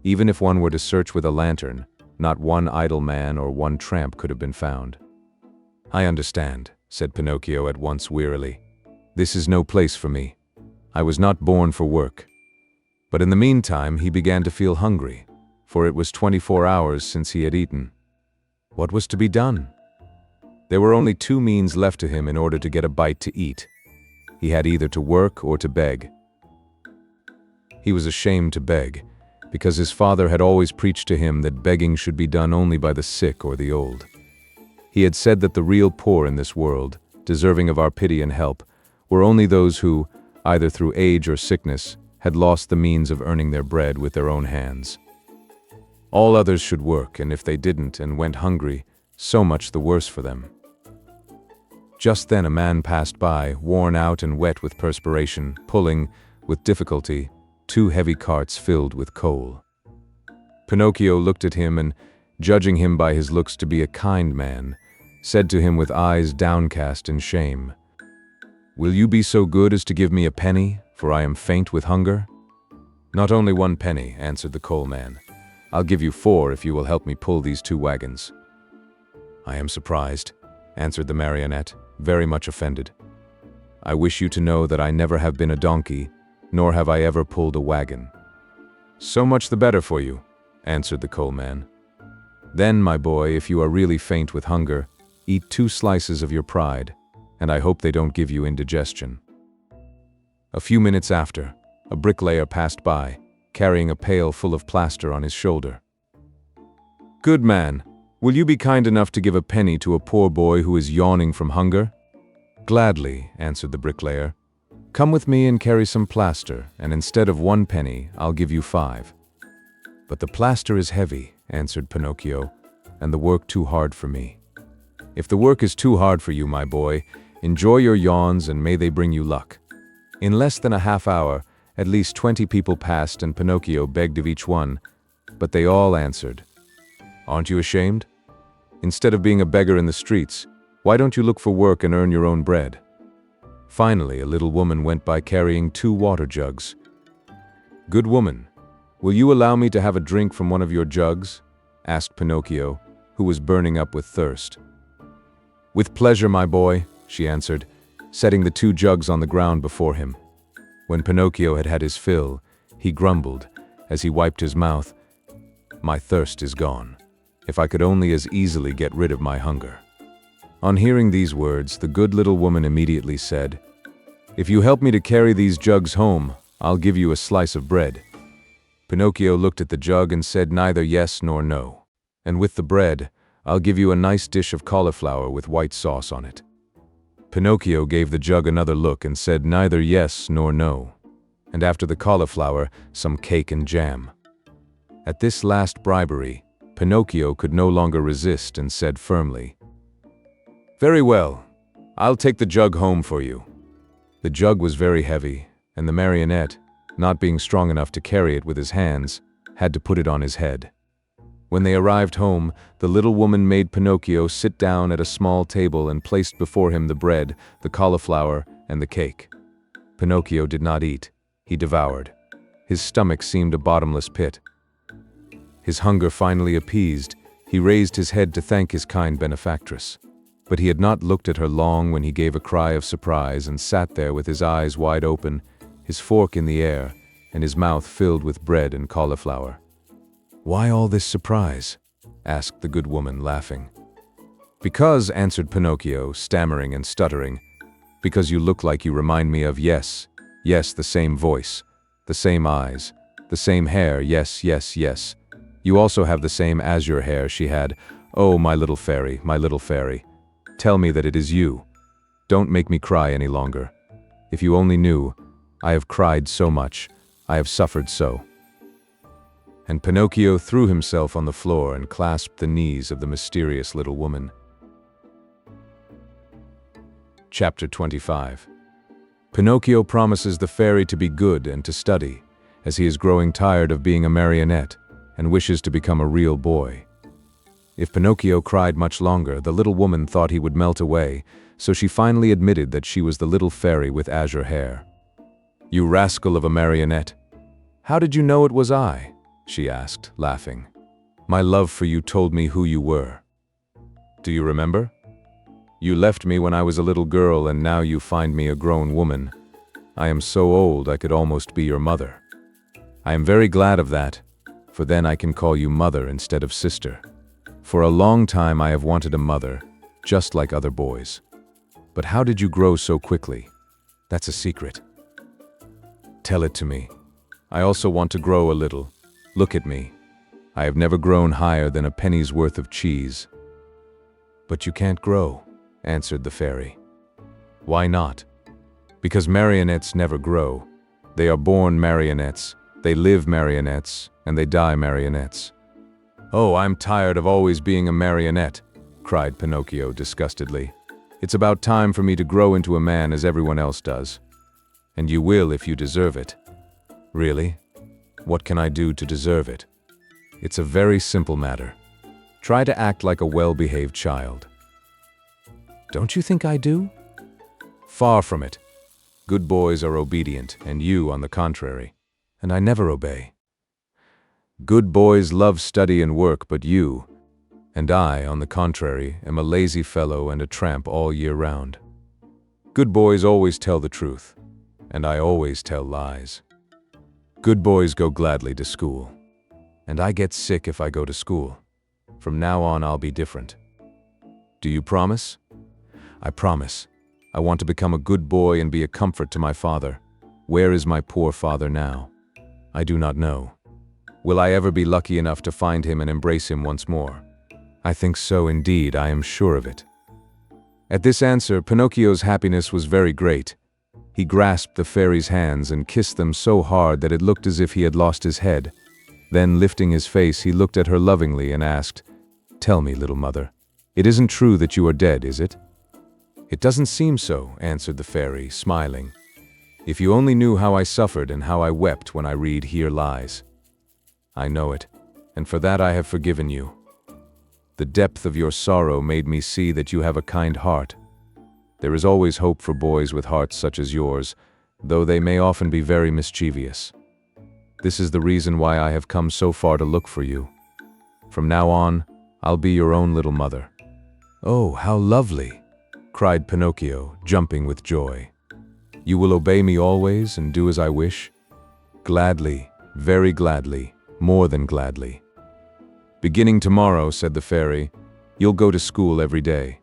Even if one were to search with a lantern, not one idle man or one tramp could have been found. "I understand," said Pinocchio at once wearily. "This is no place for me. I was not born for work." But in the meantime he began to feel hungry, for it was 24 hours since he had eaten. What was to be done? There were only 2 means left to him in order to get a bite to eat. He had either to work or to beg. He was ashamed to beg, because his father had always preached to him that begging should be done only by the sick or the old. He had said that the real poor in this world, deserving of our pity and help, were only those who, either through age or sickness, had lost the means of earning their bread with their own hands. All others should work, and if they didn't and went hungry, so much the worse for them. Just then a man passed by, worn out and wet with perspiration, pulling, with difficulty, 2 heavy carts filled with coal. Pinocchio looked at him and, judging him by his looks to be a kind man, said to him with eyes downcast in shame, "Will you be so good as to give me a penny, for I am faint with hunger?" "Not only 1 penny," answered the coal man. "I'll give you 4 if you will help me pull these 2 wagons." "I am surprised," answered the marionette, very much offended. "I wish you to know that I never have been a donkey, nor have I ever pulled a wagon." "So much the better for you," answered the coal man. "Then, my boy, if you are really faint with hunger, eat 2 slices of your pride, and I hope they don't give you indigestion." A few minutes after, a bricklayer passed by, carrying a pail full of plaster on his shoulder. "Good man, will you be kind enough to give a penny to a poor boy who is yawning from hunger?" "Gladly," answered the bricklayer. "Come with me and carry some plaster, and instead of 1 penny, I'll give you 5. "But the plaster is heavy," answered Pinocchio, "and the work too hard for me." "If the work is too hard for you, my boy, enjoy your yawns and may they bring you luck." In less than a half hour, At least 20 people passed and Pinocchio begged of each one, but they all answered, "Aren't you ashamed? Instead of being a beggar in the streets, why don't you look for work and earn your own bread?" Finally, a little woman went by carrying 2 water jugs. "Good woman, will you allow me to have a drink from one of your jugs?" asked Pinocchio, who was burning up with thirst. "With pleasure, my boy," she answered, setting the 2 jugs on the ground before him. When Pinocchio had had his fill, he grumbled, as he wiped his mouth, "My thirst is gone. If I could only as easily get rid of my hunger." On hearing these words, the good little woman immediately said, "If you help me to carry these jugs home, I'll give you a slice of bread." Pinocchio looked at the jug and said neither yes nor no. "And with the bread, I'll give you a nice dish of cauliflower with white sauce on it." Pinocchio gave the jug another look and said neither yes nor no. And after the cauliflower, some cake and jam. At this last bribery, Pinocchio could no longer resist and said firmly, "Very well, I'll take the jug home for you." The jug was very heavy, and the marionette, not being strong enough to carry it with his hands, had to put it on his head. When they arrived home, the little woman made Pinocchio sit down at a small table and placed before him the bread, the cauliflower, and the cake. Pinocchio did not eat, he devoured. His stomach seemed a bottomless pit. His hunger finally appeased, he raised his head to thank his kind benefactress. But he had not looked at her long when he gave a cry of surprise and sat there with his eyes wide open, his fork in the air, and his mouth filled with bread and cauliflower. "Why all this surprise?" asked the good woman, laughing. "Because," answered Pinocchio, stammering and stuttering, "because you look like you remind me of yes, the same voice, the same eyes, the same hair, yes. You also have the same azure hair she had. Oh, my little fairy, tell me that it is you. Don't make me cry any longer. If you only knew, I have cried so much, I have suffered so." And Pinocchio threw himself on the floor and clasped the knees of the mysterious little woman. Chapter 25. Pinocchio promises the fairy to be good and to study, as he is growing tired of being a marionette and wishes to become a real boy. If Pinocchio cried much longer, the little woman thought he would melt away, so she finally admitted that she was the little fairy with azure hair. "You rascal of a marionette! How did you know it was I?" she asked, laughing. "My love for you told me who you were. Do you remember? You left me when I was a little girl and now you find me a grown woman. I am so old I could almost be your mother. I am very glad of that, for then I can call you mother instead of sister. For a long time I have wanted a mother, just like other boys. But how did you grow so quickly? That's a secret. Tell it to me. I also want to grow a little. Look at me. I have never grown higher than a penny's worth of cheese." "But you can't grow," answered the fairy. "Why not?" "Because marionettes never grow. They are born marionettes, they live marionettes, and they die marionettes." "Oh, I'm tired of always being a marionette," cried Pinocchio disgustedly. "It's about time for me to grow into a man as everyone else does. And you will if you deserve it." "Really? What can I do to deserve it?" "It's a very simple matter. Try to act like a well-behaved child." "Don't you think I do?" "Far from it. Good boys are obedient, and you, on the contrary. And I never obey. Good boys love study and work, but you, and I, on the contrary, am a lazy fellow and a tramp all year round. Good boys always tell the truth, and I always tell lies. Good boys go gladly to school, and I get sick if I go to school. From now on, I'll be different. Do you promise?" "I promise. I want to become a good boy and be a comfort to my father. Where is my poor father now? I do not know. Will I ever be lucky enough to find him and embrace him once more? I think so indeed, I am sure of it." At this answer, Pinocchio's happiness was very great. He grasped the fairy's hands and kissed them so hard that it looked as if he had lost his head. Then, lifting his face, he looked at her lovingly and asked, "Tell me, little mother, it isn't true that you are dead, is it?" "It doesn't seem so," answered the fairy, smiling. If you only knew how I suffered and how I wept when I read Here Lies. I know it, and for that I have forgiven you. The depth of your sorrow made me see that you have a kind heart. There is always hope for boys with hearts such as yours, though they may often be very mischievous. This is the reason why I have come so far to look for you. From now on, I'll be your own little mother." "Oh, how lovely!" cried Pinocchio, jumping with joy. "You will obey me always and do as I wish?" "Gladly, very gladly, more than gladly." "Beginning tomorrow," said the fairy, "you'll go to school every day."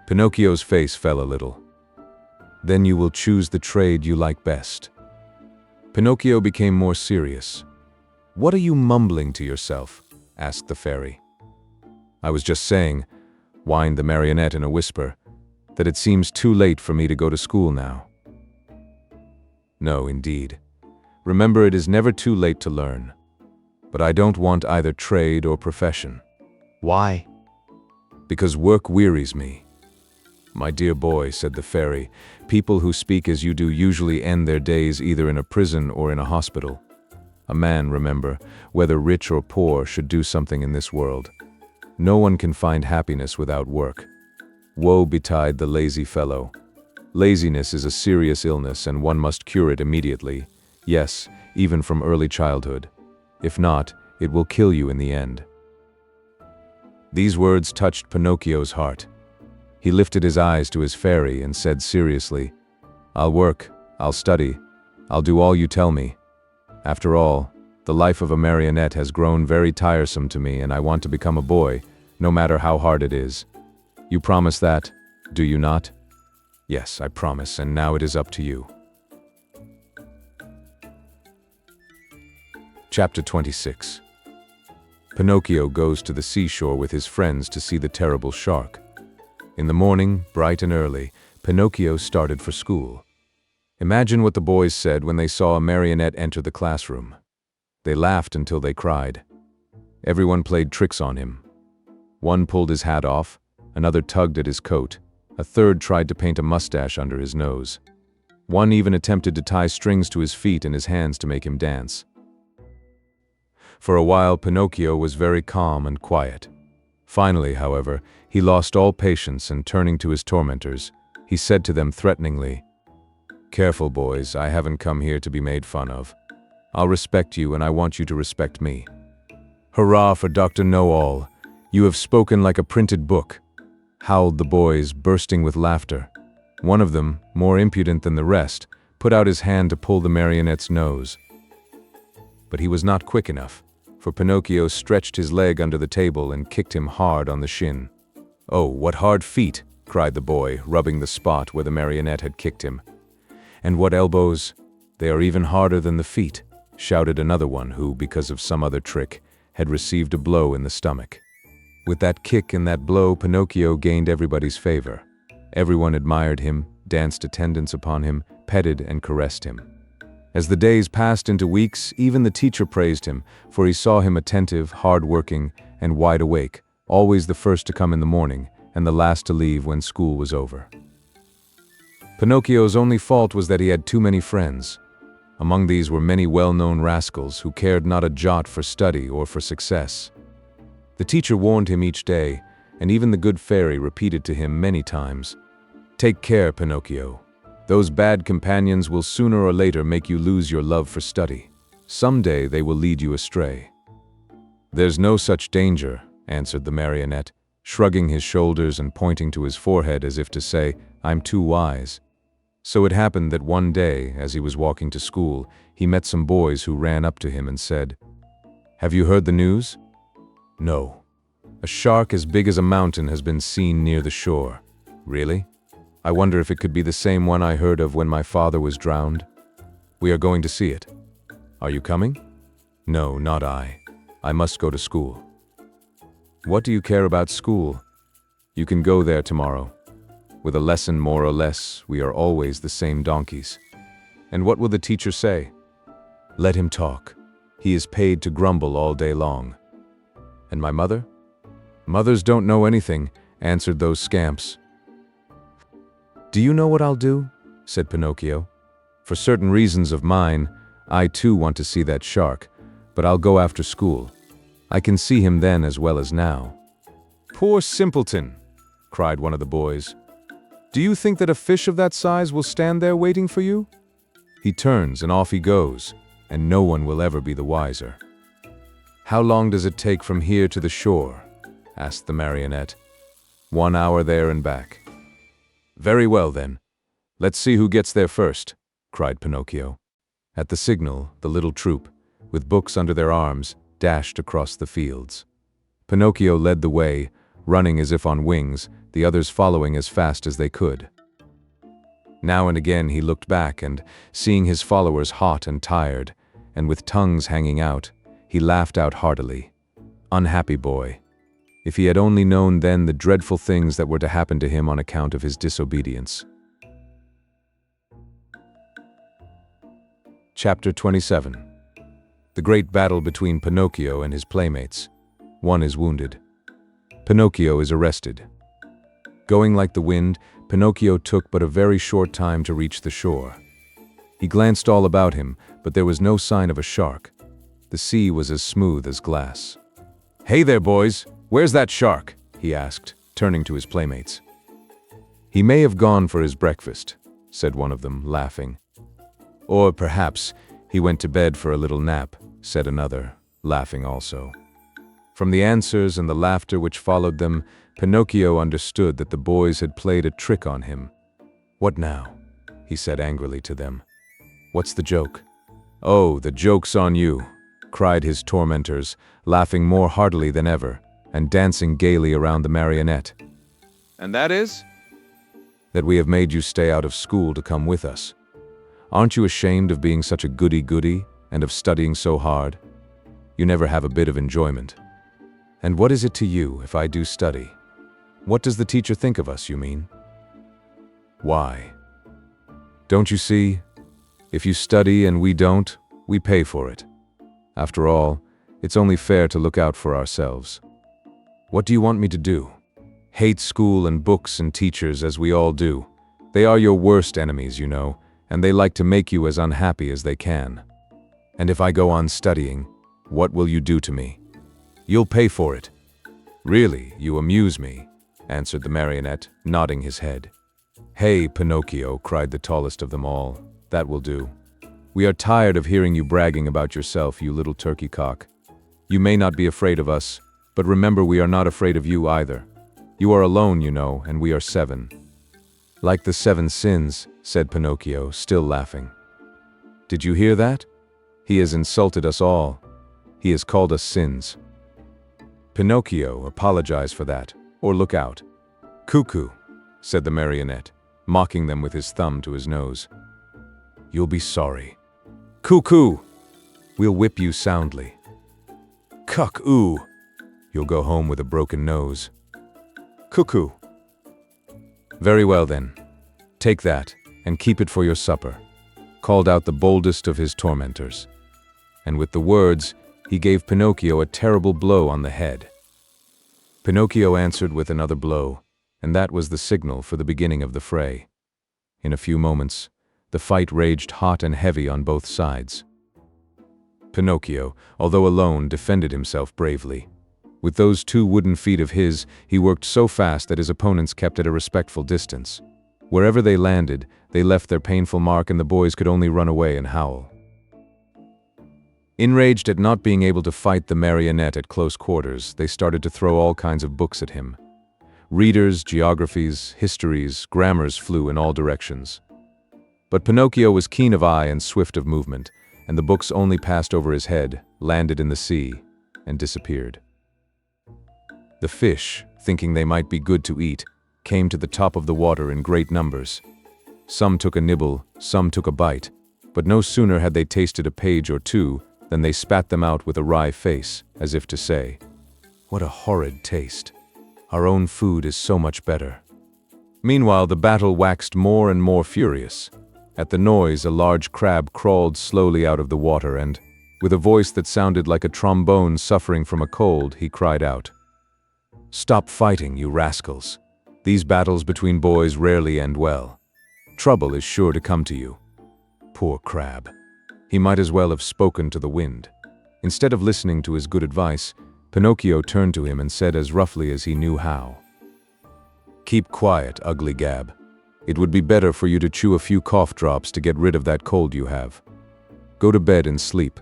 Pinocchio's face fell a little. "Then you will choose the trade you like best." Pinocchio became more serious. "What are you mumbling to yourself?" asked the fairy. "I was just saying," whined the marionette in a whisper, "that it seems too late for me to go to school now." "No, indeed. Remember, it is never too late to learn. But I don't want either trade or profession." "Why?" "Because work wearies me." "My dear boy," said the fairy, "people who speak as you do usually end their days either in a prison or in a hospital. A man, remember, whether rich or poor, should do something in this world. No one can find happiness without work. Woe betide the lazy fellow. Laziness is a serious illness and one must cure it immediately, yes, even from early childhood. If not, it will kill you in the end." These words touched Pinocchio's heart. He lifted his eyes to his fairy and said seriously, "I'll work, I'll study, I'll do all you tell me. After all, the life of a marionette has grown very tiresome to me and I want to become a boy, no matter how hard it is. You promise that, do you not?" "Yes, I promise, and now it is up to you." Chapter 26. Pinocchio goes to the seashore with his friends to see the terrible shark. In the morning, bright and early, Pinocchio started for school. Imagine what the boys said when they saw a marionette enter the classroom. They laughed until they cried. Everyone played tricks on him. One pulled his hat off, another tugged at his coat, a third tried to paint a mustache under his nose. One even attempted to tie strings to his feet and his hands to make him dance. For a while, Pinocchio was very calm and quiet. Finally, however, he lost all patience and turning to his tormentors, he said to them threateningly, "Careful, boys, I haven't come here to be made fun of. I'll respect you and I want you to respect me." "Hurrah for Dr. Know-All! You have spoken like a printed book," howled the boys, bursting with laughter. One of them, more impudent than the rest, put out his hand to pull the marionette's nose. But he was not quick enough, for Pinocchio stretched his leg under the table and kicked him hard on the shin. "Oh, what hard feet!" cried the boy, rubbing the spot where the marionette had kicked him. "And what elbows! They are even harder than the feet," shouted another one who, because of some other trick, had received a blow in the stomach. With that kick and that blow, Pinocchio gained everybody's favor. Everyone admired him, danced attendance upon him, petted and caressed him. As the days passed into weeks, even the teacher praised him, for he saw him attentive, hard-working, and wide awake, always the first to come in the morning, and the last to leave when school was over. Pinocchio's only fault was that he had too many friends. Among these were many well-known rascals who cared not a jot for study or for success. The teacher warned him each day, and even the good fairy repeated to him many times, "Take care, Pinocchio. Those bad companions will sooner or later make you lose your love for study. Someday they will lead you astray." "There's no such danger," answered the marionette, shrugging his shoulders and pointing to his forehead as if to say, "I'm too wise." So it happened that one day, as he was walking to school, he met some boys who ran up to him and said, "Have you heard the news?" "No. A shark as big as a mountain has been seen near the shore." "Really? I wonder if it could be the same one I heard of when my father was drowned." "We are going to see it. Are you coming?" "No, not I. I must go to school." "What do you care about school? You can go there tomorrow. With a lesson more or less, we are always the same donkeys." "And what will the teacher say?" "Let him talk. He is paid to grumble all day long." "And my mother?" "Mothers don't know anything," answered those scamps. "Do you know what I'll do?" said Pinocchio. For certain reasons of mine, I too want to see that shark, but I'll go after school. I can see him then as well as now." "Poor simpleton," cried one of the boys. "Do you think that a fish of that size will stand there waiting for you? He turns and off he goes, and no one will ever be the wiser." "How long does it take from here to the shore?" asked the marionette. "1 hour there and back." "Very well then. Let's see who gets there first," cried Pinocchio. At the signal, the little troop, with books under their arms, dashed across the fields. Pinocchio led the way, running as if on wings, the others following as fast as they could. Now and again he looked back and, seeing his followers hot and tired, and with tongues hanging out, he laughed out heartily. Unhappy boy. If he had only known then the dreadful things that were to happen to him on account of his disobedience. Chapter 27. The great battle between Pinocchio and his playmates. One is wounded. Pinocchio is arrested. Going like the wind, Pinocchio took but a very short time to reach the shore. He glanced all about him, but there was no sign of a shark. The sea was as smooth as glass. "Hey there, boys! Where's that shark?" he asked, turning to his playmates. "He may have gone for his breakfast," said one of them, laughing. "Or perhaps he went to bed for a little nap," said another, laughing also. From the answers and the laughter which followed them, Pinocchio understood that the boys had played a trick on him. "What now?" he said angrily to them. "What's the joke?" "Oh, the joke's on you," cried his tormentors, laughing more heartily than ever, and dancing gaily around the marionette. "And that is?" "That we have made you stay out of school to come with us. Aren't you ashamed of being such a goody-goody and of studying so hard? You never have a bit of enjoyment. And what is it to you if I do study? What does the teacher think of us, you mean? Why? Don't you see? If you study and we don't, we pay for it. After all, it's only fair to look out for ourselves. What do you want me to do? Hate school and books and teachers as we all do. They are your worst enemies, you know, and they like to make you as unhappy as they can. And if I go on studying, what will you do to me? You'll pay for it." "Really, you amuse me," answered the marionette, nodding his head. "Hey, Pinocchio," cried the tallest of them all, "that will do. We are tired of hearing you bragging about yourself, you little turkey cock. You may not be afraid of us, but remember we are not afraid of you either. You are alone, you know, and we are 7. "Like the 7 sins," said Pinocchio, still laughing. "Did you hear that? He has insulted us all. He has called us sins. Pinocchio, apologize for that, or look out." "Cuckoo," said the marionette, mocking them with his thumb to his nose. "You'll be sorry." "Cuckoo! We'll whip you soundly." "Cuck-oo! You'll go home with a broken nose." "Cuckoo!" "Very well then. Take that, and keep it for your supper," called out the boldest of his tormentors. And with the words, he gave Pinocchio a terrible blow on the head. Pinocchio answered with another blow, and that was the signal for the beginning of the fray. In a few moments, the fight raged hot and heavy on both sides. Pinocchio, although alone, defended himself bravely. With those 2 wooden feet of his, he worked so fast that his opponents kept at a respectful distance. Wherever they landed, they left their painful mark and the boys could only run away and howl. Enraged at not being able to fight the marionette at close quarters, they started to throw all kinds of books at him. Readers, geographies, histories, grammars flew in all directions. But Pinocchio was keen of eye and swift of movement, and the books only passed over his head, landed in the sea, and disappeared. The fish, thinking they might be good to eat, came to the top of the water in great numbers. Some took a nibble, some took a bite, but no sooner had they tasted a page or 2 than they spat them out with a wry face, as if to say, "What a horrid taste! Our own food is so much better." Meanwhile the battle waxed more and more furious. At the noise, a large crab crawled slowly out of the water and, with a voice that sounded like a trombone suffering from a cold, he cried out, "Stop fighting, you rascals! These battles between boys rarely end well. Trouble is sure to come to you." Poor crab. He might as well have spoken to the wind. Instead of listening to his good advice, Pinocchio turned to him and said as roughly as he knew how, "Keep quiet, ugly Gab. It would be better for you to chew a few cough drops to get rid of that cold you have. Go to bed and sleep.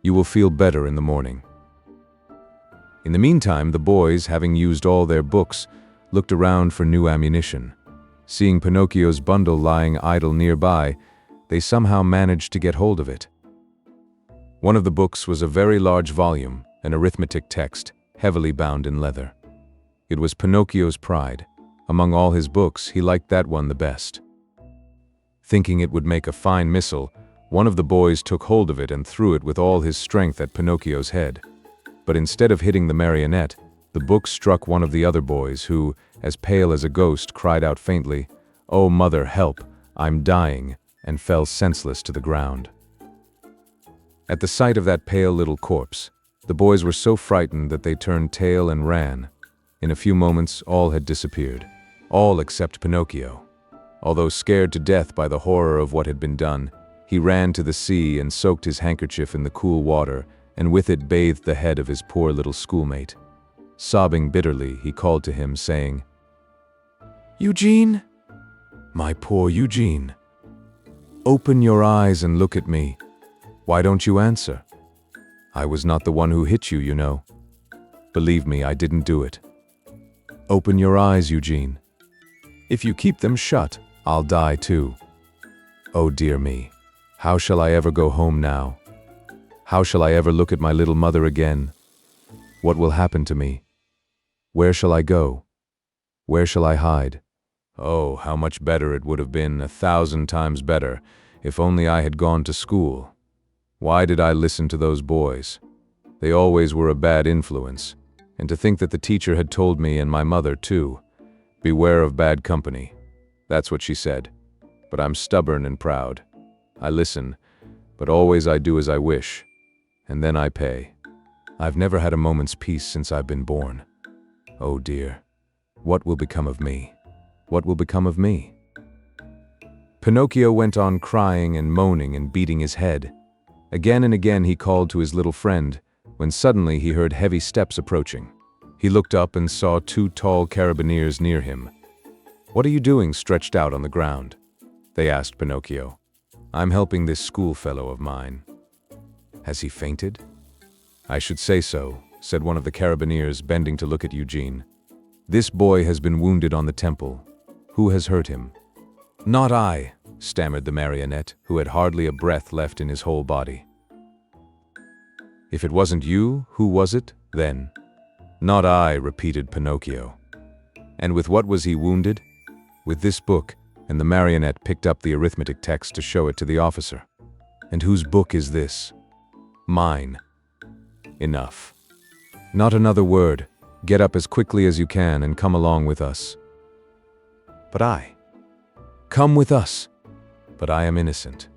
You will feel better in the morning." In the meantime, the boys, having used all their books, looked around for new ammunition. Seeing Pinocchio's bundle lying idle nearby, they somehow managed to get hold of it. One of the books was a very large volume, an arithmetic text, heavily bound in leather. It was Pinocchio's pride. Among all his books, he liked that one the best. Thinking it would make a fine missile, one of the boys took hold of it and threw it with all his strength at Pinocchio's head. But instead of hitting the marionette, the book struck one of the other boys who, as pale as a ghost, cried out faintly, "Oh, mother, help! I'm dying," and fell senseless to the ground. At the sight of that pale little corpse, the boys were so frightened that they turned tail and ran. In a few moments, all had disappeared. All except Pinocchio. Although scared to death by the horror of what had been done, he ran to the sea and soaked his handkerchief in the cool water, and with it bathed the head of his poor little schoolmate. Sobbing bitterly, he called to him, saying, "Eugene, my poor Eugene, open your eyes and look at me. Why don't you answer? I was not the one who hit you, you know. Believe me, I didn't do it. Open your eyes, Eugene. If you keep them shut, I'll die too. Oh dear me, how shall I ever go home now? How shall I ever look at my little mother again? What will happen to me? Where shall I go? Where shall I hide? Oh, how much better it would have been, 1,000 times better, if only I had gone to school. Why did I listen to those boys? They always were a bad influence. And to think that the teacher had told me, and my mother too, beware of bad company. That's what she said. But I'm stubborn and proud. I listen, but always I do as I wish. And then I pay. I've never had a moment's peace since I've been born. Oh dear, what will become of me? What will become of me?" Pinocchio went on crying and moaning and beating his head. Again and again he called to his little friend, when suddenly he heard heavy steps approaching. He looked up and saw 2 tall carabineers near him. "What are you doing stretched out on the ground?" they asked Pinocchio. "I'm helping this schoolfellow of mine." "Has he fainted?" "I should say so," said one of the carabineers, bending to look at Eugene. "This boy has been wounded on the temple. Who has hurt him?" "Not I," stammered the marionette, who had hardly a breath left in his whole body. "If it wasn't you, who was it, then?" "Not I," repeated Pinocchio. "And with what was he wounded?" "With this book," and the marionette picked up the arithmetic text to show it to the officer. "And whose book is this?" "Mine." "Enough. Not another word. Get up as quickly as you can and come along with us." "But I." "Come with us." "But I am innocent."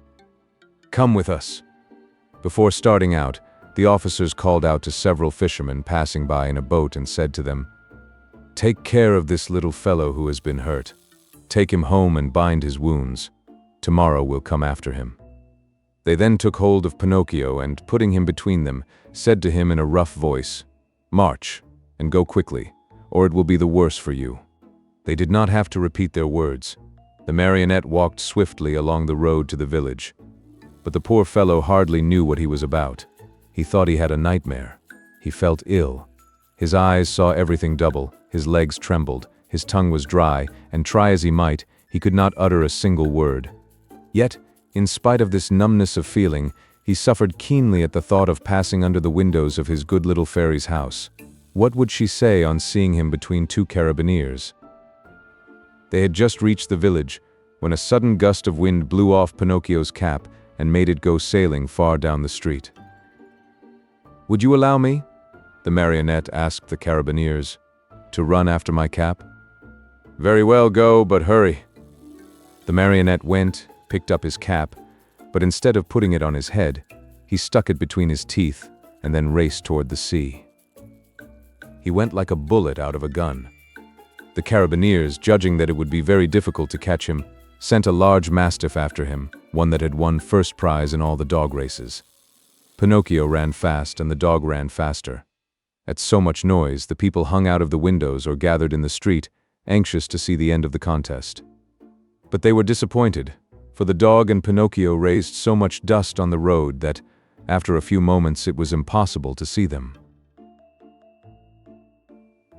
"Come with us." Before starting out, the officers called out to several fishermen passing by in a boat and said to them, "Take care of this little fellow who has been hurt. Take him home and bind his wounds. Tomorrow we'll come after him." They then took hold of Pinocchio and, putting him between them, said to him in a rough voice, "March, and go quickly, or it will be the worse for you." They did not have to repeat their words. The marionette walked swiftly along the road to the village. But the poor fellow hardly knew what he was about. He thought he had a nightmare. He felt ill. His eyes saw everything double, his legs trembled, his tongue was dry, and try as he might, he could not utter a single word. Yet, in spite of this numbness of feeling, he suffered keenly at the thought of passing under the windows of his good little fairy's house. What would she say on seeing him between 2 carabineers? They had just reached the village, when a sudden gust of wind blew off Pinocchio's cap and made it go sailing far down the street. "Would you allow me," the marionette asked the carabineers, "to run after my cap?" "Very well, go, but hurry." The marionette went, picked up his cap, but instead of putting it on his head, he stuck it between his teeth and then raced toward the sea. He went like a bullet out of a gun. The carabineers, judging that it would be very difficult to catch him, sent a large mastiff after him, one that had won first prize in all the dog races. Pinocchio ran fast and the dog ran faster. At so much noise, the people hung out of the windows or gathered in the street, anxious to see the end of the contest. But they were disappointed, for the dog and Pinocchio raised so much dust on the road that, after a few moments, it was impossible to see them.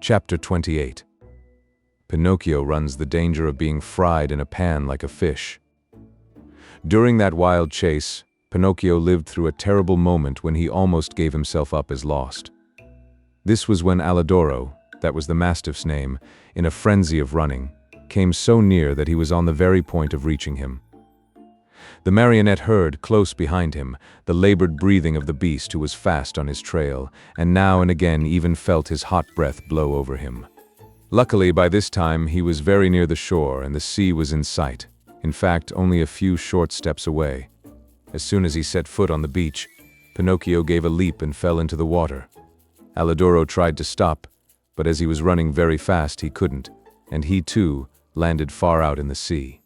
Chapter 28. Pinocchio runs the danger of being fried in a pan like a fish. During that wild chase, Pinocchio lived through a terrible moment when he almost gave himself up as lost. This was when Alidoro, that was the mastiff's name, in a frenzy of running, came so near that he was on the very point of reaching him. The marionette heard, close behind him, the labored breathing of the beast who was fast on his trail, and now and again even felt his hot breath blow over him. Luckily, by this time, he was very near the shore and the sea was in sight, in fact, only a few short steps away. As soon as he set foot on the beach, Pinocchio gave a leap and fell into the water. Alidoro tried to stop, but as he was running very fast, he couldn't, and he too landed far out in the sea.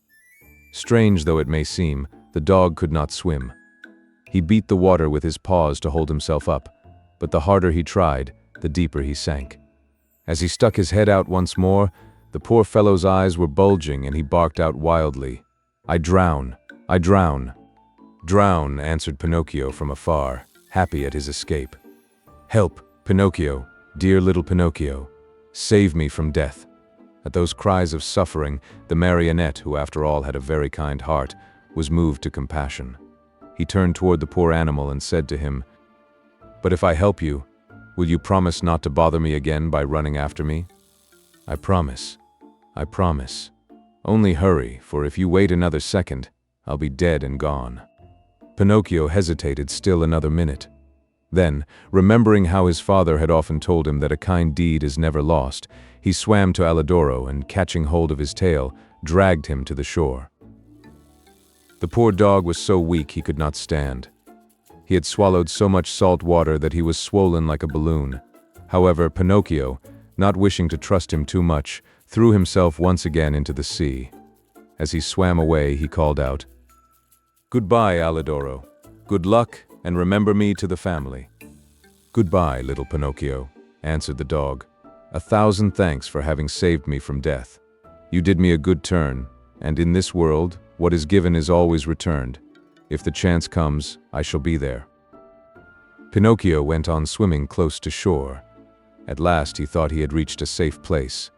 Strange though it may seem, the dog could not swim. He beat the water with his paws to hold himself up, but the harder he tried, the deeper he sank. As he stuck his head out once more, the poor fellow's eyes were bulging and he barked out wildly, "I drown! I drown!" "Drown," answered Pinocchio from afar, happy at his escape. "Help, Pinocchio, dear little Pinocchio, save me from death." At those cries of suffering, the marionette, who after all had a very kind heart, was moved to compassion. He turned toward the poor animal and said to him, "But if I help you, will you promise not to bother me again by running after me?" "I promise. I promise. Only hurry, for if you wait another second, I'll be dead and gone." Pinocchio hesitated still another minute. Then, remembering how his father had often told him that a kind deed is never lost, he swam to Alidoro and, catching hold of his tail, dragged him to the shore. The poor dog was so weak he could not stand. He had swallowed so much salt water that he was swollen like a balloon. However, Pinocchio, not wishing to trust him too much, threw himself once again into the sea. As he swam away, he called out, "Goodbye, Alidoro. Good luck, and remember me to the family." "Goodbye, little Pinocchio," answered the dog. "1,000 thanks for having saved me from death. You did me a good turn, and in this world, what is given is always returned. If the chance comes, I shall be there." Pinocchio went on swimming close to shore. At last he thought he had reached a safe place.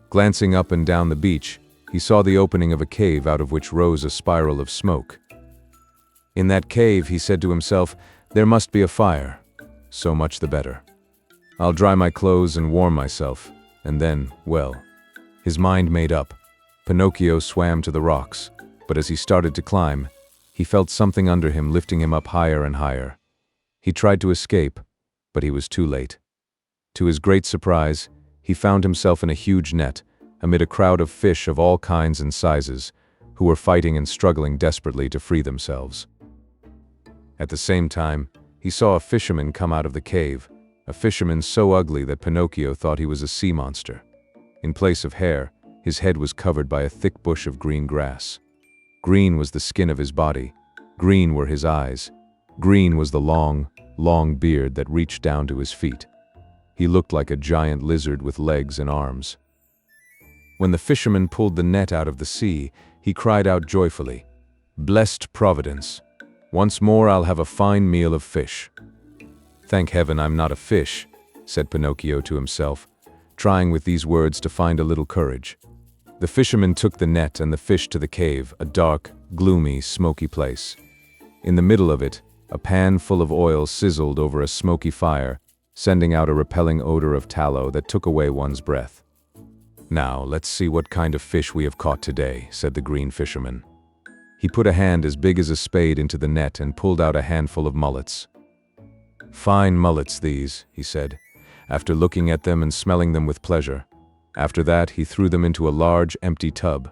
Glancing up and down the beach, he saw the opening of a cave out of which rose a spiral of smoke. In that cave, he said to himself, there must be a fire. So much the better. I'll dry my clothes and warm myself, and then, well. His mind made up. Pinocchio swam to the rocks, but as he started to climb, he felt something under him lifting him up higher and higher. He tried to escape, but he was too late. To his great surprise, he found himself in a huge net, amid a crowd of fish of all kinds and sizes, who were fighting and struggling desperately to free themselves. At the same time, he saw a fisherman come out of the cave, a fisherman so ugly that Pinocchio thought he was a sea monster. In place of hair, his head was covered by a thick bush of green grass. Green was the skin of his body, green were his eyes, green was the long, long beard that reached down to his feet. He looked like a giant lizard with legs and arms. When the fisherman pulled the net out of the sea, he cried out joyfully, "Blessed Providence! Once more I'll have a fine meal of fish." "Thank heaven I'm not a fish," said Pinocchio to himself, trying with these words to find a little courage. The fisherman took the net and the fish to the cave, a dark, gloomy, smoky place. In the middle of it, a pan full of oil sizzled over a smoky fire, sending out a repelling odor of tallow that took away one's breath. "Now, let's see what kind of fish we have caught today," said the green fisherman. He put a hand as big as a spade into the net and pulled out a handful of mullets. "Fine mullets these," he said, after looking at them and smelling them with pleasure. After that, he threw them into a large, empty tub.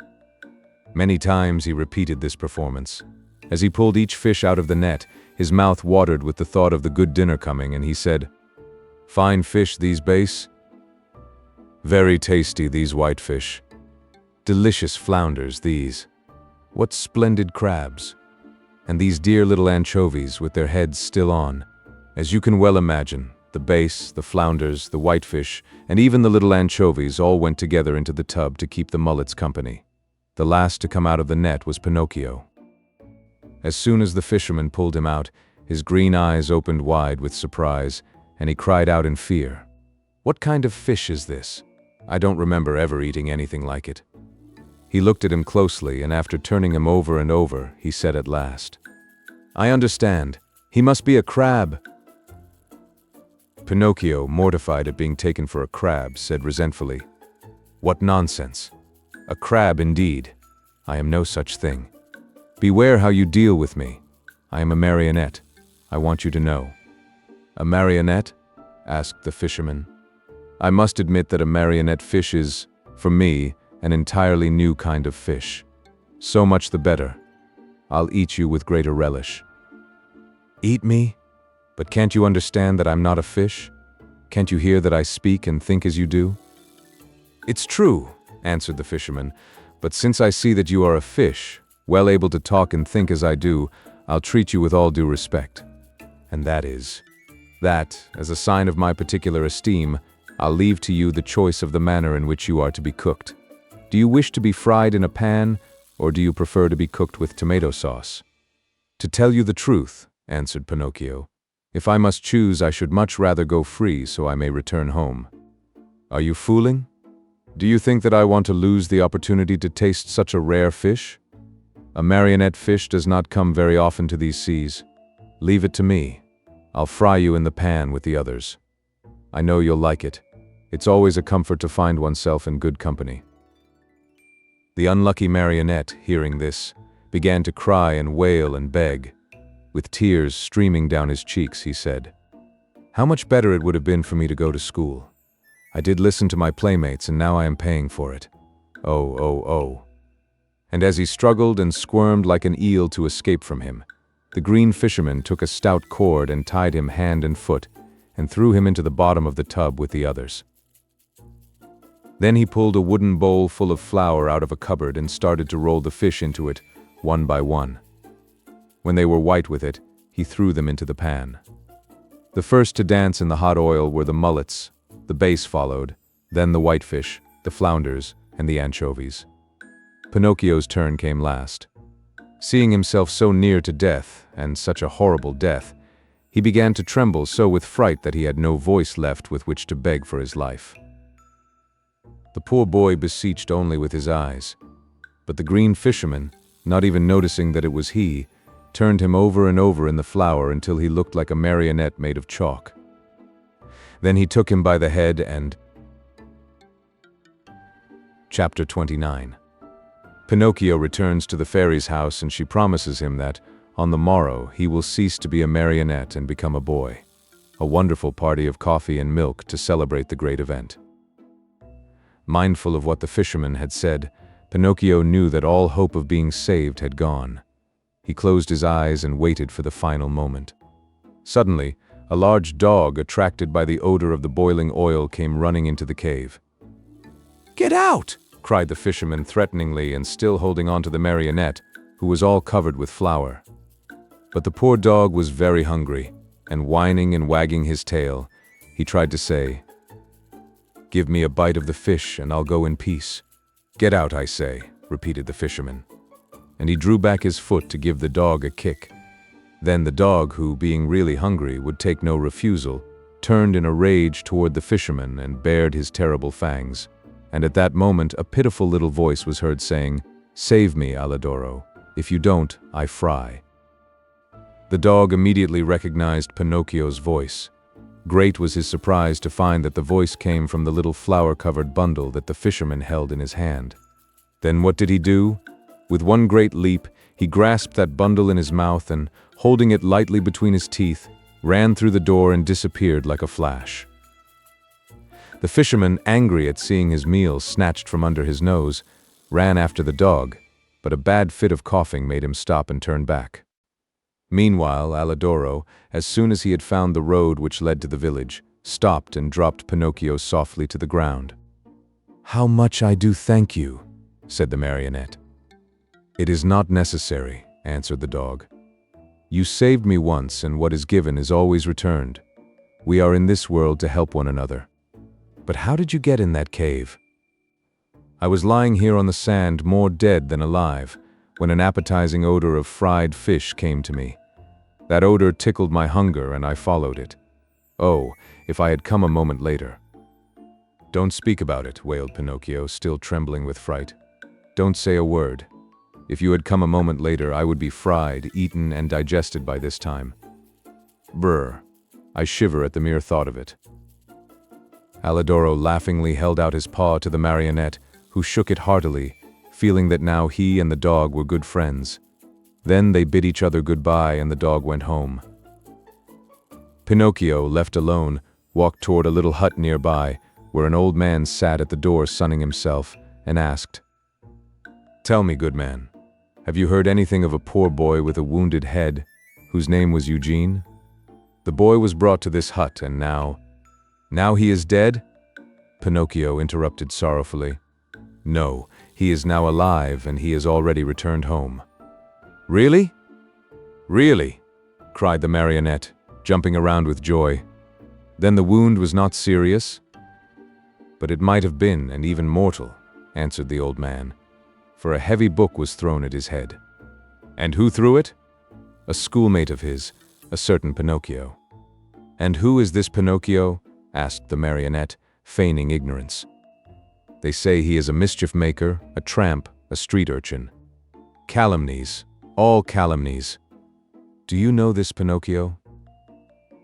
Many times he repeated this performance. As he pulled each fish out of the net, his mouth watered with the thought of the good dinner coming, and he said, "Fine fish these, Base. Very tasty these whitefish. Delicious flounders these. What splendid crabs! And these dear little anchovies with their heads still on. As you can well imagine, the bass, the flounders, the whitefish, and even the little anchovies all went together into the tub to keep the mullets company. The last to come out of the net was Pinocchio. As soon as the fisherman pulled him out, his green eyes opened wide with surprise, and he cried out in fear, "What kind of fish is this? I don't remember ever eating anything like it." He looked at him closely, and after turning him over and over, he said at last, "I understand. He must be a crab." Pinocchio, mortified at being taken for a crab, said resentfully, "What nonsense! A crab indeed. I am no such thing. Beware how you deal with me. I am a marionette. I want you to know." "A marionette?" asked the fisherman. "I must admit that a marionette fish is, for me, an entirely new kind of fish. So much the better. I'll eat you with greater relish." "Eat me? But can't you understand that I'm not a fish? Can't you hear that I speak and think as you do?" "It's true," answered the fisherman, "but since I see that you are a fish, well able to talk and think as I do, I'll treat you with all due respect. And that is, that, as a sign of my particular esteem, I'll leave to you the choice of the manner in which you are to be cooked. Do you wish to be fried in a pan, or do you prefer to be cooked with tomato sauce?" "To tell you the truth," answered Pinocchio, "if I must choose, I should much rather go free so I may return home." "Are you fooling? Do you think that I want to lose the opportunity to taste such a rare fish? A marionette fish does not come very often to these seas. Leave it to me. I'll fry you in the pan with the others. I know you'll like it. It's always a comfort to find oneself in good company." The unlucky marionette, hearing this, began to cry and wail and beg. With tears streaming down his cheeks, he said, "How much better it would have been for me to go to school. I did listen to my playmates, and now I am paying for it. Oh, oh, oh." And as he struggled and squirmed like an eel to escape from him, the green fisherman took a stout cord and tied him hand and foot, and threw him into the bottom of the tub with the others. Then he pulled a wooden bowl full of flour out of a cupboard and started to roll the fish into it, one by one. When they were white with it, he threw them into the pan. The first to dance in the hot oil were the mullets, the bass followed, then the whitefish, the flounders, and the anchovies. Pinocchio's turn came last. Seeing himself so near to death, and such a horrible death, he began to tremble so with fright that he had no voice left with which to beg for his life. The poor boy beseeched only with his eyes, but the green fisherman, not even noticing that it was he, turned him over and over in the flour until he looked like a marionette made of chalk. Then he took him by the head and... Chapter 29. Pinocchio returns to the fairy's house, and she promises him that, on the morrow, he will cease to be a marionette and become a boy. A wonderful party of coffee and milk to celebrate the great event. Mindful of what the fisherman had said, Pinocchio knew that all hope of being saved had gone. He closed his eyes and waited for the final moment. Suddenly, a large dog, attracted by the odor of the boiling oil, came running into the cave. "Get out!" cried the fisherman threateningly and still holding on to the marionette, who was all covered with flour. But the poor dog was very hungry, and whining and wagging his tail, he tried to say, "Give me a bite of the fish and I'll go in peace." "Get out, I say," repeated the fisherman. And he drew back his foot to give the dog a kick. Then the dog, who, being really hungry, would take no refusal, turned in a rage toward the fisherman and bared his terrible fangs. And at that moment a pitiful little voice was heard saying, "Save me, Alidoro. If you don't, I fry." The dog immediately recognized Pinocchio's voice. Great was his surprise to find that the voice came from the little flour-covered bundle that the fisherman held in his hand. Then what did he do? With one great leap, he grasped that bundle in his mouth and, holding it lightly between his teeth, ran through the door and disappeared like a flash. The fisherman, angry at seeing his meal snatched from under his nose, ran after the dog, but a bad fit of coughing made him stop and turn back. Meanwhile, Alidoro, as soon as he had found the road which led to the village, stopped and dropped Pinocchio softly to the ground. "How much I do thank you," said the marionette. "It is not necessary," answered the dog. "You saved me once, and what is given is always returned. We are in this world to help one another. But how did you get in that cave?" "I was lying here on the sand, more dead than alive, when an appetizing odor of fried fish came to me. That odor tickled my hunger, and I followed it. Oh, if I had come a moment later." "Don't speak about it," wailed Pinocchio, still trembling with fright. "Don't say a word. If you had come a moment later, I would be fried, eaten, and digested by this time. Brr, I shiver at the mere thought of it." Alidoro laughingly held out his paw to the marionette, who shook it heartily, feeling that now he and the dog were good friends. Then they bid each other goodbye, and the dog went home. Pinocchio, left alone, walked toward a little hut nearby, where an old man sat at the door sunning himself, and asked, "Tell me, good man, have you heard anything of a poor boy with a wounded head, whose name was Eugene? The boy was brought to this hut, and now he is dead?" Pinocchio interrupted sorrowfully. "No, he is now alive, and he has already returned home." "Really? Really?" cried the marionette, jumping around with joy. "Then the wound was not serious?" "But it might have been, and even mortal," answered the old man, "for a heavy book was thrown at his head." "And who threw it?" "A schoolmate of his, a certain Pinocchio." "And who is this Pinocchio?" asked the marionette, feigning ignorance. "They say he is a mischief maker, a tramp, a street urchin." "Calumnies, all calumnies. Do you know this Pinocchio?"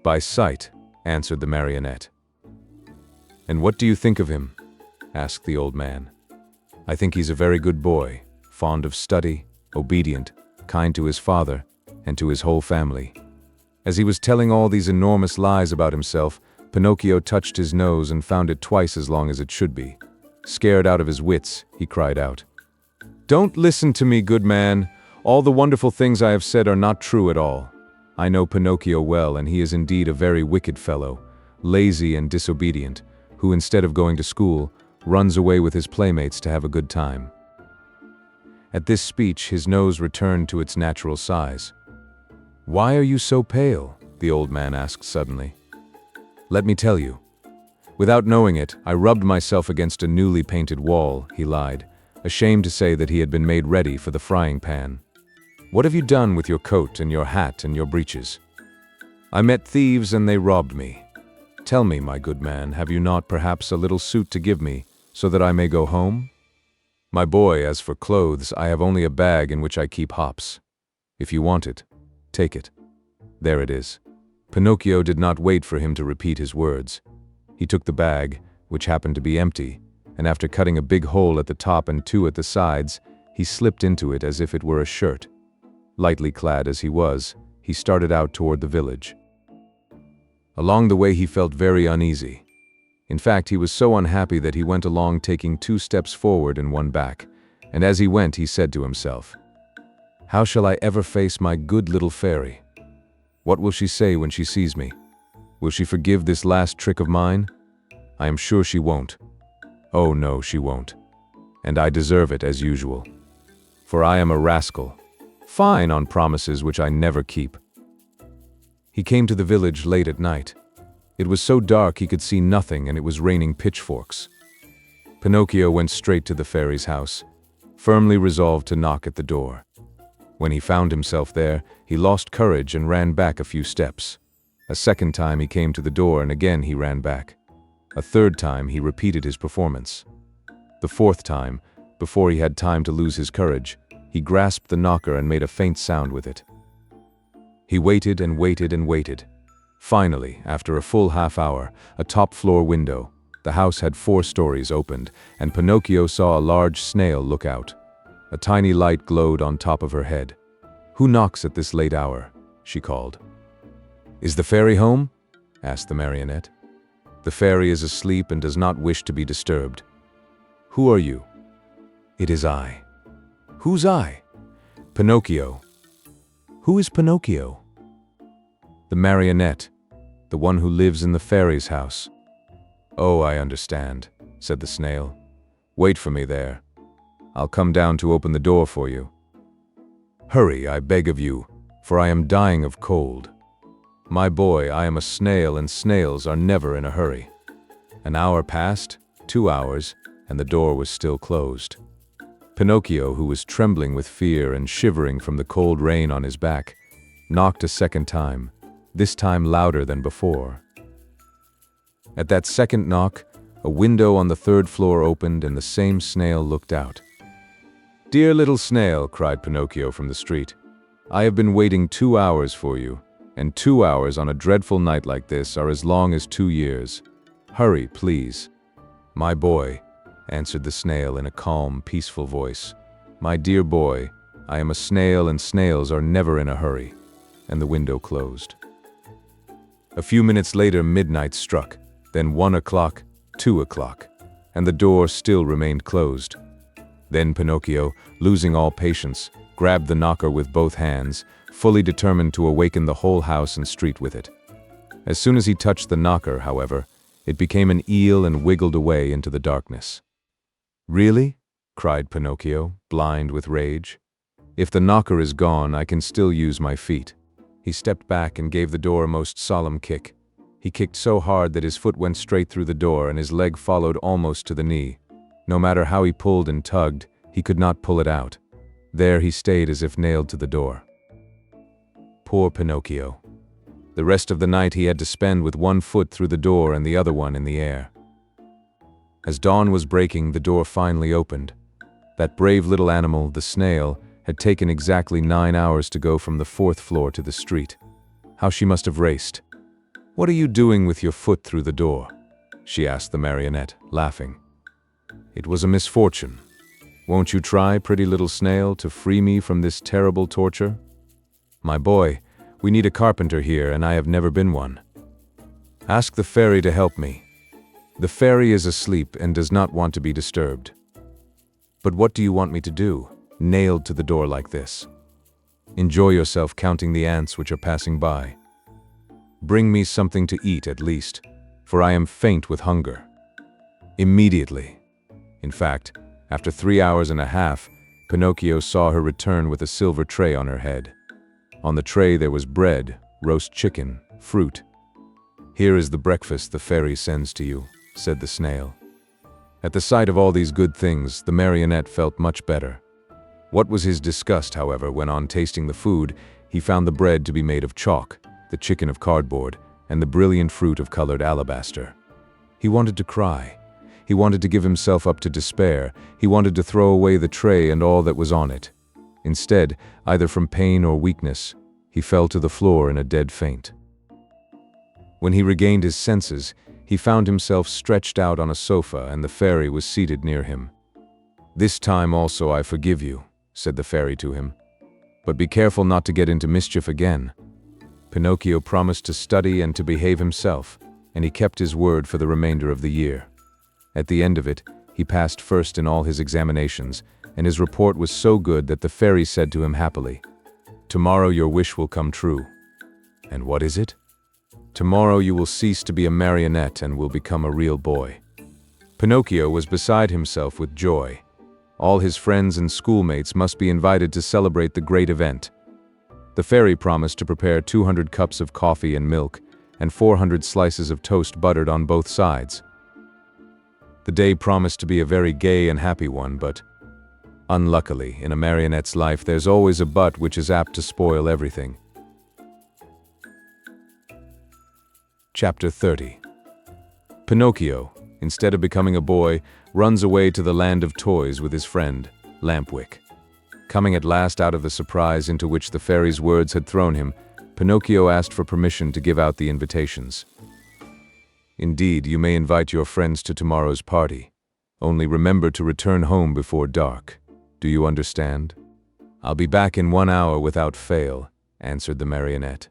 "By sight," answered the marionette. "And what do you think of him?" asked the old man. "I think he's a very good boy, fond of study, obedient, kind to his father, and to his whole family." As he was telling all these enormous lies about himself, Pinocchio touched his nose and found it twice as long as it should be. Scared out of his wits, he cried out, "Don't listen to me, good man. All the wonderful things I have said are not true at all. I know Pinocchio well, and he is indeed a very wicked fellow, lazy and disobedient, who instead of going to school, runs away with his playmates to have a good time." At this speech, his nose returned to its natural size. "Why are you so pale?" the old man asked suddenly. "Let me tell you. Without knowing it, I rubbed myself against a newly painted wall," he lied, ashamed to say that he had been made ready for the frying pan. "What have you done with your coat and your hat and your breeches?" "I met thieves and they robbed me. Tell me, my good man, have you not perhaps a little suit to give me, so that I may go home?" "My boy, as for clothes, I have only a bag in which I keep hops. If you want it, take it. There it is." Pinocchio did not wait for him to repeat his words. He took the bag, which happened to be empty, and after cutting a big hole at the top and two at the sides, he slipped into it as if it were a shirt. Lightly clad as he was, he started out toward the village. Along the way he felt very uneasy. In fact, he was so unhappy that he went along taking 2 steps forward and 1 back, and as he went he said to himself, "How shall I ever face my good little fairy? What will she say when she sees me? Will she forgive this last trick of mine? I am sure she won't. Oh no, she won't. And I deserve it as usual. For I am a rascal, fine on promises which I never keep." He came to the village late at night. It was so dark he could see nothing, and it was raining pitchforks. Pinocchio went straight to the fairy's house, firmly resolved to knock at the door. When he found himself there, he lost courage and ran back a few steps. A second time he came to the door, and again he ran back. A third time he repeated his performance. The fourth time, before he had time to lose his courage, he grasped the knocker and made a faint sound with it. He waited and waited and waited. Finally, after a full half-hour, a top-floor window, the house had 4 stories, opened, and Pinocchio saw a large snail look out. A tiny light glowed on top of her head. "Who knocks at this late hour?" she called. "Is the fairy home?" asked the marionette. "The fairy is asleep and does not wish to be disturbed." "Who are you?" "It is I." "Who's I?" "Pinocchio." "Who is Pinocchio?" "The marionette, the one who lives in the fairy's house." "Oh, I understand," said the snail. "Wait for me there. I'll come down to open the door for you. Hurry, I beg of you, for I am dying of cold. My boy, I am a snail, and snails are never in a hurry." An hour passed, 2 hours, and the door was still closed. Pinocchio, who was trembling with fear and shivering from the cold rain on his back, knocked a second time, this time louder than before. At that second knock, a window on the third floor opened and the same snail looked out. "Dear little snail," cried Pinocchio from the street, "I have been waiting 2 hours for you, and 2 hours on a dreadful night like this are as long as 2 years. Hurry, please." "My boy," answered the snail in a calm, peaceful voice, "my dear boy, I am a snail and snails are never in a hurry," and the window closed. A few minutes later midnight struck, then 1 o'clock, 2 o'clock, and the door still remained closed. Then Pinocchio, losing all patience, grabbed the knocker with both hands, fully determined to awaken the whole house and street with it. As soon as he touched the knocker, however, it became an eel and wiggled away into the darkness. "Really?" cried Pinocchio, blind with rage. "If the knocker is gone, I can still use my feet." He stepped back and gave the door a most solemn kick. He kicked so hard that his foot went straight through the door and his leg followed almost to the knee. No matter how he pulled and tugged, he could not pull it out. There he stayed as if nailed to the door. Poor Pinocchio. The rest of the night he had to spend with one foot through the door and the other one in the air. As dawn was breaking, the door finally opened. That brave little animal, the snail, had taken exactly 9 hours to go from the 4th floor to the street. How she must have raced. "What are you doing with your foot through the door?" she asked the marionette, laughing. "It was a misfortune. Won't you try, pretty little snail, to free me from this terrible torture?" "My boy, we need a carpenter here, and I have never been one." "Ask the fairy to help me. The fairy is asleep and does not want to be disturbed." "But what do you want me to do, nailed to the door like this?" "Enjoy yourself counting the ants which are passing by. Bring me something to eat at least, for I am faint with hunger." Immediately. In fact, after 3 hours and a half, Pinocchio saw her return with a silver tray on her head. On the tray there was bread, roast chicken, fruit. "Here is the breakfast the fairy sends to you," said the snail. At the sight of all these good things, the marionette felt much better. What was his disgust, however, when on tasting the food, he found the bread to be made of chalk, the chicken of cardboard, and the brilliant fruit of colored alabaster. He wanted to cry. He wanted to give himself up to despair. He wanted to throw away the tray and all that was on it. Instead, either from pain or weakness, he fell to the floor in a dead faint. When he regained his senses, he found himself stretched out on a sofa and the fairy was seated near him. "This time also I forgive you," said the fairy to him. "But be careful not to get into mischief again." Pinocchio promised to study and to behave himself, and he kept his word for the remainder of the year. At the end of it, he passed first in all his examinations, and his report was so good that the fairy said to him happily, "Tomorrow your wish will come true." "And what is it?" "Tomorrow you will cease to be a marionette and will become a real boy." Pinocchio was beside himself with joy. All his friends and schoolmates must be invited to celebrate the great event. The fairy promised to prepare 200 cups of coffee and milk, and 400 slices of toast buttered on both sides. The day promised to be a very gay and happy one, but unluckily, in a marionette's life, there's always a but which is apt to spoil everything. Chapter 30. Pinocchio, instead of becoming a boy, runs away to the land of toys with his friend, Lampwick. Coming at last out of the surprise into which the fairy's words had thrown him, Pinocchio asked for permission to give out the invitations. "Indeed, you may invite your friends to tomorrow's party. Only remember to return home before dark. Do you understand?" "I'll be back in 1 hour without fail," answered the marionette.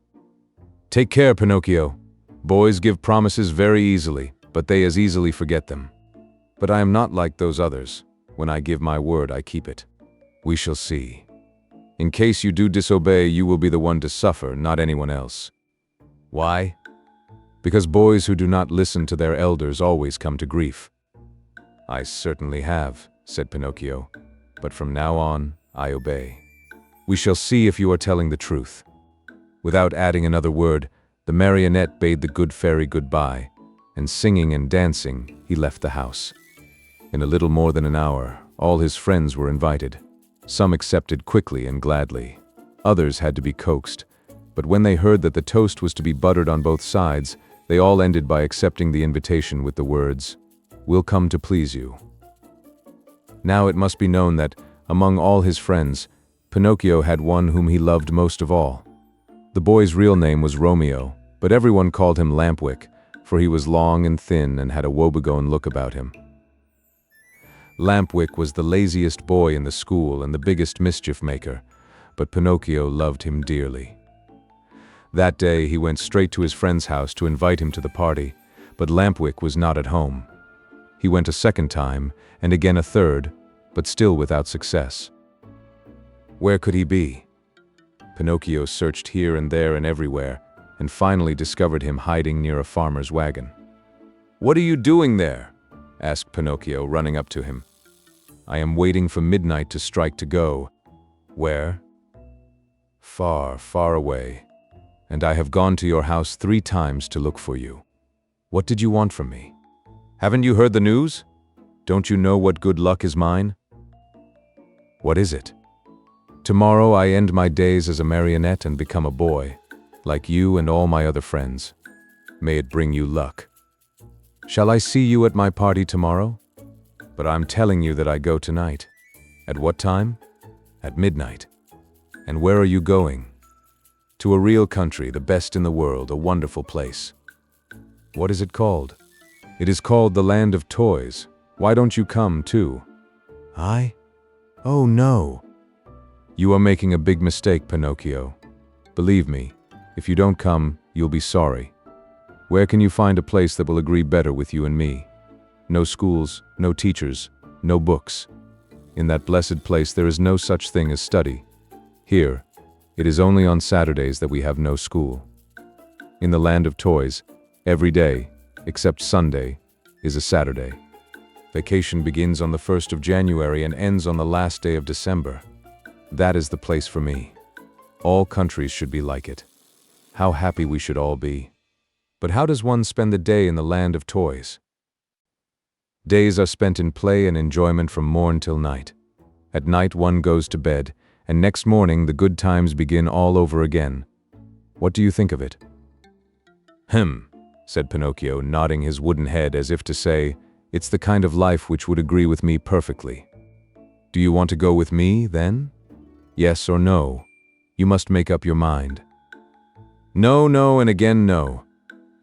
"Take care, Pinocchio. Boys give promises very easily, but they as easily forget them. But I am not like those others. When I give my word, I keep it. We shall see. In case you do disobey, you will be the one to suffer, not anyone else." "Why?" "Because boys who do not listen to their elders always come to grief." "I certainly have," said Pinocchio, "but from now on, I obey." We shall see if you are telling the truth." Without adding another word, the marionette bade the good fairy goodbye, and singing and dancing, he left the house. In a little more than an hour, all his friends were invited. Some accepted quickly and gladly. Others had to be coaxed, but when they heard that the toast was to be buttered on both sides, they all ended by accepting the invitation with the words, "We'll come to please you." Now it must be known that, among all his friends, Pinocchio had one whom he loved most of all. The boy's real name was Romeo, but everyone called him Lampwick, for he was long and thin and had a woebegone look about him. Lampwick was the laziest boy in the school and the biggest mischief maker, but Pinocchio loved him dearly. That day he went straight to his friend's house to invite him to the party, but Lampwick was not at home. He went a second time, and again a third, but still without success. Where could he be? Pinocchio searched here and there and everywhere, and finally discovered him hiding near a farmer's wagon. "What are you doing there?" asked Pinocchio, running up to him. "I am waiting for midnight to strike to go." "Where?" "Far, far away. And I have gone to your house 3 times to look for you. What did you want from me? Haven't you heard the news? Don't you know what good luck is mine?" "What is it?" "Tomorrow I end my days as a marionette and become a boy, like you and all my other friends. May it bring you luck. Shall I see you at my party tomorrow? But I'm telling you that I go tonight." "At what time?" "At midnight." "And where are you going?" "To a real country, the best in the world, a wonderful place." "What is it called?" "It is called the Land of Toys. Why don't you come, too?" "I? Oh, no." "You are making a big mistake, Pinocchio. Believe me, if you don't come, you'll be sorry. Where can you find a place that will agree better with you and me? No schools, no teachers, no books. In that blessed place there is no such thing as study. Here, it is only on Saturdays that we have no school. In the Land of Toys, every day, except Sunday, is a Saturday. Vacation begins on the 1st of January and ends on the last day of December. That is the place for me. All countries should be like it. How happy we should all be. But how does one spend the day in the Land of Toys? Days are spent in play and enjoyment from morn till night. At night one goes to bed, and next morning the good times begin all over again. What do you think of it?" Said Pinocchio, nodding his wooden head as if to say, "It's the kind of life which would agree with me perfectly." "Do you want to go with me, then? Yes or no? You must make up your mind." "No, no, and again no.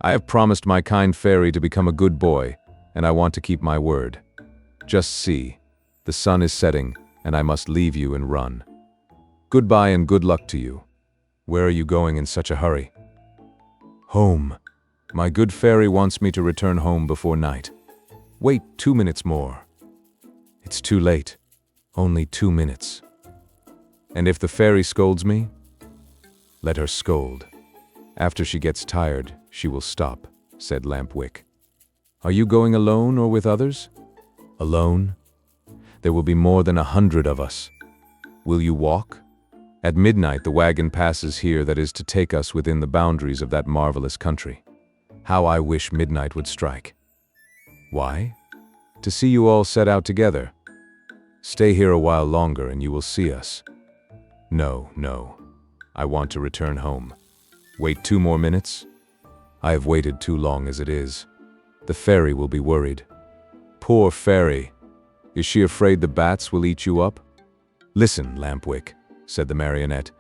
I have promised my kind fairy to become a good boy, and I want to keep my word. Just see, the sun is setting, and I must leave you and run. Goodbye and good luck to you. Where are you going in such a hurry?" "Home. My good fairy wants me to return home before night." "Wait 2 minutes more." "It's too late. Only 2 minutes." "And if the fairy scolds me?" "Let her scold. After she gets tired, she will stop," said Lampwick. "Are you going alone or with others?" "Alone. There will be more than 100 of us." "Will you walk?" "At midnight the wagon passes here that is to take us within the boundaries of that marvelous country. How I wish midnight would strike." "Why?" "To see you all set out together. Stay here a while longer and you will see us." "No, no. I want to return home." "Wait 2 more minutes?" "I have waited too long as it is. The fairy will be worried." "Poor fairy. Is she afraid the bats will eat you up?" "Listen, Lampwick," said the marionette.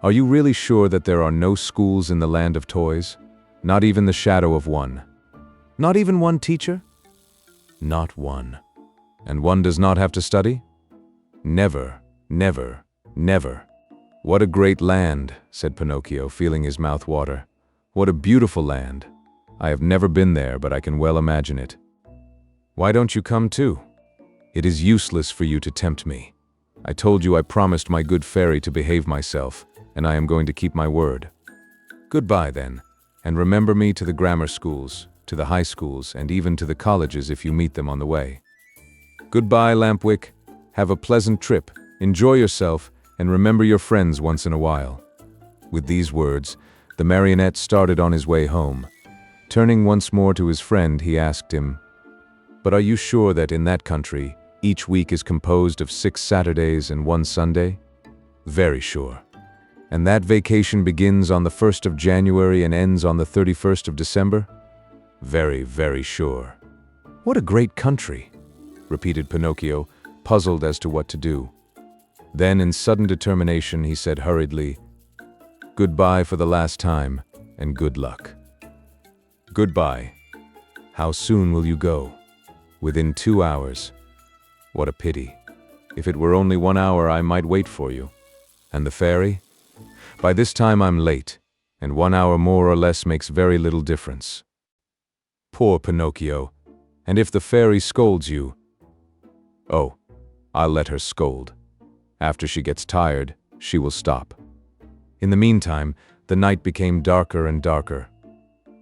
"Are you really sure that there are no schools in the Land of Toys? Not even the shadow of one? Not even one teacher?" "Not one." "And one does not have to study?" "Never, never, never." "What a great land," said Pinocchio, feeling his mouth water. "What a beautiful land. I have never been there, but I can well imagine it." "Why don't you come too?" "It is useless for you to tempt me. I told you I promised my good fairy to behave myself, and I am going to keep my word. Goodbye then, and remember me to the grammar schools, to the high schools, and even to the colleges if you meet them on the way." "Goodbye, Lampwick. Have a pleasant trip, enjoy yourself, and remember your friends once in a while." With these words, the marionette started on his way home. Turning once more to his friend, he asked him, "But are you sure that in that country, each week is composed of 6 Saturdays and 1 Sunday?" "Very sure." "And that vacation begins on the 1st of January and ends on the 31st of December?" "Very, very sure." "What a great country," repeated Pinocchio, puzzled as to what to do. Then, in sudden determination, he said hurriedly, "Goodbye for the last time, and good luck." "Goodbye. How soon will you go?" "Within 2 hours." "What a pity. If it were only 1 hour, I might wait for you." "And the ferry?" "By this time I'm late, and 1 hour more or less makes very little difference." Poor Pinocchio. "And if the fairy scolds you?" "Oh, I'll let her scold. After she gets tired, she will stop." In the meantime, the night became darker and darker.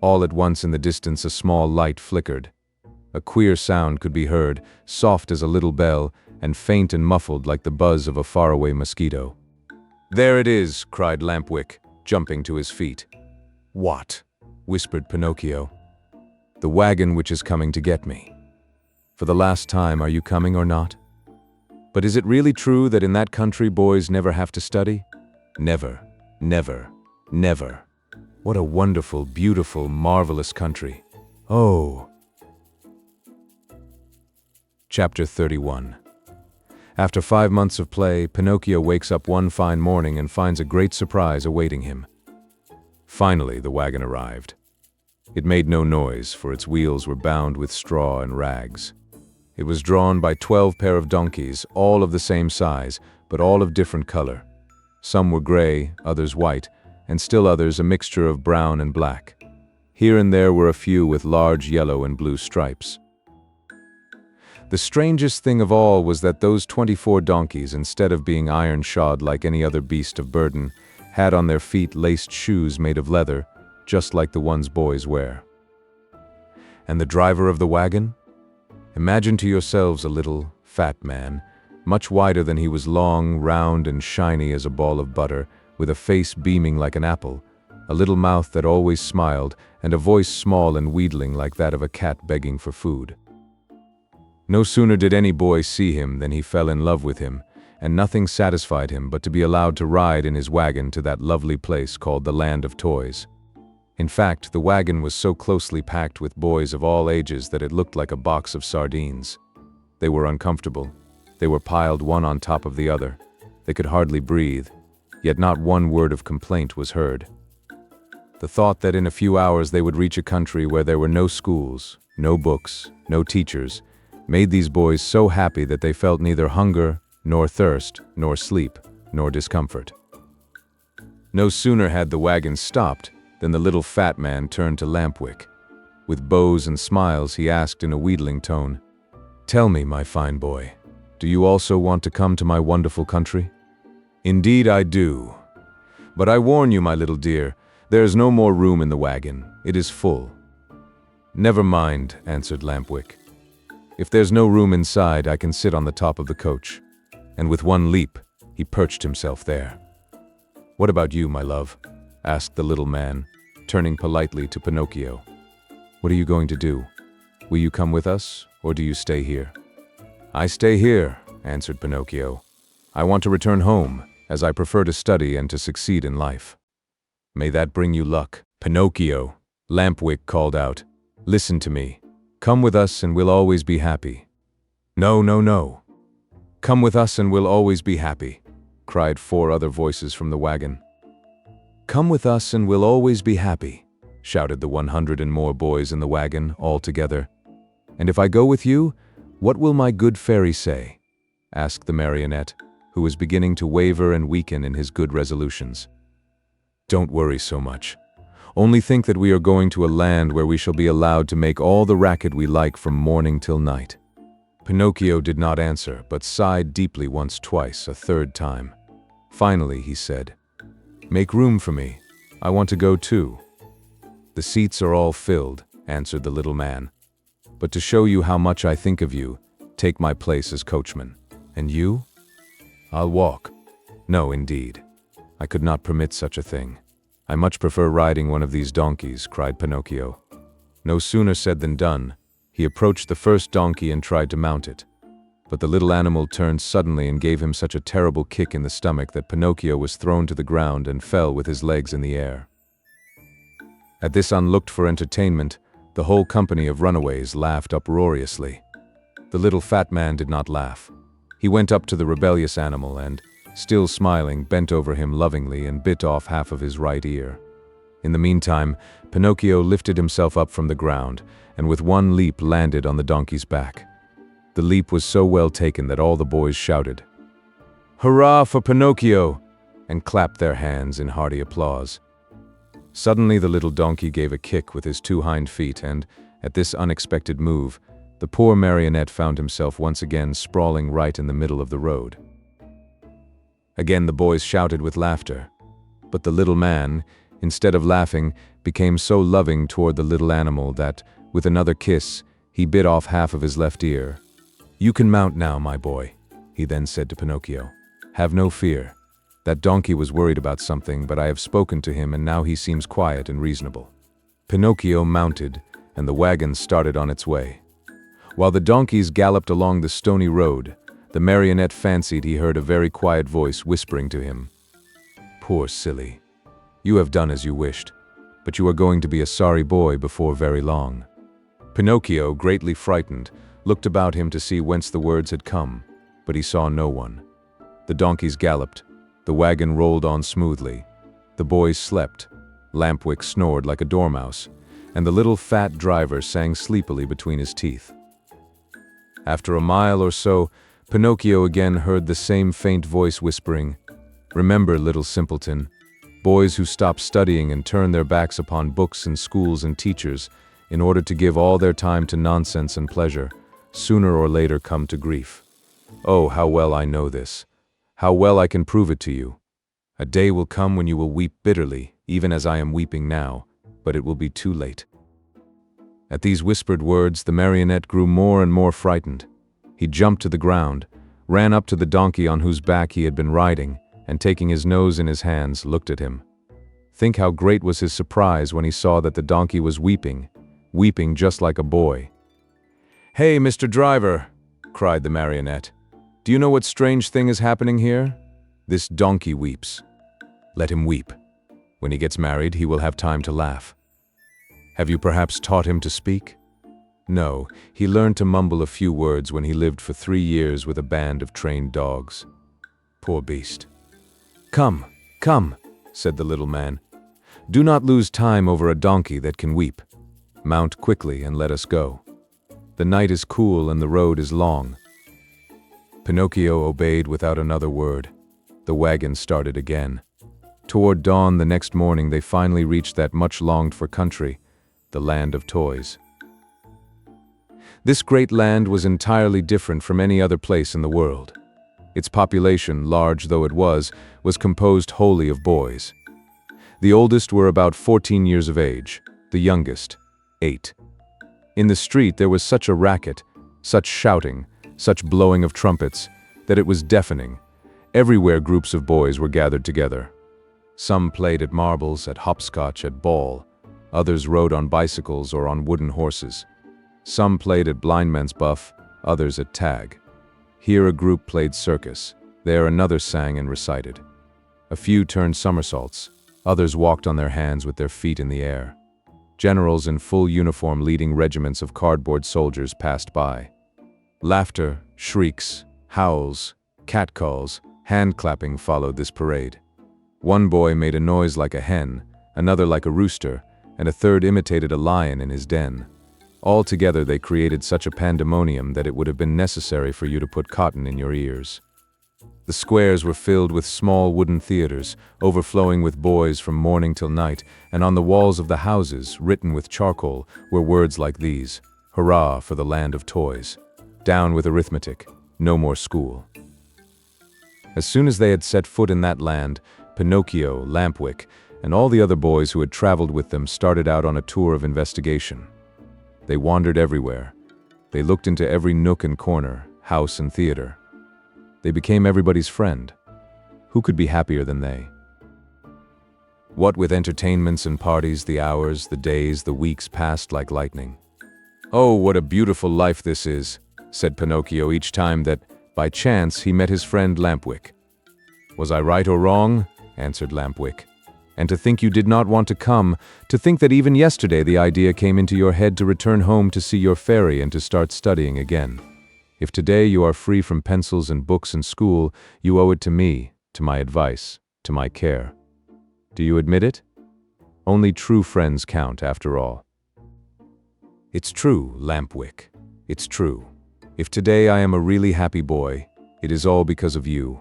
All at once in the distance a small light flickered. A queer sound could be heard, soft as a little bell, and faint and muffled like the buzz of a faraway mosquito. "There it is!" cried Lampwick, jumping to his feet. "What?" whispered Pinocchio. "The wagon which is coming to get me. For the last time, are you coming or not? But is it really true that in that country boys never have to study? Never, never, never. What a wonderful, beautiful, marvelous country. Oh!" Chapter 31. After 5 months of play, Pinocchio wakes up one fine morning and finds a great surprise awaiting him. Finally, the wagon arrived. It made no noise, for its wheels were bound with straw and rags. It was drawn by 12 pair of donkeys, all of the same size, but all of different color. Some were gray, others white, and still others a mixture of brown and black. Here and there were a few with large yellow and blue stripes. The strangest thing of all was that those 24 donkeys, instead of being iron-shod like any other beast of burden, had on their feet laced shoes made of leather, just like the ones boys wear. And the driver of the wagon? Imagine to yourselves a little, fat man, much wider than he was long, round and shiny as a ball of butter, with a face beaming like an apple, a little mouth that always smiled, and a voice small and wheedling like that of a cat begging for food. No sooner did any boy see him than he fell in love with him, and nothing satisfied him but to be allowed to ride in his wagon to that lovely place called the Land of Toys. In fact, the wagon was so closely packed with boys of all ages that it looked like a box of sardines. They were uncomfortable. They were piled one on top of the other. They could hardly breathe, yet not one word of complaint was heard. The thought that in a few hours they would reach a country where there were no schools, no books, no teachers, made these boys so happy that they felt neither hunger, nor thirst, nor sleep, nor discomfort. No sooner had the wagon stopped than the little fat man turned to Lampwick. With bows and smiles he asked in a wheedling tone, "Tell me, my fine boy, do you also want to come to my wonderful country?" "Indeed I do. But I warn you, my little dear, there is no more room in the wagon. It is full." "Never mind," answered Lampwick. "If there's no room inside, I can sit on the top of the coach." And with one leap, he perched himself there. "What about you, my love?" asked the little man, turning politely to Pinocchio. "What are you going to do? Will you come with us, or do you stay here?" "I stay here," answered Pinocchio. "I want to return home, as I prefer to study and to succeed in life." "May that bring you luck." "Pinocchio," Lampwick called out, "listen to me. Come with us and we'll always be happy." "No, no, no. Come with us and we'll always be happy," cried 4 other voices from the wagon. "Come with us and we'll always be happy," shouted the 100 and more boys in the wagon, all together. "And if I go with you, what will my good fairy say?" asked the marionette, who was beginning to waver and weaken in his good resolutions. "Don't worry so much. Only think that we are going to a land where we shall be allowed to make all the racket we like from morning till night." Pinocchio did not answer, but sighed deeply once, twice, a third time. Finally he said, "Make room for me. I want to go too." "The seats are all filled," answered the little man. "But to show you how much I think of you, take my place as coachman. And you?" "I'll walk." No, indeed. I could not permit such a thing. I much prefer riding one of these donkeys, cried Pinocchio. No sooner said than done. He approached the first donkey and tried to mount it. But the little animal turned suddenly and gave him such a terrible kick in the stomach that Pinocchio was thrown to the ground and fell with his legs in the air. At this unlooked-for entertainment, the whole company of runaways laughed uproariously. The little fat man did not laugh. He went up to the rebellious animal and, still smiling, bent over him lovingly and bit off half of his right ear. In the meantime, Pinocchio lifted himself up from the ground and with one leap landed on the donkey's back. The leap was so well taken that all the boys shouted, "Hurrah for Pinocchio!" and clapped their hands in hearty applause. Suddenly the little donkey gave a kick with his two hind feet and, at this unexpected move, the poor marionette found himself once again sprawling right in the middle of the road. Again the boys shouted with laughter, but the little man, instead of laughing, became so loving toward the little animal that, with another kiss, he bit off half of his left ear. "You can mount now, my boy," he then said to Pinocchio. "Have no fear. That donkey was worried about something, but I have spoken to him and now he seems quiet and reasonable." Pinocchio mounted, and the wagon started on its way. While the donkeys galloped along the stony road, the marionette fancied he heard a very quiet voice whispering to him, "Poor silly, you have done as you wished, but you are going to be a sorry boy before very long." Pinocchio, greatly frightened, looked about him to see whence the words had come, but he saw no one. The donkeys galloped, the wagon rolled on smoothly, the boys slept, Lampwick snored like a dormouse, and the little fat driver sang sleepily between his teeth. After a mile or so, Pinocchio again heard the same faint voice whispering, "Remember, little simpleton, boys who stop studying and turn their backs upon books and schools and teachers in order to give all their time to nonsense and pleasure, sooner or later come to grief. Oh, how well I know this. How well I can prove it to you. A day will come when you will weep bitterly, even as I am weeping now, but it will be too late." At these whispered words, the marionette grew more and more frightened. He jumped to the ground, ran up to the donkey on whose back he had been riding, and taking his nose in his hands, looked at him. Think how great was his surprise when he saw that the donkey was weeping just like a boy. "Hey, Mr. Driver," cried the marionette. "Do you know what strange thing is happening here? This donkey weeps. Let him weep. When he gets married, he will have time to laugh. Have you perhaps taught him to speak? No, he learned to mumble a few words when he lived for 3 years with a band of trained dogs. Poor beast." "Come, come," said the little man. "Do not lose time over a donkey that can weep. Mount quickly and let us go. The night is cool and the road is long." Pinocchio obeyed without another word. The wagon started again. Toward dawn the next morning they finally reached that much-longed-for country, the land of toys. This great land was entirely different from any other place in the world. Its population, large though it was composed wholly of boys. The oldest were about 14 years of age, the youngest, 8. In the street there was such a racket, such shouting, such blowing of trumpets, that it was deafening. Everywhere groups of boys were gathered together. Some played at marbles, at hopscotch, at ball. Others rode on bicycles or on wooden horses. Some played at blindman's buff, others at tag. Here a group played circus, there another sang and recited. A few turned somersaults, others walked on their hands with their feet in the air. Generals in full uniform leading regiments of cardboard soldiers passed by. Laughter, shrieks, howls, catcalls, hand-clapping followed this parade. One boy made a noise like a hen, another like a rooster, and a third imitated a lion in his den. All together they created such a pandemonium that it would have been necessary for you to put cotton in your ears. The squares were filled with small wooden theaters, overflowing with boys from morning till night, and on the walls of the houses, written with charcoal, were words like these: "Hurrah for the land of toys. Down with arithmetic. No more school." As soon as they had set foot in that land, Pinocchio, Lampwick, and all the other boys who had traveled with them started out on a tour of investigation. They wandered everywhere. They looked into every nook and corner, house and theater. They became everybody's friend. Who could be happier than they? What with entertainments and parties, the hours, the days, the weeks passed like lightning. "Oh, what a beautiful life this is," said Pinocchio each time that, by chance, he met his friend Lampwick. "Was I right or wrong?" answered Lampwick. "And to think you did not want to come, to think that even yesterday the idea came into your head to return home to see your fairy and to start studying again. If today you are free from pencils and books and school, you owe it to me, to my advice, to my care. Do you admit it? Only true friends count, after all." "It's true, Lampwick. It's true. If today I am a really happy boy, it is all because of you.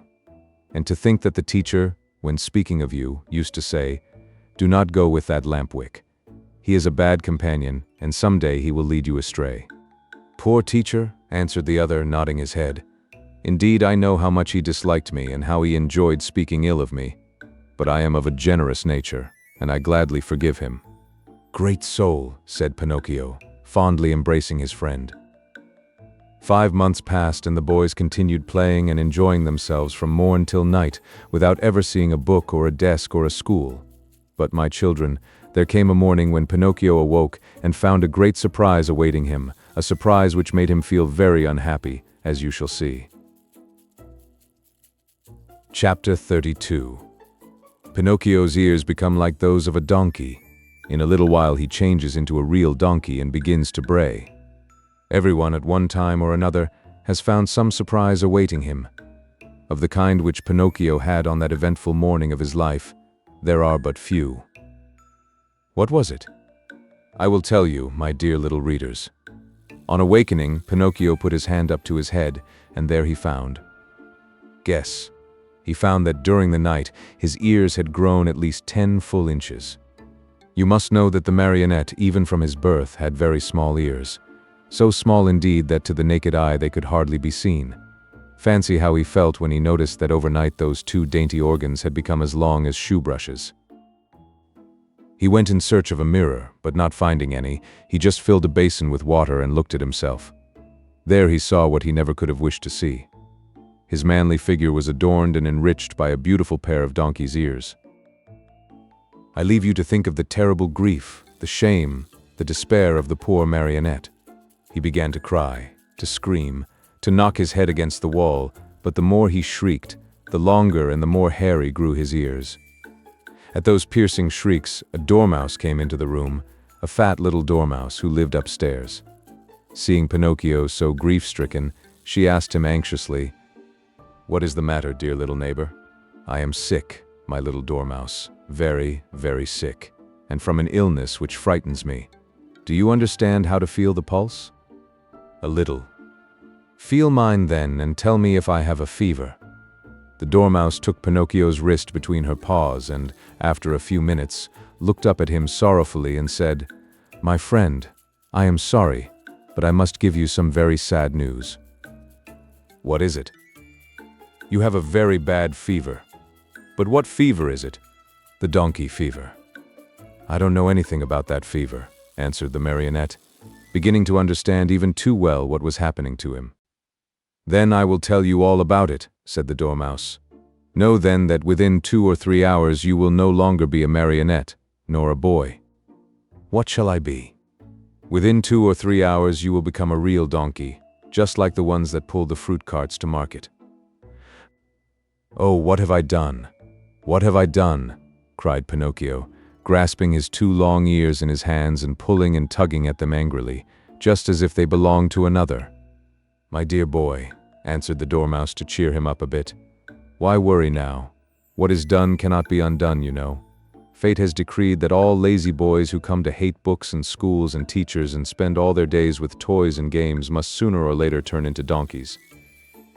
And to think that the teacher, when speaking of you, used to say, 'Do not go with that Lampwick. He is a bad companion, and someday he will lead you astray.'" "Poor teacher," answered the other, nodding his head. "Indeed, I know how much he disliked me and how he enjoyed speaking ill of me. But I am of a generous nature, and I gladly forgive him." "Great soul," said Pinocchio, fondly embracing his friend. 5 months passed, and the boys continued playing and enjoying themselves from morn till night, without ever seeing a book or a desk or a school. But, my children, there came a morning when Pinocchio awoke and found a great surprise awaiting him, a surprise which made him feel very unhappy, as you shall see. Chapter 32. Pinocchio's ears become like those of a donkey. In a little while he changes into a real donkey and begins to bray. Everyone at one time or another has found some surprise awaiting him. Of the kind which Pinocchio had on that eventful morning of his life, there are but few. What was it? I will tell you, my dear little readers. On awakening, Pinocchio put his hand up to his head, and there he found. Guess. He found that during the night, his ears had grown at least 10 full inches. You must know that the marionette, even from his birth, had very small ears. So small indeed that to the naked eye they could hardly be seen. Fancy how he felt when he noticed that overnight those 2 dainty organs had become as long as shoe brushes. He went in search of a mirror, but not finding any, he just filled a basin with water and looked at himself. There he saw what he never could have wished to see. His manly figure was adorned and enriched by a beautiful pair of donkey's ears. I leave you to think of the terrible grief, the shame, the despair of the poor marionette. He began to cry, to scream, to knock his head against the wall, but the more he shrieked, the longer and the more hairy grew his ears. At those piercing shrieks, a dormouse came into the room, a fat little dormouse who lived upstairs. Seeing Pinocchio so grief-stricken, she asked him anxiously, "What is the matter, dear little neighbor?" "I am sick, my little dormouse, very, very sick, and from an illness which frightens me. Do you understand how to feel the pulse?" "A little." "Feel mine then, and tell me if I have a fever." The dormouse took Pinocchio's wrist between her paws and, after a few minutes, looked up at him sorrowfully and said, "My friend, I am sorry, but I must give you some very sad news." "What is it?" "You have a very bad fever." "But what fever is it?" "The donkey fever." "I don't know anything about that fever," answered the marionette, beginning to understand even too well what was happening to him. "Then I will tell you all about it," said the dormouse. "Know then that within 2 or 3 hours you will no longer be a marionette, nor a boy." "What shall I be?" "Within 2 or 3 hours you will become a real donkey, just like the ones that pull the fruit carts to market." "Oh, what have I done? What have I done?" cried Pinocchio, grasping his 2 long ears in his hands and pulling and tugging at them angrily, just as if they belonged to another. "My dear boy," answered the dormouse to cheer him up a bit, "why worry now? What is done cannot be undone, you know. Fate has decreed that all lazy boys who come to hate books and schools and teachers and spend all their days with toys and games must sooner or later turn into donkeys."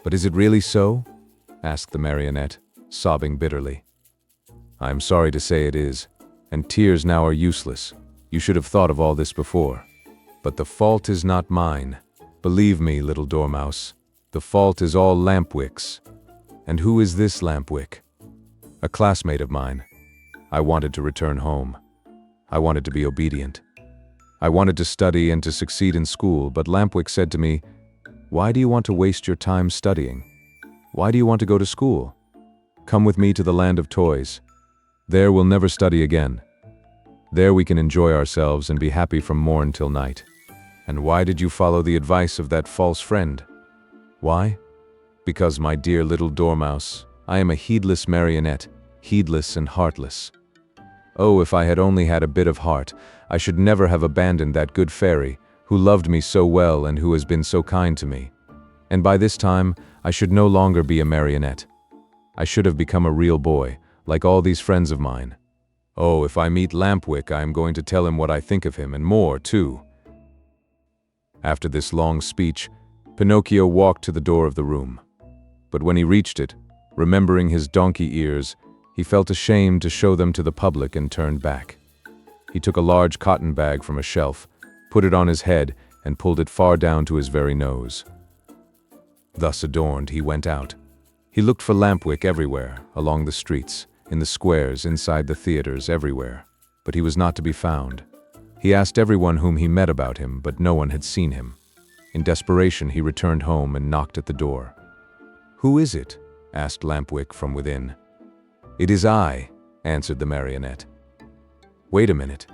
"But is it really so?" asked the marionette, sobbing bitterly. "I am sorry to say it is, and tears now are useless. You should have thought of all this before. But the fault is not mine. Believe me, little dormouse, the fault is all Lampwick's." "And who is this Lampwick?" "A classmate of mine. I wanted to return home. I wanted to be obedient. I wanted to study and to succeed in school, but Lampwick said to me, 'Why do you want to waste your time studying? Why do you want to go to school? Come with me to the land of toys. There we'll never study again. There we can enjoy ourselves and be happy from morn till night. And why did you follow the advice of that false friend? Why? Because, my dear little dormouse, I am a heedless marionette, heedless and heartless. Oh, if I had only had a bit of heart, I should never have abandoned that good fairy, who loved me so well and who has been so kind to me. And by this time, I should no longer be a marionette. I should have become a real boy, like all these friends of mine. Oh, if I meet Lampwick, I am going to tell him what I think of him, and more, too. After this long speech, Pinocchio walked to the door of the room. But when he reached it, remembering his donkey ears, he felt ashamed to show them to the public and turned back. He took a large cotton bag from a shelf, put it on his head, and pulled it far down to his very nose. Thus adorned, he went out. He looked for Lampwick everywhere, along the streets, in the squares, inside the theaters, everywhere. But he was not to be found. He asked everyone whom he met about him, but no one had seen him. In desperation, he returned home and knocked at the door. "Who is it?" asked Lampwick from within. "It is I," answered the marionette. "Wait a minute."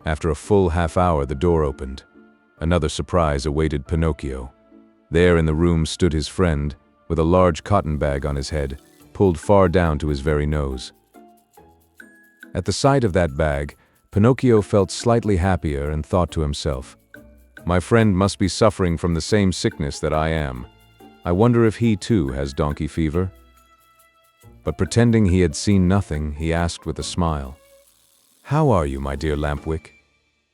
After a full half-hour, the door opened. Another surprise awaited Pinocchio. There in the room stood his friend, with a large cotton bag on his head, pulled far down to his very nose. At the sight of that bag, Pinocchio felt slightly happier and thought to himself, "My friend must be suffering from the same sickness that I am. I wonder if he too has donkey fever?" But pretending he had seen nothing, he asked with a smile, "How are you, my dear Lampwick?"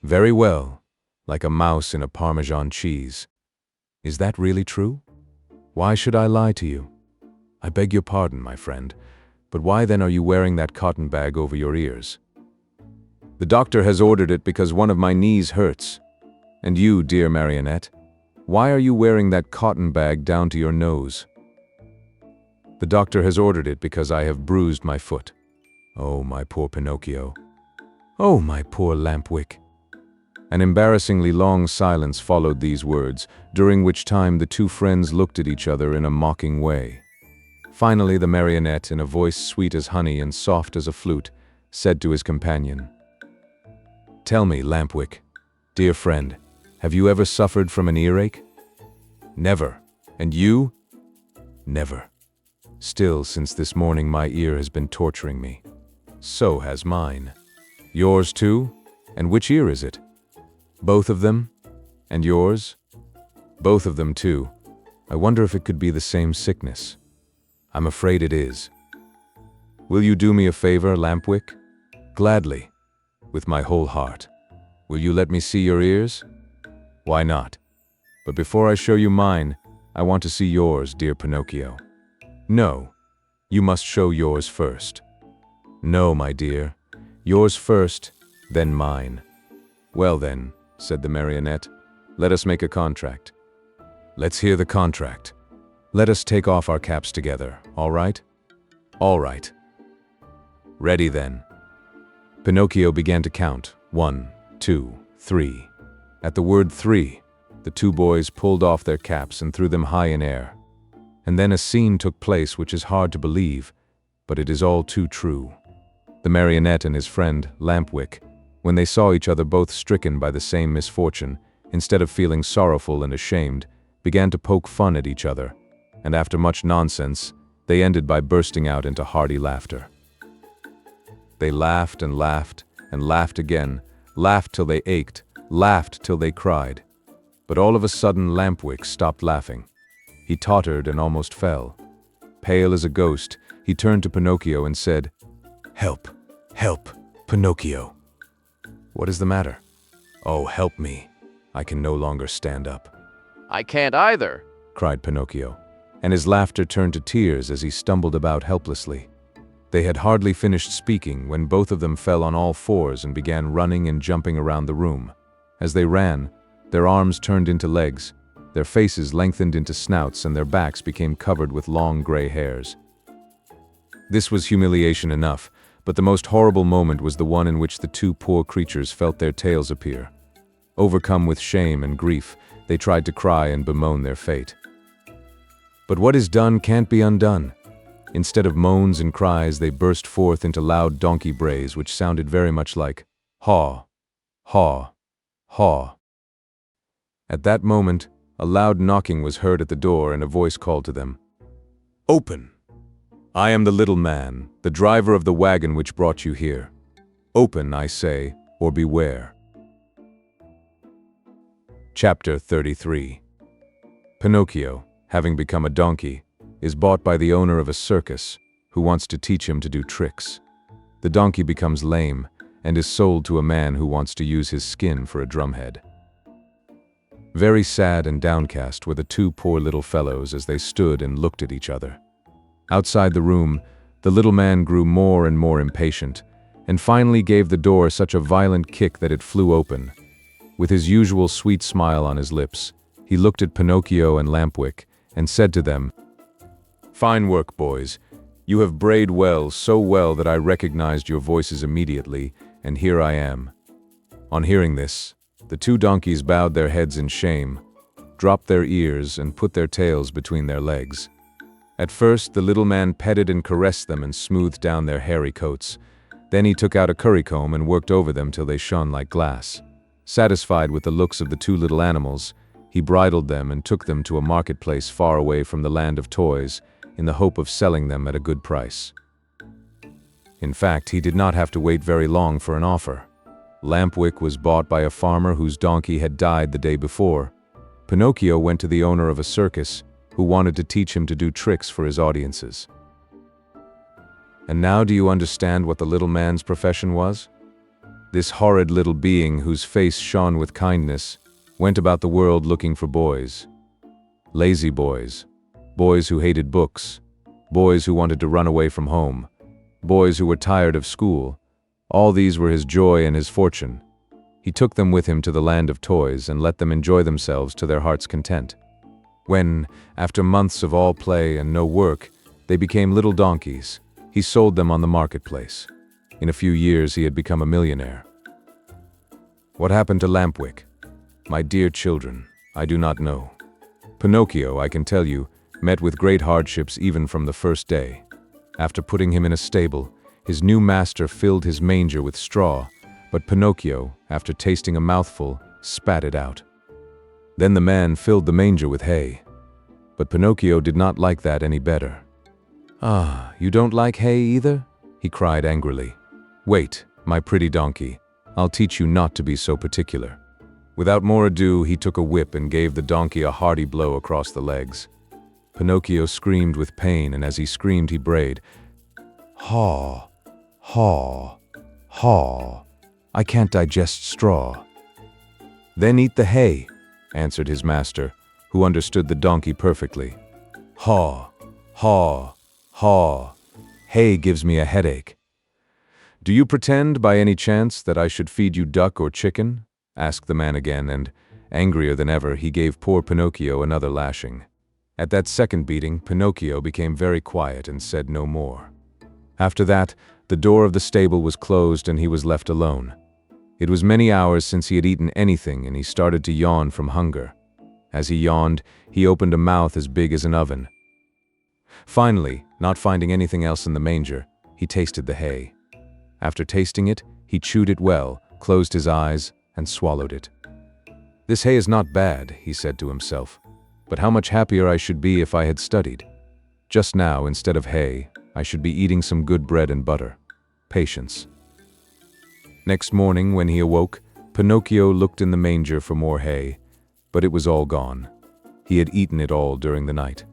"Very well, like a mouse in a Parmesan cheese." "Is that really true? Why should I lie to you?" "I beg your pardon, my friend, but why then are you wearing that cotton bag over your ears?" "The doctor has ordered it because one of my knees hurts." "And you, dear marionette, why are you wearing that cotton bag down to your nose?" "The doctor has ordered it because I have bruised my foot." "Oh, my poor Pinocchio. Oh, my poor Lampwick." An embarrassingly long silence followed these words, during which time the two friends looked at each other in a mocking way. Finally, the marionette, in a voice sweet as honey and soft as a flute, said to his companion, "Tell me, Lampwick, dear friend, have you ever suffered from an earache?" "Never. And you?" "Never. Still, since this morning my ear has been torturing me." "So has mine." "Yours too? And which ear is it?" "Both of them. And yours?" "Both of them too. I wonder if it could be the same sickness." "I'm afraid it is." "Will you do me a favor, Lampwick?" "Gladly. With my whole heart." "Will you let me see your ears?" "Why not? But before I show you mine, I want to see yours, dear Pinocchio." "No, you must show yours first." "No, my dear. Yours first, then mine." "Well then," said the marionette, "let us make a contract." "Let's hear the contract." "Let us take off our caps together, all right?" "All right." "Ready then." Pinocchio began to count. 1, 2, 3. At the word 3, the two boys pulled off their caps and threw them high in air. And then a scene took place which is hard to believe, but it is all too true. The marionette and his friend, Lampwick, when they saw each other both stricken by the same misfortune, instead of feeling sorrowful and ashamed, began to poke fun at each other, and after much nonsense, they ended by bursting out into hearty laughter. They laughed and laughed, and laughed again, laughed till they ached, laughed till they cried. But all of a sudden Lampwick stopped laughing. He tottered and almost fell. Pale as a ghost, he turned to Pinocchio and said, "Help, help, Pinocchio." "What is the matter?" "Oh, help me. I can no longer stand up." "I can't either," cried Pinocchio, and his laughter turned to tears as he stumbled about helplessly. They had hardly finished speaking when both of them fell on all fours and began running and jumping around the room. As they ran, their arms turned into legs, their faces lengthened into snouts, and their backs became covered with long gray hairs. This was humiliation enough, but the most horrible moment was the one in which the two poor creatures felt their tails appear. Overcome with shame and grief, they tried to cry and bemoan their fate. But what is done can't be undone. Instead of moans and cries, they burst forth into loud donkey brays which sounded very much like haw, haw, haw. At that moment, a loud knocking was heard at the door and a voice called to them. "Open! I am the little man, the driver of the wagon which brought you here. Open, I say, or beware." Chapter 33. Pinocchio, having become a donkey, is bought by the owner of a circus, who wants to teach him to do tricks. The donkey becomes lame and is sold to a man who wants to use his skin for a drumhead. Very sad and downcast were the two poor little fellows as they stood and looked at each other. Outside the room, the little man grew more and more impatient, and finally gave the door such a violent kick that it flew open. With his usual sweet smile on his lips, he looked at Pinocchio and Lampwick and said to them, "Fine work, boys. You have brayed well, so well that I recognized your voices immediately, and here I am." On hearing this, the two donkeys bowed their heads in shame, dropped their ears, and put their tails between their legs. At first, the little man petted and caressed them and smoothed down their hairy coats. Then he took out a currycomb and worked over them till they shone like glass. Satisfied with the looks of the two little animals, he bridled them and took them to a marketplace far away from the land of toys, in the hope of selling them at a good price. In fact, he did not have to wait very long for an offer. Lampwick was bought by a farmer whose donkey had died the day before. Pinocchio went to the owner of a circus, who wanted to teach him to do tricks for his audiences. And now do you understand what the little man's profession was? This horrid little being, whose face shone with kindness, went about the world looking for boys. Lazy boys. Boys who hated books. Boys who wanted to run away from home. Boys who were tired of school. All these were his joy and his fortune. He took them with him to the land of toys and let them enjoy themselves to their heart's content. When, after months of all play and no work, they became little donkeys, he sold them on the marketplace. In a few years he had become a millionaire. What happened to Lampwick? My dear children, I do not know. Pinocchio, I can tell you, met with great hardships even from the first day. After putting him in a stable, his new master filled his manger with straw, but Pinocchio, after tasting a mouthful, spat it out. Then the man filled the manger with hay. But Pinocchio did not like that any better. "Ah, you don't like hay either?" he cried angrily. "Wait, my pretty donkey, I'll teach you not to be so particular." Without more ado, he took a whip and gave the donkey a hearty blow across the legs. Pinocchio screamed with pain, and as he screamed he brayed, "Haw, haw, haw, I can't digest straw." "Then eat the hay," answered his master, who understood the donkey perfectly. "Haw, haw, haw, hay gives me a headache." "Do you pretend, by any chance, that I should feed you duck or chicken?" asked the man again, and, angrier than ever, he gave poor Pinocchio another lashing. At that second beating, Pinocchio became very quiet and said no more. After that, the door of the stable was closed and he was left alone. It was many hours since he had eaten anything, and he started to yawn from hunger. As he yawned, he opened a mouth as big as an oven. Finally, not finding anything else in the manger, he tasted the hay. After tasting it, he chewed it well, closed his eyes, and swallowed it. "This hay is not bad," he said to himself, "but how much happier I should be if I had studied. Just now, instead of hay, I should be eating some good bread and butter. Patience." Next morning, when he awoke, Pinocchio looked in the manger for more hay, but it was all gone. He had eaten it all during the night.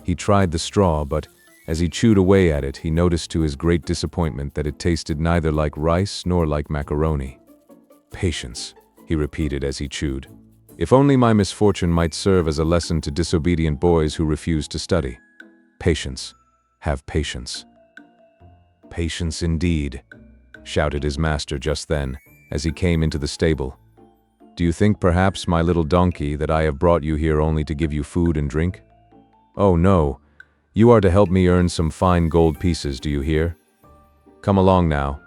He tried the straw, but as he chewed away at it, he noticed to his great disappointment that it tasted neither like rice nor like macaroni. "Patience," he repeated as he chewed. "If only my misfortune might serve as a lesson to disobedient boys who refuse to study. Patience. Have patience." "Patience indeed," shouted his master just then, as he came into the stable. "Do you think perhaps, my little donkey, that I have brought you here only to give you food and drink? Oh no, you are to help me earn some fine gold pieces, do you hear? Come along now.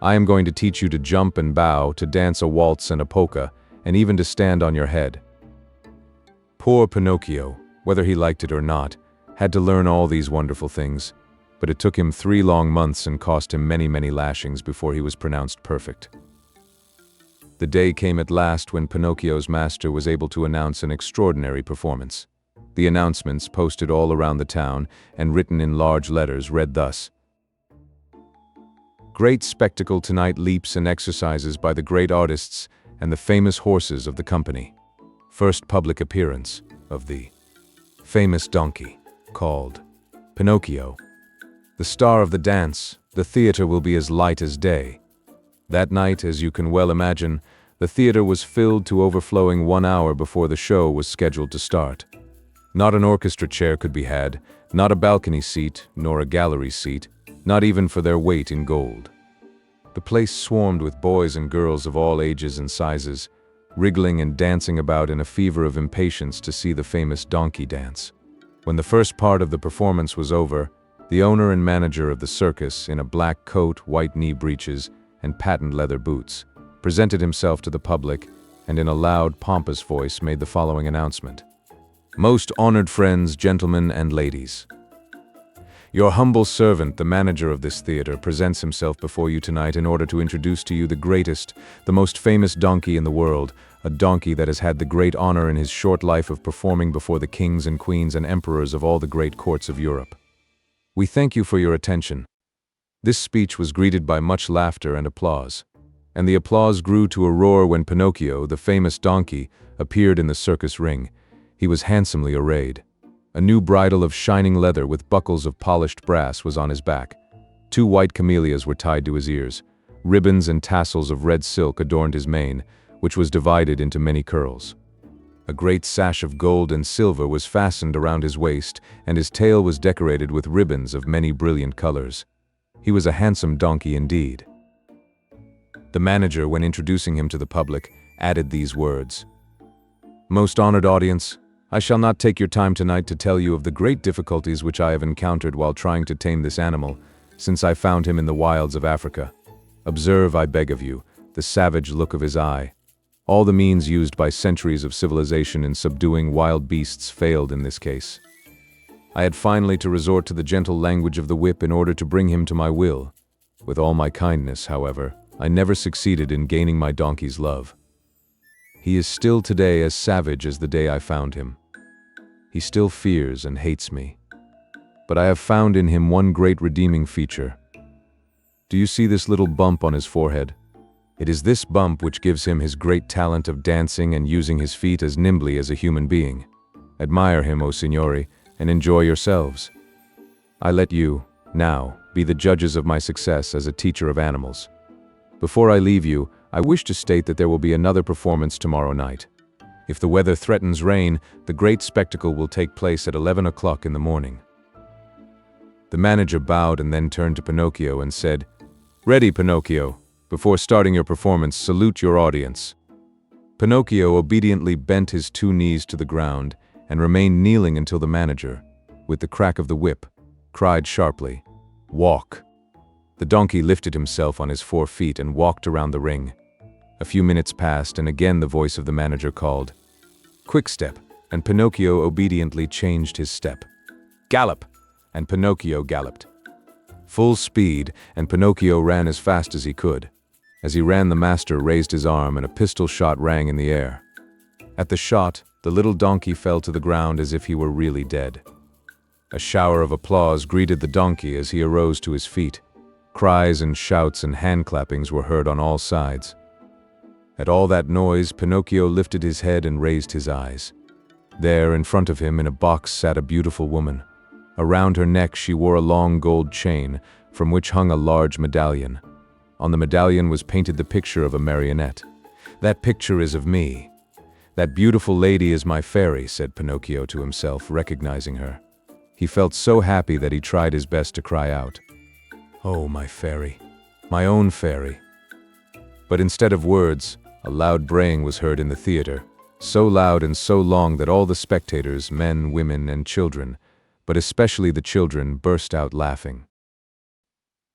I am going to teach you to jump and bow, to dance a waltz and a polka, and even to stand on your head." Poor Pinocchio, whether he liked it or not, had to learn all these wonderful things, but it took him 3 long months and cost him many, many lashings before he was pronounced perfect. The day came at last when Pinocchio's master was able to announce an extraordinary performance. The announcements, posted all around the town and written in large letters, read thus: "Great spectacle tonight, leaps and exercises by the great artists and the famous horses of the company. First public appearance of the famous donkey, called Pinocchio. The star of the dance, the theater will be as light as day." That night, as you can well imagine, the theater was filled to overflowing 1 hour before the show was scheduled to start. Not an orchestra chair could be had, not a balcony seat, nor a gallery seat, not even for their weight in gold. The place swarmed with boys and girls of all ages and sizes, wriggling and dancing about in a fever of impatience to see the famous donkey dance. When the first part of the performance was over, the owner and manager of the circus, in a black coat, white knee breeches, and patent leather boots, presented himself to the public and in a loud, pompous voice made the following announcement: "Most honored friends, gentlemen, and ladies, your humble servant, the manager of this theater, presents himself before you tonight in order to introduce to you the greatest, the most famous donkey in the world, a donkey that has had the great honor in his short life of performing before the kings and queens and emperors of all the great courts of Europe. We thank you for your attention." This speech was greeted by much laughter and applause, and the applause grew to a roar when Pinocchio, the famous donkey, appeared in the circus ring. He was handsomely arrayed. A new bridle of shining leather with buckles of polished brass was on his back. 2 white camellias were tied to his ears. Ribbons and tassels of red silk adorned his mane, which was divided into many curls. A great sash of gold and silver was fastened around his waist, and his tail was decorated with ribbons of many brilliant colors. He was a handsome donkey indeed. The manager, when introducing him to the public, added these words: "Most honored audience, I shall not take your time tonight to tell you of the great difficulties which I have encountered while trying to tame this animal, since I found him in the wilds of Africa. Observe, I beg of you, the savage look of his eye. All the means used by centuries of civilization in subduing wild beasts failed in this case. I had finally to resort to the gentle language of the whip in order to bring him to my will. With all my kindness, however, I never succeeded in gaining my donkey's love. He is still today as savage as the day I found him. He still fears and hates me. But I have found in him one great redeeming feature. Do you see this little bump on his forehead? It is this bump which gives him his great talent of dancing and using his feet as nimbly as a human being. Admire him, O signori, and enjoy yourselves. I let you, now, be the judges of my success as a teacher of animals. Before I leave you, I wish to state that there will be another performance tomorrow night. If the weather threatens rain, the great spectacle will take place at 11 o'clock in the morning." The manager bowed and then turned to Pinocchio and said, "Ready, Pinocchio. Before starting your performance, salute your audience." Pinocchio obediently bent his 2 knees to the ground and remained kneeling until the manager, with the crack of the whip, cried sharply, "Walk." The donkey lifted himself on his 4 feet and walked around the ring. A few minutes passed, and again the voice of the manager called, "Quick step," and Pinocchio obediently changed his step. "Gallop," and Pinocchio galloped. Full speed, and Pinocchio ran as fast as he could. As he ran, the master raised his arm and a pistol shot rang in the air. At the shot, the little donkey fell to the ground as if he were really dead. A shower of applause greeted the donkey as he arose to his feet. Cries and shouts and hand clappings were heard on all sides. At all that noise, Pinocchio lifted his head and raised his eyes. There, in front of him, in a box, sat a beautiful woman. Around her neck she wore a long gold chain, from which hung a large medallion. On the medallion was painted the picture of a marionette. "That picture is of me. That beautiful lady is my fairy," said Pinocchio to himself, recognizing her. He felt so happy that he tried his best to cry out, "Oh, my fairy, my own fairy." But instead of words, a loud braying was heard in the theater, so loud and so long that all the spectators, men, women, and children, but especially the children, burst out laughing.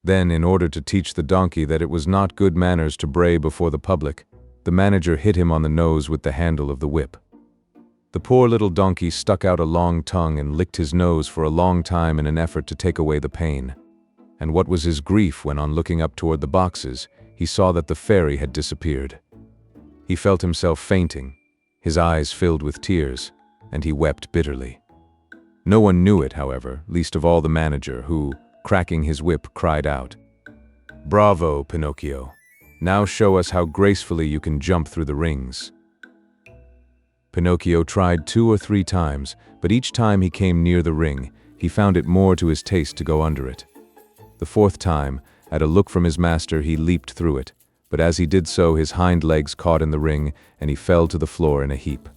Then, in order to teach the donkey that it was not good manners to bray before the public, the manager hit him on the nose with the handle of the whip. The poor little donkey stuck out a long tongue and licked his nose for a long time in an effort to take away the pain. And what was his grief when, on looking up toward the boxes, he saw that the fairy had disappeared. He felt himself fainting, his eyes filled with tears, and he wept bitterly. No one knew it, however, least of all the manager, who, cracking his whip, cried out, "Bravo, Pinocchio! Now show us how gracefully you can jump through the rings." Pinocchio tried 2 or 3 times, but each time he came near the ring, he found it more to his taste to go under it. The 4th time, at a look from his master, he leaped through it, but as he did so, his hind legs caught in the ring, and he fell to the floor in a heap.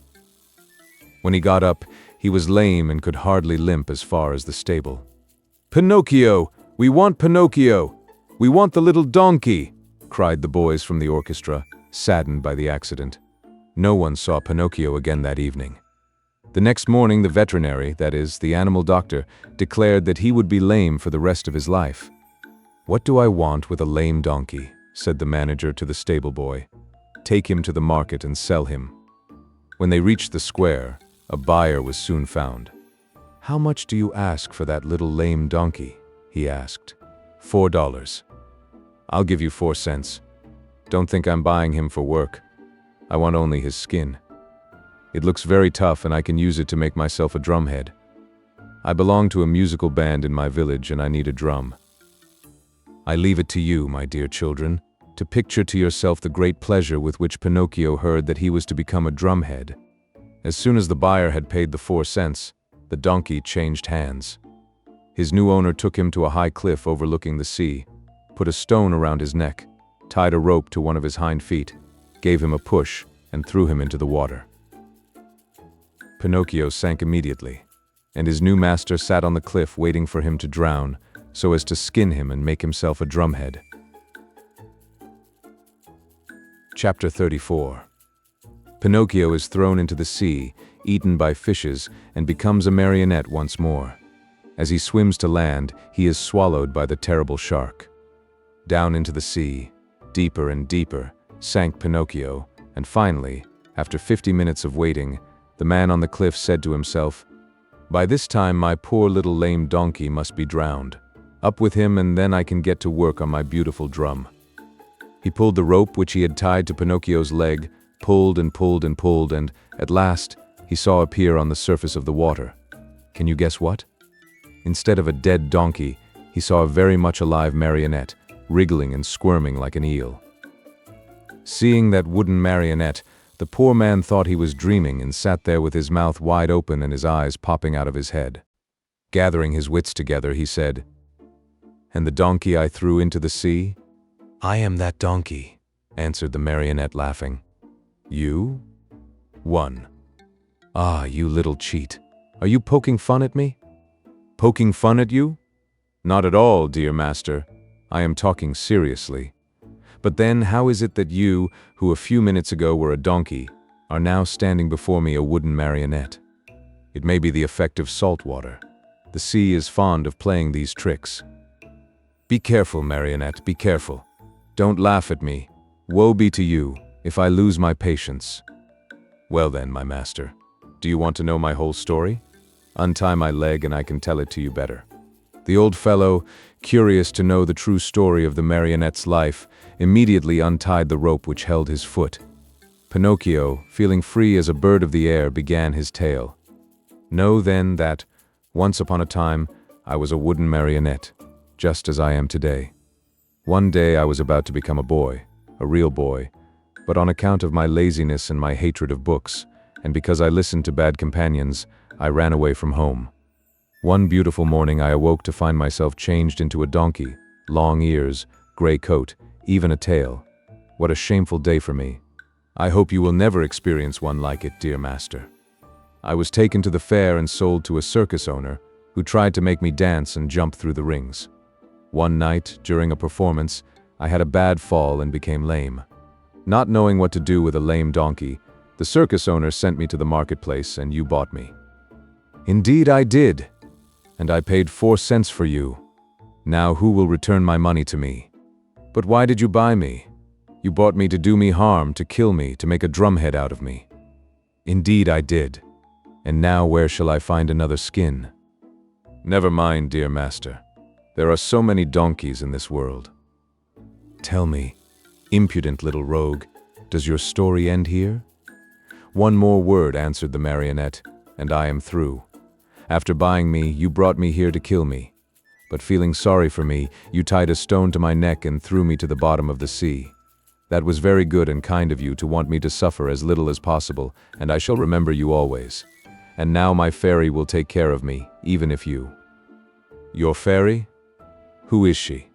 When he got up, he was lame and could hardly limp as far as the stable. "Pinocchio! We want Pinocchio! We want the little donkey!" cried the boys from the orchestra, saddened by the accident. No one saw Pinocchio again that evening. The next morning, the veterinary, that is, the animal doctor, declared that he would be lame for the rest of his life. "What do I want with a lame donkey?" said the manager to the stable boy. "Take him to the market and sell him." When they reached the square, a buyer was soon found. "How much do you ask for that little lame donkey?" he asked. $4. "I'll give you 4 cents. Don't think I'm buying him for work. I want only his skin. It looks very tough and I can use it to make myself a drumhead. I belong to a musical band in my village and I need a drum. I leave it to you, my dear children, to picture to yourself the great pleasure with which Pinocchio heard that he was to become a drumhead. As soon as the buyer had paid the 4 cents, the donkey changed hands. His new owner took him to a high cliff overlooking the sea, put a stone around his neck, tied a rope to one of his hind feet, gave him a push, and threw him into the water. Pinocchio sank immediately, and his new master sat on the cliff waiting for him to drown, so as to skin him and make himself a drumhead. Chapter 34. Pinocchio is thrown into the sea, eaten by fishes, and becomes a marionette once more. As he swims to land, he is swallowed by the terrible shark. Down into the sea, deeper and deeper, sank Pinocchio, and finally, after 50 minutes of waiting, the man on the cliff said to himself, "By this time my poor little lame donkey must be drowned. Up with him and then I can get to work on my beautiful drum." He pulled the rope which he had tied to Pinocchio's leg, pulled and pulled and pulled, and, at last, he saw appear on the surface of the water. Can you guess what? Instead of a dead donkey, he saw a very much alive marionette, wriggling and squirming like an eel. Seeing that wooden marionette, the poor man thought he was dreaming and sat there with his mouth wide open and his eyes popping out of his head. Gathering his wits together, he said, "And the donkey I threw into the sea?" "I am that donkey," answered the marionette, laughing. "You? 1. Ah, you little cheat. Are you poking fun at me?" "Poking fun at you? Not at all, dear master. I am talking seriously. But then how is it that you, who a few minutes ago were a donkey, are now standing before me a wooden marionette? It may be the effect of salt water. The sea is fond of playing these tricks. Be careful, marionette, be careful. Don't laugh at me. Woe be to you, if I lose my patience." "Well then, my master, do you want to know my whole story? Untie my leg and I can tell it to you better." The old fellow, curious to know the true story of the marionette's life, immediately untied the rope which held his foot. Pinocchio, feeling free as a bird of the air, began his tale. "Know then that, once upon a time, I was a wooden marionette, just as I am today. One day I was about to become a boy, a real boy, but on account of my laziness and my hatred of books, and because I listened to bad companions, I ran away from home. One beautiful morning I awoke to find myself changed into a donkey, long ears, gray coat, even a tail. What a shameful day for me. I hope you will never experience one like it, dear master. I was taken to the fair and sold to a circus owner, who tried to make me dance and jump through the rings. One night, during a performance, I had a bad fall and became lame. Not knowing what to do with a lame donkey, the circus owner sent me to the marketplace and you bought me." "Indeed I did. And I paid 4 cents for you. Now who will return my money to me?" "But why did you buy me? You bought me to do me harm, to kill me, to make a drumhead out of me." "Indeed I did. And now where shall I find another skin? Never mind, dear master. There are so many donkeys in this world. Tell me, impudent little rogue, does your story end here? One more word, answered the marionette, and I am through. After buying me, you brought me here to kill me. But feeling sorry for me, you tied a stone to my neck and threw me to the bottom of the sea. That was very good and kind of you to want me to suffer as little as possible, and I shall remember you always. And now my fairy will take care of me, even if you. Your fairy? Who is she?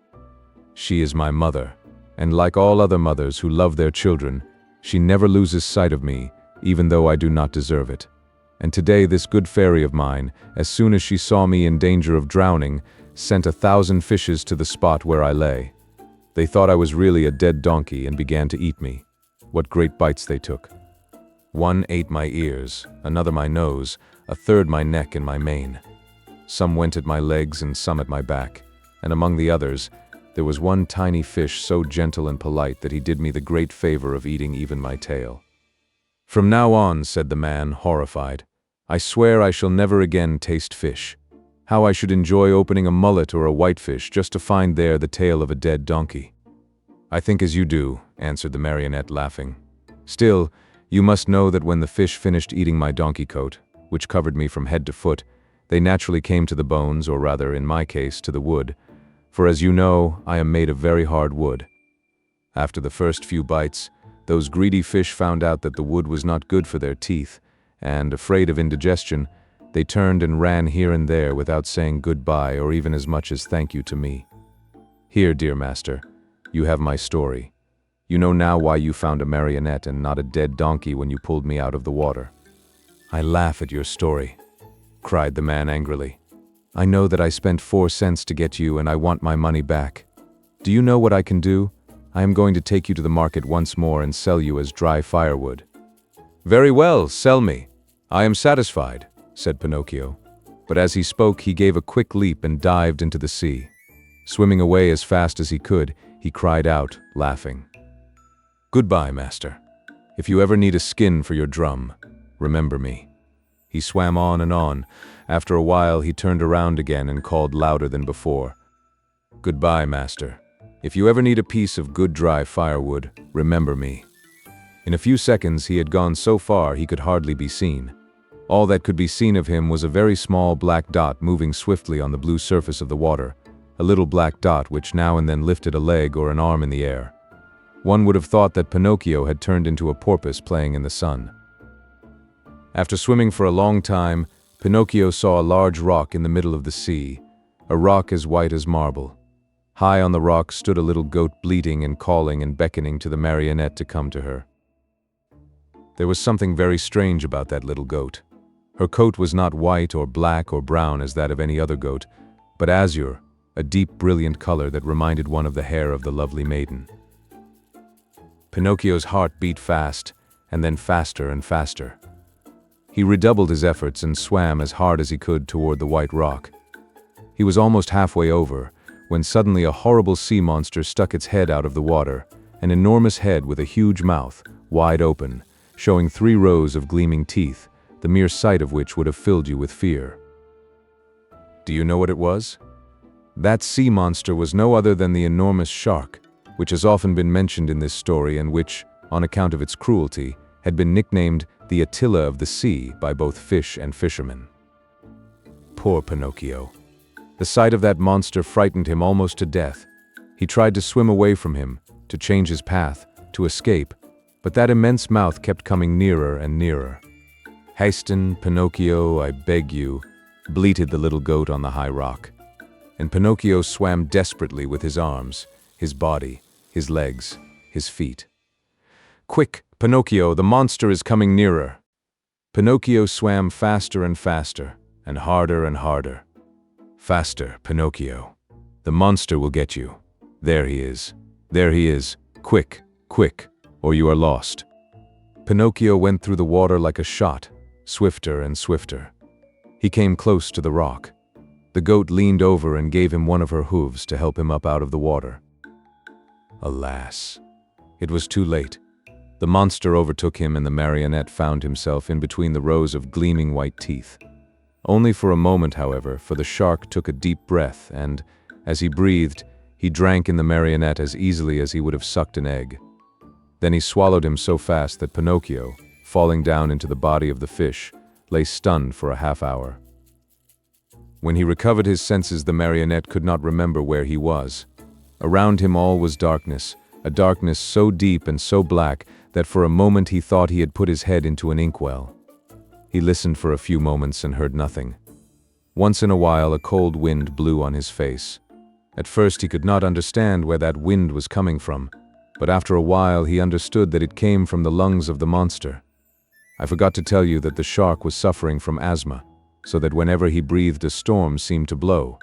She is my mother, and like all other mothers who love their children, she never loses sight of me, even though I do not deserve it. And today this good fairy of mine, as soon as she saw me in danger of drowning, sent 1,000 fishes to the spot where I lay. They thought I was really a dead donkey and began to eat me. What great bites they took. One ate my ears, another my nose, a third my neck and my mane. Some went at my legs and some at my back, and among the others, there was one tiny fish so gentle and polite that he did me the great favor of eating even my tail. From now on, said the man, horrified, I swear I shall never again taste fish. How I should enjoy opening a mullet or a whitefish just to find there the tail of a dead donkey. I think as you do, answered the marionette, laughing. Still, you must know that when the fish finished eating my donkey coat, which covered me from head to foot, they naturally came to the bones, or rather, in my case, to the wood, for as you know, I am made of very hard wood. After the first few bites, those greedy fish found out that the wood was not good for their teeth, and, afraid of indigestion, they turned and ran here and there without saying goodbye or even as much as thank you to me. Here, dear master, you have my story. You know now why you found a marionette and not a dead donkey when you pulled me out of the water. I laugh at your story, cried the man angrily. I know that I spent 4 cents to get you and I want my money back. Do you know what I can do? I am going to take you to the market once more and sell you as dry firewood. Very well, sell me. I am satisfied, said Pinocchio. But as he spoke, he gave a quick leap and dived into the sea. Swimming away as fast as he could, he cried out, laughing. Goodbye, master. If you ever need a skin for your drum, remember me. He swam on and on. After a while, he turned around again and called louder than before. Goodbye, master. If you ever need a piece of good dry firewood, remember me. In a few seconds, he had gone so far he could hardly be seen. All that could be seen of him was a very small black dot moving swiftly on the blue surface of the water, a little black dot which now and then lifted a leg or an arm in the air. One would have thought that Pinocchio had turned into a porpoise playing in the sun. After swimming for a long time, Pinocchio saw a large rock in the middle of the sea, a rock as white as marble. High on the rock stood a little goat bleating and calling and beckoning to the marionette to come to her. There was something very strange about that little goat. Her coat was not white or black or brown as that of any other goat, but azure, a deep brilliant color that reminded one of the hair of the lovely maiden. Pinocchio's heart beat fast, and then faster and faster. He redoubled his efforts and swam as hard as he could toward the white rock. He was almost halfway over, when suddenly a horrible sea monster stuck its head out of the water, an enormous head with a huge mouth, wide open, showing 3 rows of gleaming teeth, the mere sight of which would have filled you with fear. Do you know what it was? That sea monster was no other than the enormous shark, which has often been mentioned in this story and which, on account of its cruelty, had been nicknamed the Attila of the sea by both fish and fishermen. Poor Pinocchio. The sight of that monster frightened him almost to death. He tried to swim away from him, to change his path, to escape, but that immense mouth kept coming nearer and nearer. Hasten, Pinocchio, I beg you, bleated the little goat on the high rock. And Pinocchio swam desperately with his arms, his body, his legs, his feet. Quick, Pinocchio, the monster is coming nearer. Pinocchio swam faster and faster, and harder and harder. Faster, Pinocchio. The monster will get you. There he is. There he is. Quick, quick, or you are lost. Pinocchio went through the water like a shot, swifter and swifter. He came close to the rock. The goat leaned over and gave him one of her hooves to help him up out of the water. Alas, it was too late. The monster overtook him and the marionette found himself in between the rows of gleaming white teeth. Only for a moment, however, for the shark took a deep breath and, as he breathed, he drank in the marionette as easily as he would have sucked an egg. Then he swallowed him so fast that Pinocchio, falling down into the body of the fish, lay stunned for a half hour. When he recovered his senses, the marionette could not remember where he was. Around him all was darkness, a darkness so deep and so black that for a moment he thought he had put his head into an inkwell. He listened for a few moments and heard nothing. Once in a while a cold wind blew on his face. At first he could not understand where that wind was coming from, but after a while he understood that it came from the lungs of the monster. I forgot to tell you that the shark was suffering from asthma, so that whenever he breathed a storm seemed to blow.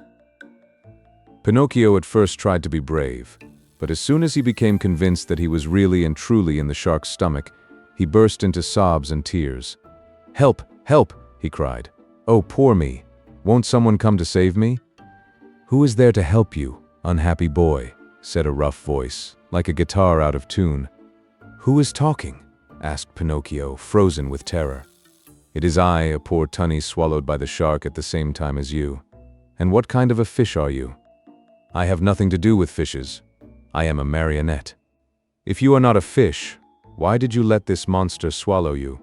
Pinocchio at first tried to be brave, but as soon as he became convinced that he was really and truly in the shark's stomach, he burst into sobs and tears. "Help! Help!" he cried. "Oh, poor me! Won't someone come to save me?" "Who is there to help you, unhappy boy?" said a rough voice, like a guitar out of tune. "Who is talking?" asked Pinocchio, frozen with terror. "It is I, a poor tunny swallowed by the shark at the same time as you. And what kind of a fish are you?" "I have nothing to do with fishes. I am a marionette." "If you are not a fish, why did you let this monster swallow you?"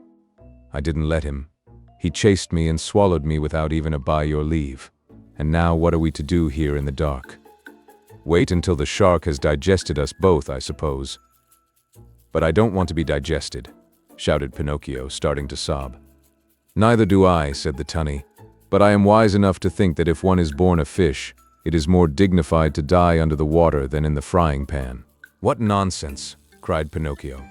"I didn't let him. He chased me and swallowed me without even a by your leave. And now what are we to do here in the dark?" "Wait until the shark has digested us both, I suppose." "But I don't want to be digested," shouted Pinocchio, starting to sob. "Neither do I," said the tunny, "but I am wise enough to think that if one is born a fish, it is more dignified to die under the water than in the frying pan." "What nonsense!" cried Pinocchio.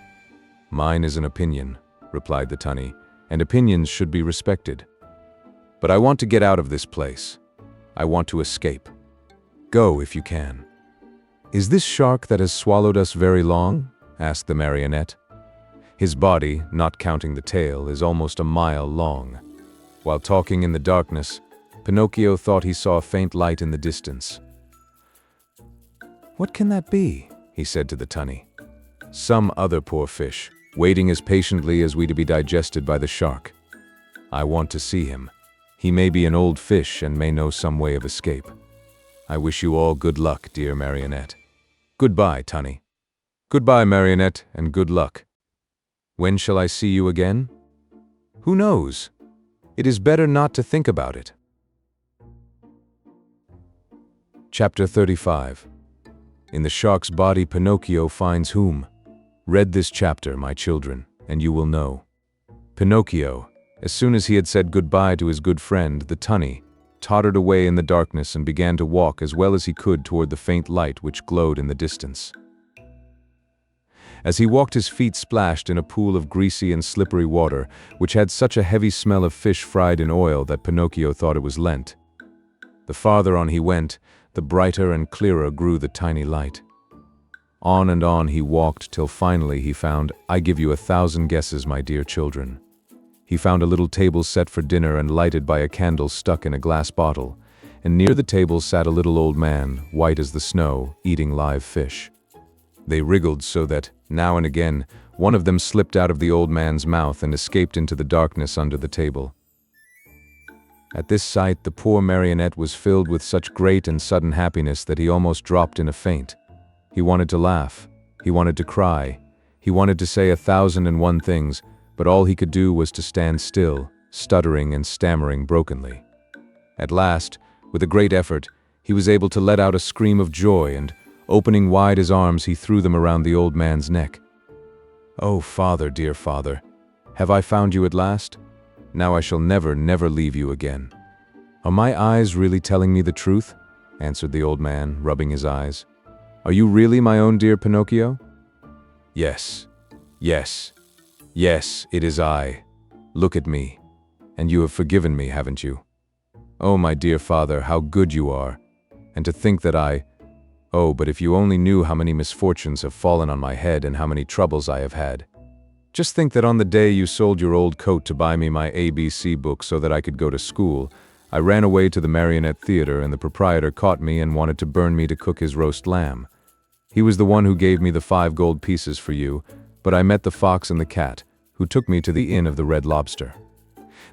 "Mine is an opinion," replied the tunny, "and opinions should be respected. But I want to get out of this place. I want to escape. Go if you can." "Is this shark that has swallowed us very long?" asked the marionette. "His body, not counting the tail, is almost a mile long." While talking in the darkness, Pinocchio thought he saw a faint light in the distance. "What can that be?" he said to the tunny. "Some other poor fish, waiting as patiently as we to be digested by the shark. I want to see him. He may be an old fish and may know some way of escape. I wish you all good luck, dear marionette." "Goodbye, tunny." "Goodbye, marionette, and good luck." "When shall I see you again?" "Who knows? It is better not to think about it." Chapter 35. In the shark's body, Pinocchio finds whom? Read this chapter, my children, and you will know. Pinocchio, as soon as he had said goodbye to his good friend, the tunny, tottered away in the darkness and began to walk as well as he could toward the faint light which glowed in the distance. As he walked, his feet splashed in a pool of greasy and slippery water, which had such a heavy smell of fish fried in oil that Pinocchio thought it was Lent. The farther on he went, the brighter and clearer grew the tiny light. On and on he walked till finally he found, I give you 1,000 guesses, my dear children. He found a little table set for dinner and lighted by a candle stuck in a glass bottle, and near the table sat a little old man, white as the snow, eating live fish. They wriggled so that, now and again, one of them slipped out of the old man's mouth and escaped into the darkness under the table. At this sight, the poor marionette was filled with such great and sudden happiness that he almost dropped in a faint. He wanted to laugh, he wanted to cry, he wanted to say 1,001 things, but all he could do was to stand still, stuttering and stammering brokenly. At last, with a great effort, he was able to let out a scream of joy, and, opening wide his arms, he threw them around the old man's neck. "Oh, father, dear father, have I found you at last? Now I shall never, never leave you again." "Are my eyes really telling me the truth?" answered the old man, rubbing his eyes. "Are you really my own dear Pinocchio?" "Yes, yes, yes, it is I. Look at me. And you have forgiven me, haven't you? Oh, my dear father, how good you are. And to think that Oh, but if you only knew how many misfortunes have fallen on my head and how many troubles I have had. Just think that on the day you sold your old coat to buy me my ABC book so that I could go to school, I ran away to the Marionette Theater and the proprietor caught me and wanted to burn me to cook his roast lamb. He was the one who gave me the 5 gold pieces for you, but I met the fox and the cat, who took me to the Inn of the Red Lobster.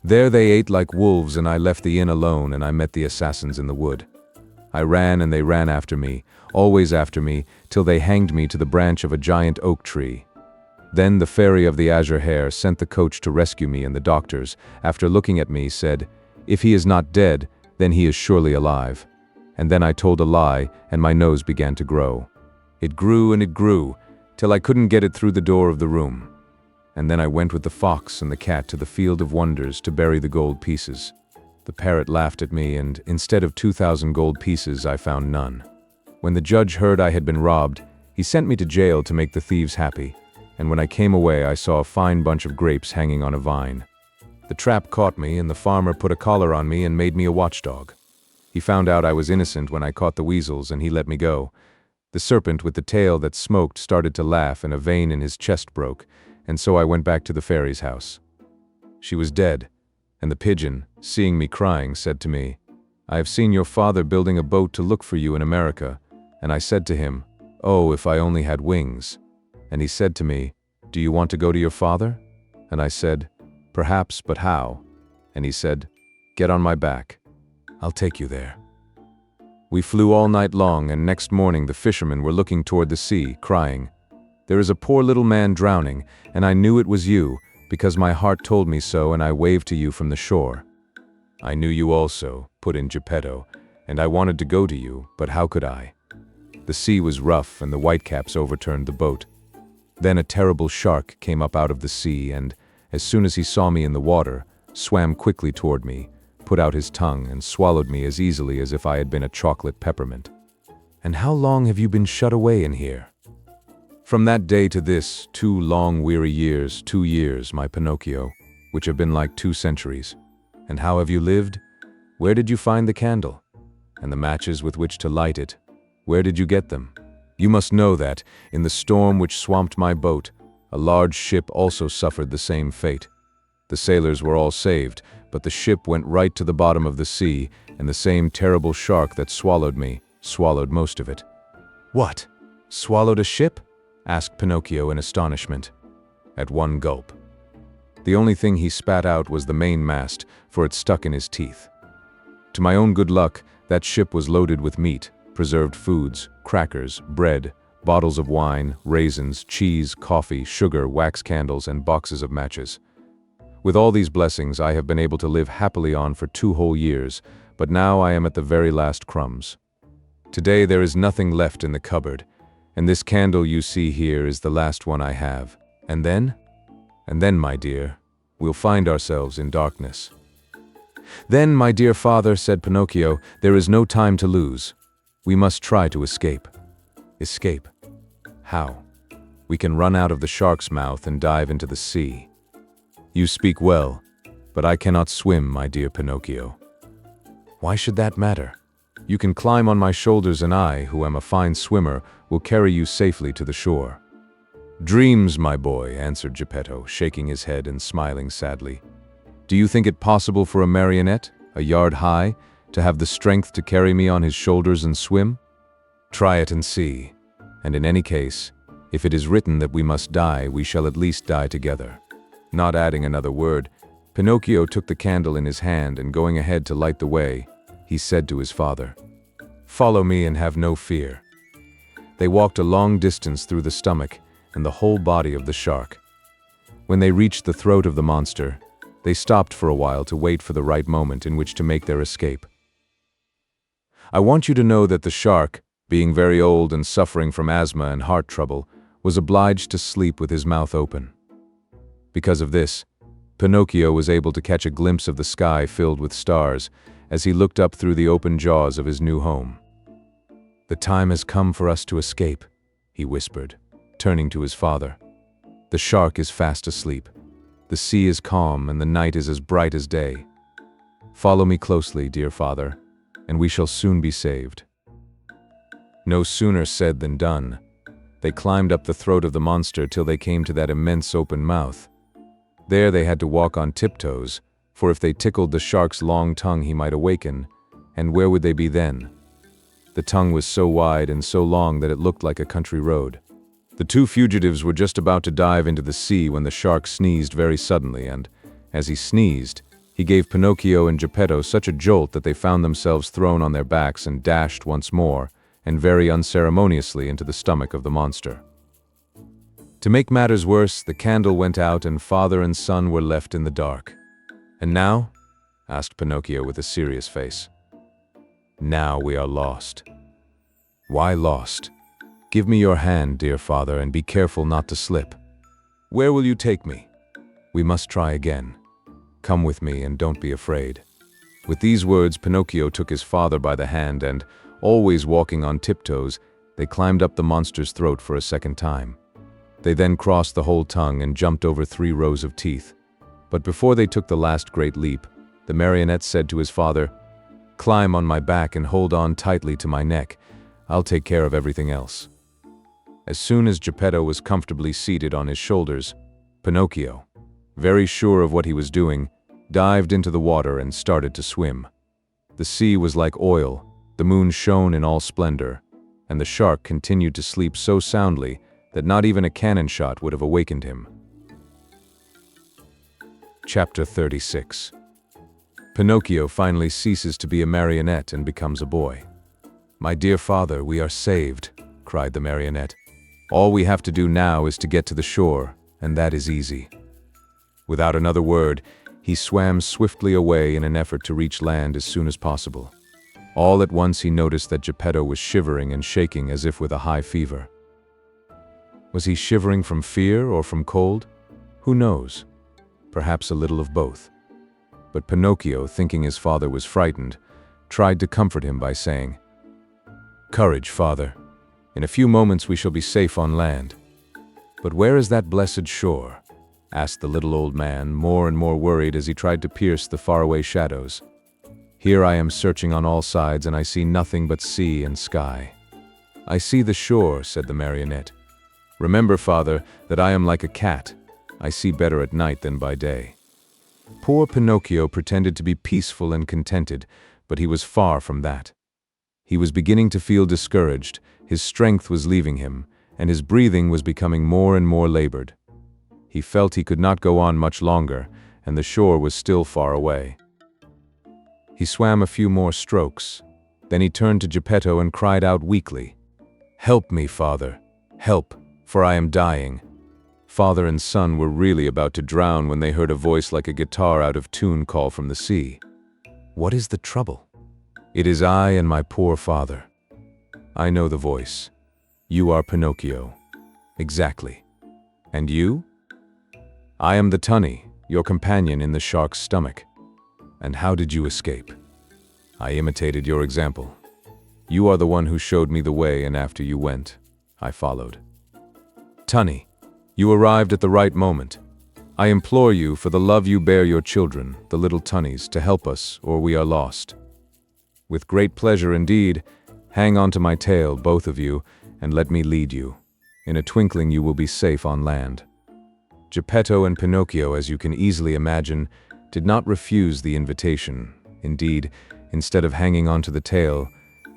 There they ate like wolves, and I left the inn alone, and I met the assassins in the wood. I ran and they ran after me, always after me, till they hanged me to the branch of a giant oak tree. Then the fairy of the azure hair sent the coach to rescue me, and the doctors, after looking at me, said, "If he is not dead, then he is surely alive." And then I told a lie, and my nose began to grow. It grew and it grew, till I couldn't get it through the door of the room. And then I went with the fox and the cat to the field of wonders to bury the gold pieces. The parrot laughed at me, and instead of 2,000 gold pieces, I found none. When the judge heard I had been robbed, he sent me to jail to make the thieves happy, and when I came away I saw a fine bunch of grapes hanging on a vine. The trap caught me, and the farmer put a collar on me and made me a watchdog. He found out I was innocent when I caught the weasels, and he let me go. The serpent with the tail that smoked started to laugh, and a vein in his chest broke, and so I went back to the fairy's house. She was dead, and the pigeon, seeing me crying, said to me, "I have seen your father building a boat to look for you in America." And I said to him, "Oh, if I only had wings." And he said to me, "Do you want to go to your father?" And I said, "Perhaps, but how?" And he said, "Get on my back. I'll take you there." We flew all night long, and next morning the fishermen were looking toward the sea, crying, "There is a poor little man drowning," and I knew it was you, because my heart told me so, and I waved to you from the shore. "I knew you also," put in Geppetto, "and I wanted to go to you, but how could I?" The sea was rough, and the whitecaps overturned the boat. Then a terrible shark came up out of the sea, and, as soon as he saw me in the water, swam quickly toward me, put out his tongue, and swallowed me as easily as if I had been a chocolate peppermint. "And how long have you been shut away in here?" "From that day to this, 2 long weary years, 2 years, my Pinocchio, which have been like 2 centuries. And how have you lived? Where did you find the candle? And the matches with which to light it? Where did you get them? You must know that, in the storm which swamped my boat, a large ship also suffered the same fate. The sailors were all saved, but the ship went right to the bottom of the sea, and the same terrible shark that swallowed me swallowed most of it." "What? Swallowed a ship?" asked Pinocchio in astonishment. "At one gulp. The only thing he spat out was the mainmast, for it stuck in his teeth. To my own good luck, that ship was loaded with meat, preserved foods, crackers, bread, bottles of wine, raisins, cheese, coffee, sugar, wax candles, and boxes of matches. With all these blessings, I have been able to live happily on for 2 whole years, but now I am at the very last crumbs. Today there is nothing left in the cupboard, and this candle you see here is the last one I have. And then, my dear, we'll find ourselves in darkness." "Then, my dear father," said Pinocchio, "there is no time to lose. We must try to escape." "Escape? How?" "We can run out of the shark's mouth and dive into the sea." "You speak well, but I cannot swim, my dear Pinocchio." "Why should that matter? You can climb on my shoulders, and I, who am a fine swimmer, will carry you safely to the shore." "Dreams, my boy," answered Geppetto, shaking his head and smiling sadly. "Do you think it possible for a marionette, a yard high, to have the strength to carry me on his shoulders and swim? Try it and see. And in any case, if it is written that we must die, we shall at least die together." Not adding another word, Pinocchio took the candle in his hand, and going ahead to light the way, he said to his father, "Follow me and have no fear." They walked a long distance through the stomach and the whole body of the shark. When they reached the throat of the monster, they stopped for a while to wait for the right moment in which to make their escape. I want you to know that the shark, being very old and suffering from asthma and heart trouble, was obliged to sleep with his mouth open. Because of this, Pinocchio was able to catch a glimpse of the sky filled with stars as he looked up through the open jaws of his new home. "The time has come for us to escape," he whispered, turning to his father. "The shark is fast asleep. The sea is calm, and the night is as bright as day. Follow me closely, dear father, and we shall soon be saved." No sooner said than done. They climbed up the throat of the monster till they came to that immense open mouth. There they had to walk on tiptoes, for if they tickled the shark's long tongue he might awaken, and where would they be then? The tongue was so wide and so long that it looked like a country road. The two fugitives were just about to dive into the sea when the shark sneezed very suddenly, and, as he sneezed, he gave Pinocchio and Geppetto such a jolt that they found themselves thrown on their backs and dashed once more, and very unceremoniously, into the stomach of the monster. To make matters worse, the candle went out and father and son were left in the dark. "And now?" asked Pinocchio with a serious face. "Now we are lost." "Why lost?" "Give me your hand, dear father, and be careful not to slip." "Where will you take me?" "We must try again. Come with me and don't be afraid." With these words, Pinocchio took his father by the hand and, always walking on tiptoes, they climbed up the monster's throat for a second time. They then crossed the whole tongue and jumped over 3 rows of teeth. But before they took the last great leap, the marionette said to his father, "Climb on my back and hold on tightly to my neck. I'll take care of everything else." As soon as Geppetto was comfortably seated on his shoulders, Pinocchio, very sure of what he was doing, dived into the water and started to swim. The sea was like oil, the moon shone in all splendor, and the shark continued to sleep so soundly that not even a cannon shot would have awakened him. Chapter 36. Pinocchio finally ceases to be a marionette and becomes a boy. "My dear father, we are saved," cried the marionette. "All we have to do now is to get to the shore, and that is easy." Without another word, he swam swiftly away in an effort to reach land as soon as possible. All at once he noticed that Geppetto was shivering and shaking as if with a high fever. Was he shivering from fear or from cold? Who knows? Perhaps a little of both. But Pinocchio, thinking his father was frightened, tried to comfort him by saying, "Courage, father. In a few moments we shall be safe on land." "But where is that blessed shore?" asked the little old man, more and more worried as he tried to pierce the faraway shadows. "Here I am searching on all sides, and I see nothing but sea and sky." "I see the shore," said the marionette. "Remember, father, that I am like a cat. I see better at night than by day." Poor Pinocchio pretended to be peaceful and contented, but he was far from that. He was beginning to feel discouraged, his strength was leaving him, and his breathing was becoming more and more labored. He felt he could not go on much longer, and the shore was still far away. He swam a few more strokes. Then he turned to Geppetto and cried out weakly, "Help me, father, help, for I am dying." Father and son were really about to drown when they heard a voice like a guitar out of tune call from the sea. "What is the trouble?" "It is I and my poor father." "I know the voice. You are Pinocchio." "Exactly. And you?" "I am the tunny, your companion in the shark's stomach." "And how did you escape?" "I imitated your example. You are the one who showed me the way, and after you went, I followed." "Tunny, you arrived at the right moment. I implore you, for the love you bear your children, the little tunnies, to help us, or we are lost." "With great pleasure indeed. Hang on to my tail, both of you, and let me lead you. In a twinkling you will be safe on land." Geppetto and Pinocchio, as you can easily imagine, did not refuse the invitation. Indeed, instead of hanging on to the tail,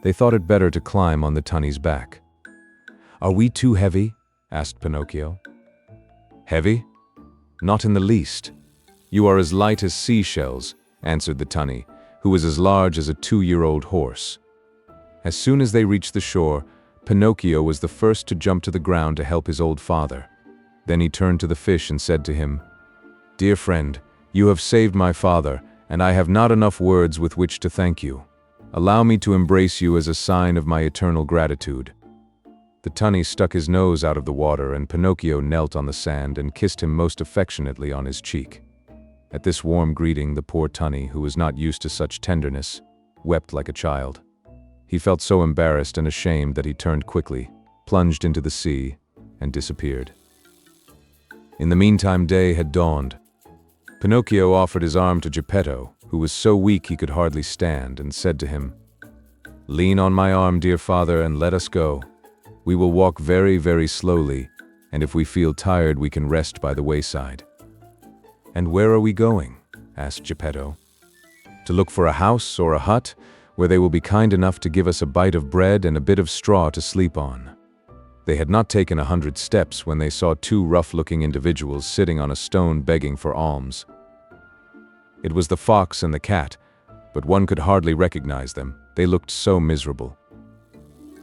they thought it better to climb on the tunny's back. "Are we too heavy?" asked Pinocchio. "Heavy? Not in the least. You are as light as seashells," answered the tunny, who was as large as a 2-year-old horse. As soon as they reached the shore, Pinocchio was the first to jump to the ground to help his old father. Then he turned to the fish and said to him, "Dear friend, you have saved my father, and I have not enough words with which to thank you. Allow me to embrace you as a sign of my eternal gratitude." The tunny stuck his nose out of the water, and Pinocchio knelt on the sand and kissed him most affectionately on his cheek. At this warm greeting, the poor tunny, who was not used to such tenderness, wept like a child. He felt so embarrassed and ashamed that he turned quickly, plunged into the sea, and disappeared. In the meantime, day had dawned. Pinocchio offered his arm to Geppetto, who was so weak he could hardly stand, and said to him, "Lean on my arm, dear father, and let us go. We will walk very, very slowly, and if we feel tired we can rest by the wayside." "And where are we going?" asked Geppetto. "To look for a house or a hut, where they will be kind enough to give us a bite of bread and a bit of straw to sleep on." They had not taken 100 steps when they saw two rough-looking individuals sitting on a stone begging for alms. It was the fox and the cat, but one could hardly recognize them. They looked so miserable.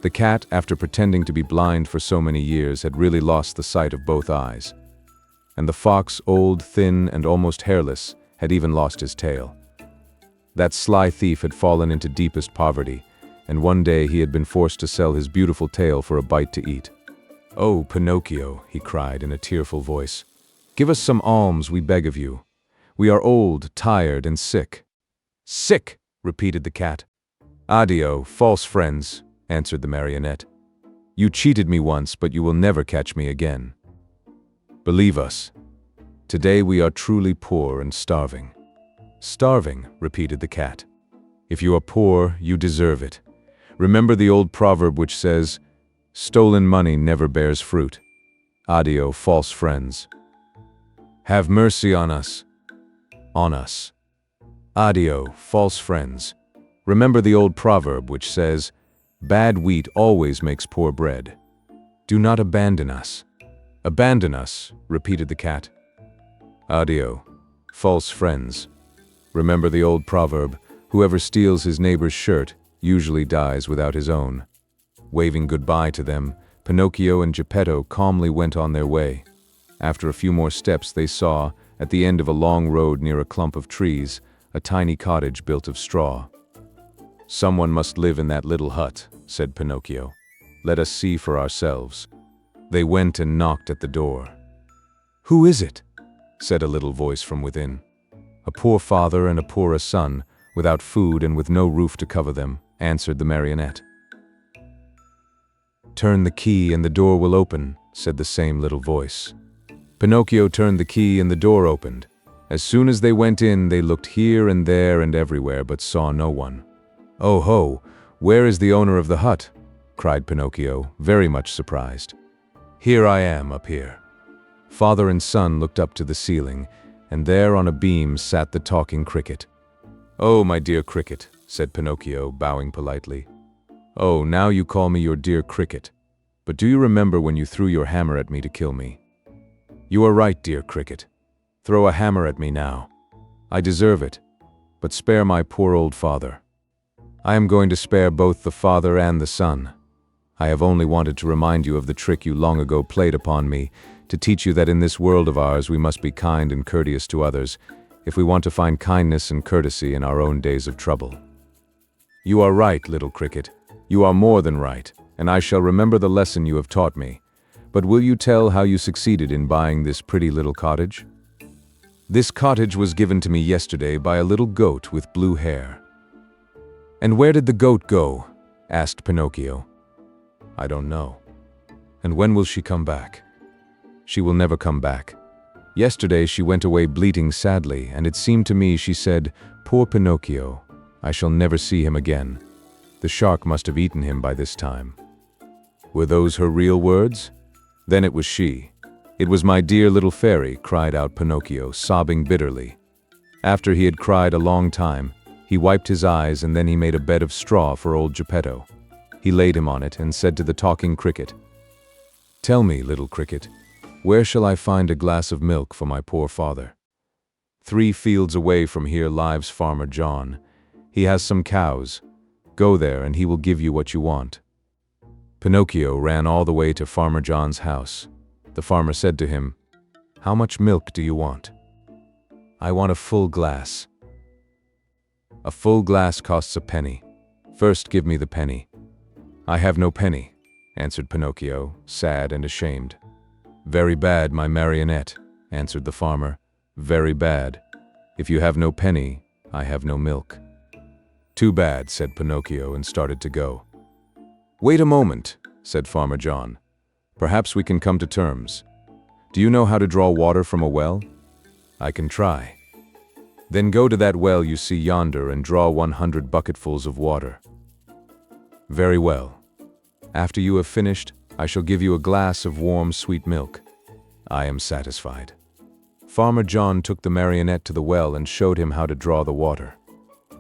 The cat, after pretending to be blind for so many years, had really lost the sight of both eyes. And the fox, old, thin, and almost hairless, had even lost his tail. That sly thief had fallen into deepest poverty, and one day he had been forced to sell his beautiful tail for a bite to eat. "Oh, Pinocchio," he cried in a tearful voice, "give us some alms, we beg of you. We are old, tired, and sick." "Sick," repeated the cat. "Addio, false friends," answered the marionette. "You cheated me once, but you will never catch me again. Believe us. Today we are truly poor and starving." "Starving," repeated the cat. "If you are poor, you deserve it. Remember the old proverb which says, 'Stolen money never bears fruit.' Addio, false friends. Have mercy on us. On us. Addio, false friends. Remember the old proverb which says, 'Bad wheat always makes poor bread.' Do not abandon us." "Abandon us," repeated the cat. "Addio, false friends. Remember the old proverb, 'Whoever steals his neighbor's shirt usually dies without his own.'" Waving goodbye to them, Pinocchio and Geppetto calmly went on their way. After a few more steps, they saw, at the end of a long road near a clump of trees, a tiny cottage built of straw. "Someone must live in that little hut," said Pinocchio. "Let us see for ourselves." They went and knocked at the door. "Who is it?" said a little voice from within. "A poor father and a poorer son, without food and with no roof to cover them," answered the marionette. "Turn the key and the door will open," said the same little voice. Pinocchio turned the key and the door opened. As soon as they went in, they looked here and there and everywhere, but saw no one. "Oh ho, where is the owner of the hut?" cried Pinocchio, very much surprised. "Here I am, up here." Father and son looked up to the ceiling, and there on a beam sat the talking cricket. "Oh, my dear cricket," said Pinocchio, bowing politely. "Oh, now you call me your dear cricket. But do you remember when you threw your hammer at me to kill me? You are right, dear cricket. Throw a hammer at me now. I deserve it, but spare my poor old father. I am going to spare both the father and the son. I have only wanted to remind you of the trick you long ago played upon me, to teach you that in this world of ours we must be kind and courteous to others, if we want to find kindness and courtesy in our own days of trouble. You are right, little cricket. You are more than right, and I shall remember the lesson you have taught me. But will you tell how you succeeded in buying this pretty little cottage?" "This cottage was given to me yesterday by a little goat with blue hair." "And where did the goat go?" asked Pinocchio. "I don't know." "And when will she come back?" "She will never come back. Yesterday she went away bleating sadly, and it seemed to me she said, 'Poor Pinocchio, I shall never see him again. The shark must have eaten him by this time.'" "Were those her real words? Then it was she. It was my dear little fairy," cried out Pinocchio, sobbing bitterly. After he had cried a long time, he wiped his eyes and then he made a bed of straw for old Geppetto. He laid him on it and said to the talking cricket, "Tell me, little cricket, where shall I find a glass of milk for my poor father?" "3 fields away from here lives Farmer John. He has some cows. Go there and he will give you what you want." Pinocchio ran all the way to Farmer John's house. The farmer said to him, "How much milk do you want?" "I want a full glass." "A full glass costs a penny. First give me the penny." "I have no penny," answered Pinocchio, sad and ashamed. "Very bad, my marionette," answered the farmer. "Very bad. If you have no penny, I have no milk." "Too bad," said Pinocchio and started to go. "Wait a moment," said Farmer John. "Perhaps we can come to terms. Do you know how to draw water from a well?" "I can try." "Then go to that well you see yonder and draw 100 bucketfuls of water." "Very well. After you have finished, I shall give you a glass of warm, sweet milk." "I am satisfied." Farmer John took the marionette to the well and showed him how to draw the water.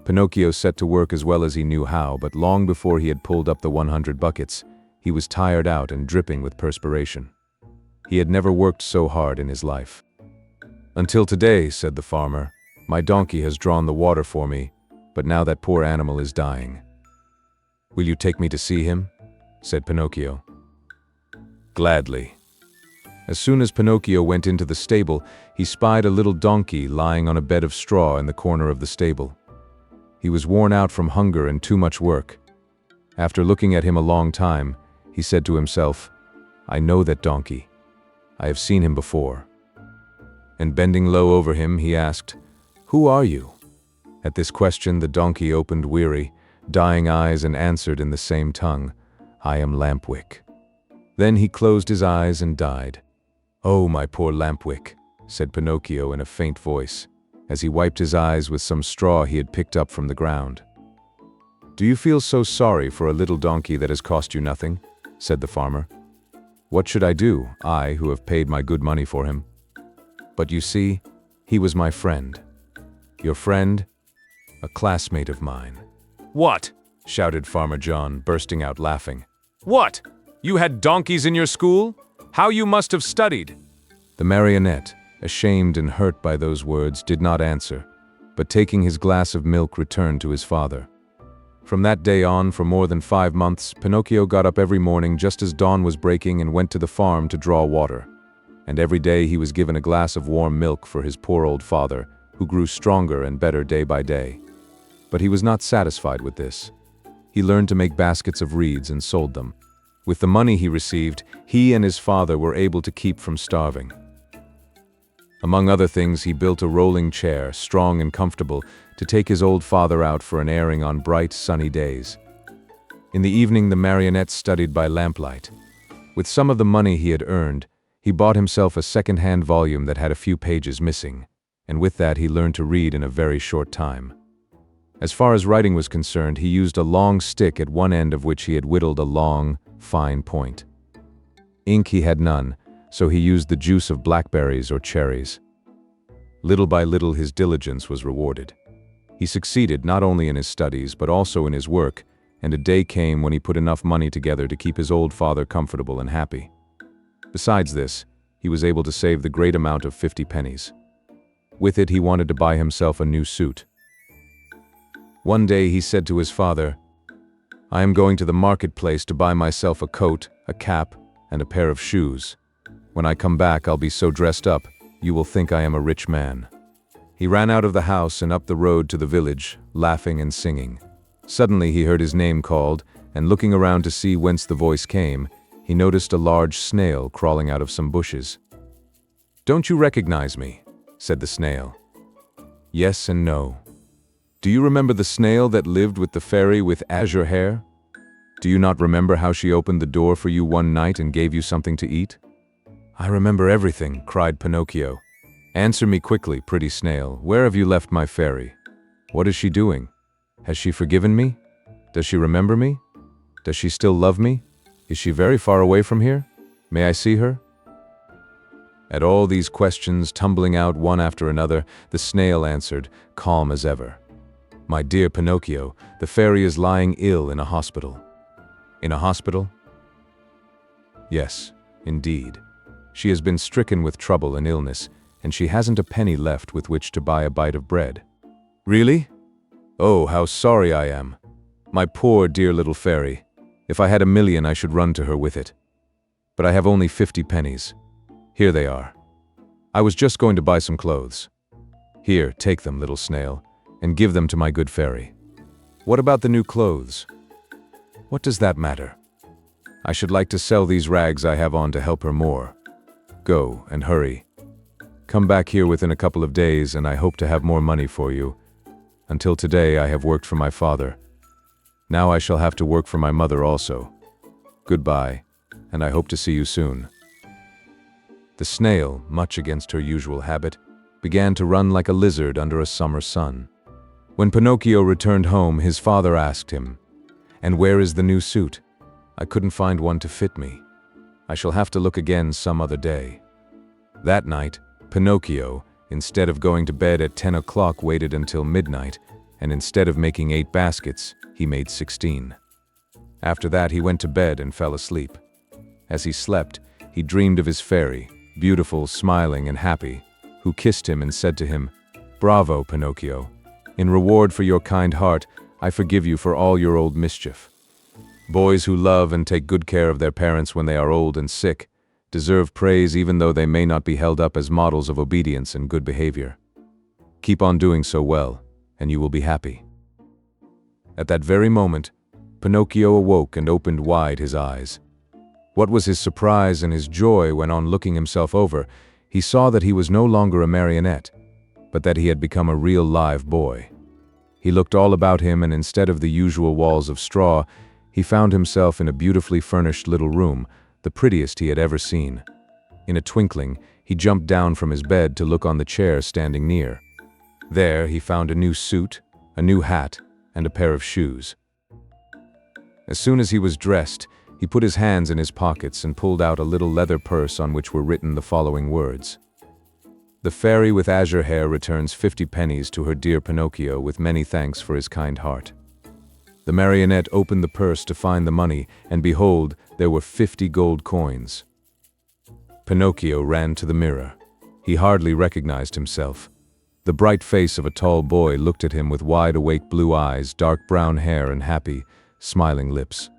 Pinocchio set to work as well as he knew how, but long before he had pulled up the 100 buckets, He was tired out and dripping with perspiration. He had never worked so hard in his life. "Until today," said the farmer, "my donkey has drawn the water for me, but now that poor animal is dying." "Will you take me to see him?" said Pinocchio. "Gladly." As soon as Pinocchio went into the stable, he spied a little donkey lying on a bed of straw in the corner of the stable. He was worn out from hunger and too much work. After looking at him a long time, he said to himself, "I know that donkey. I have seen him before." And bending low over him, he asked, "Who are you?" At this question, the donkey opened weary, dying eyes and answered in the same tongue, "I am Lampwick." Then he closed his eyes and died. "Oh, my poor Lampwick," said Pinocchio in a faint voice, as he wiped his eyes with some straw he had picked up from the ground. "Do you feel so sorry for a little donkey that has cost you nothing?" said the farmer. "What should I do, I who have paid my good money for him? But you see, he was my friend." "Your friend?" "A classmate of mine." What? shouted Farmer John, bursting out laughing. What? You had donkeys in your school? How you must have studied!" The marionette, ashamed and hurt by those words, did not answer, but taking his glass of milk returned to his father. From that day on, for more than 5 months, Pinocchio got up every morning just as dawn was breaking and went to the farm to draw water. And every day he was given a glass of warm milk for his poor old father, who grew stronger and better day by day. But he was not satisfied with this. He learned to make baskets of reeds and sold them. With the money he received, he and his father were able to keep from starving. Among other things, he built a rolling chair, strong and comfortable, to take his old father out for an airing on bright, sunny days. In the evening, the marionette studied by lamplight. With some of the money he had earned, he bought himself a second-hand volume that had a few pages missing, and with that he learned to read in a very short time. As far as writing was concerned, he used a long stick at one end of which he had whittled a long, fine point. Ink he had none, so he used the juice of blackberries or cherries. Little by little his diligence was rewarded. He succeeded not only in his studies but also in his work, and a day came when he put enough money together to keep his old father comfortable and happy. Besides this, he was able to save the great amount of 50 pennies. With it he wanted to buy himself a new suit. One day he said to his father, "I am going to the marketplace to buy myself a coat, a cap, and a pair of shoes. When I come back, I'll be so dressed up, you will think I am a rich man." He ran out of the house and up the road to the village, laughing and singing. Suddenly he heard his name called, and looking around to see whence the voice came, he noticed a large snail crawling out of some bushes. "Don't you recognize me?" said the snail. "Yes and no." "Do you remember the snail that lived with the fairy with azure hair? Do you not remember how she opened the door for you one night and gave you something to eat?" "I remember everything," cried Pinocchio. "Answer me quickly, pretty snail. Where have you left my fairy? What is she doing? Has she forgiven me? Does she remember me? Does she still love me? Is she very far away from here? May I see her?" At all these questions, tumbling out one after another, the snail answered, calm as ever, "My dear Pinocchio, the fairy is lying ill in a hospital." "In a hospital?" "Yes, indeed. She has been stricken with trouble and illness, and she hasn't a penny left with which to buy a bite of bread." "Really? Oh, how sorry I am. My poor dear little fairy. If I had 1,000,000, I should run to her with it. But I have only 50 pennies. Here they are. I was just going to buy some clothes. Here, take them, little snail, and give them to my good fairy." "What about the new clothes?" "What does that matter? I should like to sell these rags I have on to help her more. Go, and hurry. Come back here within a couple of days, and I hope to have more money for you. Until today I have worked for my father. Now I shall have to work for my mother also. Goodbye, and I hope to see you soon." The snail, much against her usual habit, began to run like a lizard under a summer sun. When Pinocchio returned home, his father asked him, "And where is the new suit? I couldn't find one to fit me. I shall have to look again some other day." That night, Pinocchio, instead of going to bed at 10 o'clock, waited until midnight, and instead of making 8 baskets, he made 16. After that, he went to bed and fell asleep. As he slept, he dreamed of his fairy, beautiful, smiling, and happy, who kissed him and said to him, "Bravo, Pinocchio. In reward for your kind heart, I forgive you for all your old mischief." Boys who love and take good care of their parents when they are old and sick deserve praise even though they may not be held up as models of obedience and good behavior. Keep on doing so well, and you will be happy. At that very moment, Pinocchio awoke and opened wide his eyes. What was his surprise and his joy when, on looking himself over, he saw that he was no longer a marionette, but that he had become a real live boy. He looked all about him, and instead of the usual walls of straw, he found himself in a beautifully furnished little room, the prettiest he had ever seen. In a twinkling, he jumped down from his bed to look on the chair standing near. There he found a new suit, a new hat, and a pair of shoes. As soon as he was dressed, he put his hands in his pockets and pulled out a little leather purse on which were written the following words: "The fairy with azure hair returns 50 pennies to her dear Pinocchio with many thanks for his kind heart." The marionette opened the purse to find the money, and behold, there were 50 gold coins. Pinocchio ran to the mirror. He hardly recognized himself. The bright face of a tall boy looked at him with wide-awake blue eyes, dark brown hair, and happy, smiling lips.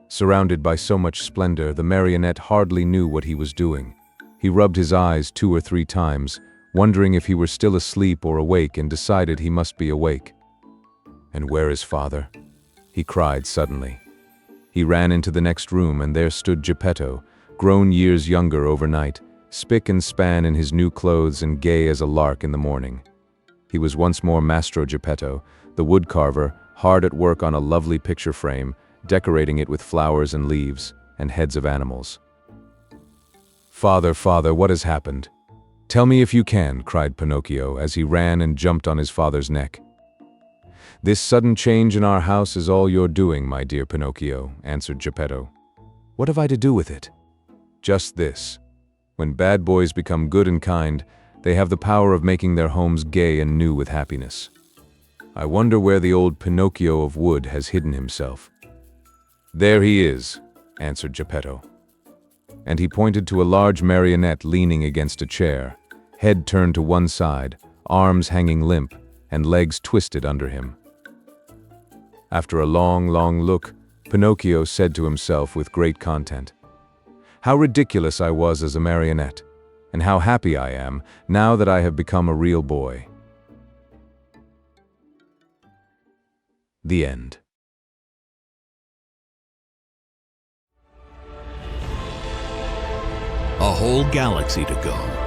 Surrounded by so much splendor, the marionette hardly knew what he was doing. He rubbed his eyes 2 or 3 times, wondering if he were still asleep or awake, and decided he must be awake. "And where is father?" he cried suddenly. He ran into the next room, and there stood Geppetto, grown years younger overnight, spick and span in his new clothes and gay as a lark in the morning. He was once more Mastro Geppetto, the woodcarver, hard at work on a lovely picture frame, decorating it with flowers and leaves and heads of animals. "Father, father, what has happened? Tell me if you can," cried Pinocchio as he ran and jumped on his father's neck. "This sudden change in our house is all your doing, my dear Pinocchio," answered Geppetto. "What have I to do with it?" "Just this. When bad boys become good and kind, they have the power of making their homes gay and new with happiness. I wonder where the old Pinocchio of wood has hidden himself." "There he is," answered Geppetto. And he pointed to a large marionette leaning against a chair, head turned to one side, arms hanging limp, and legs twisted under him. After a long, long look, Pinocchio said to himself with great content, "How ridiculous I was as a marionette, and how happy I am now that I have become a real boy." The end. A whole galaxy to go.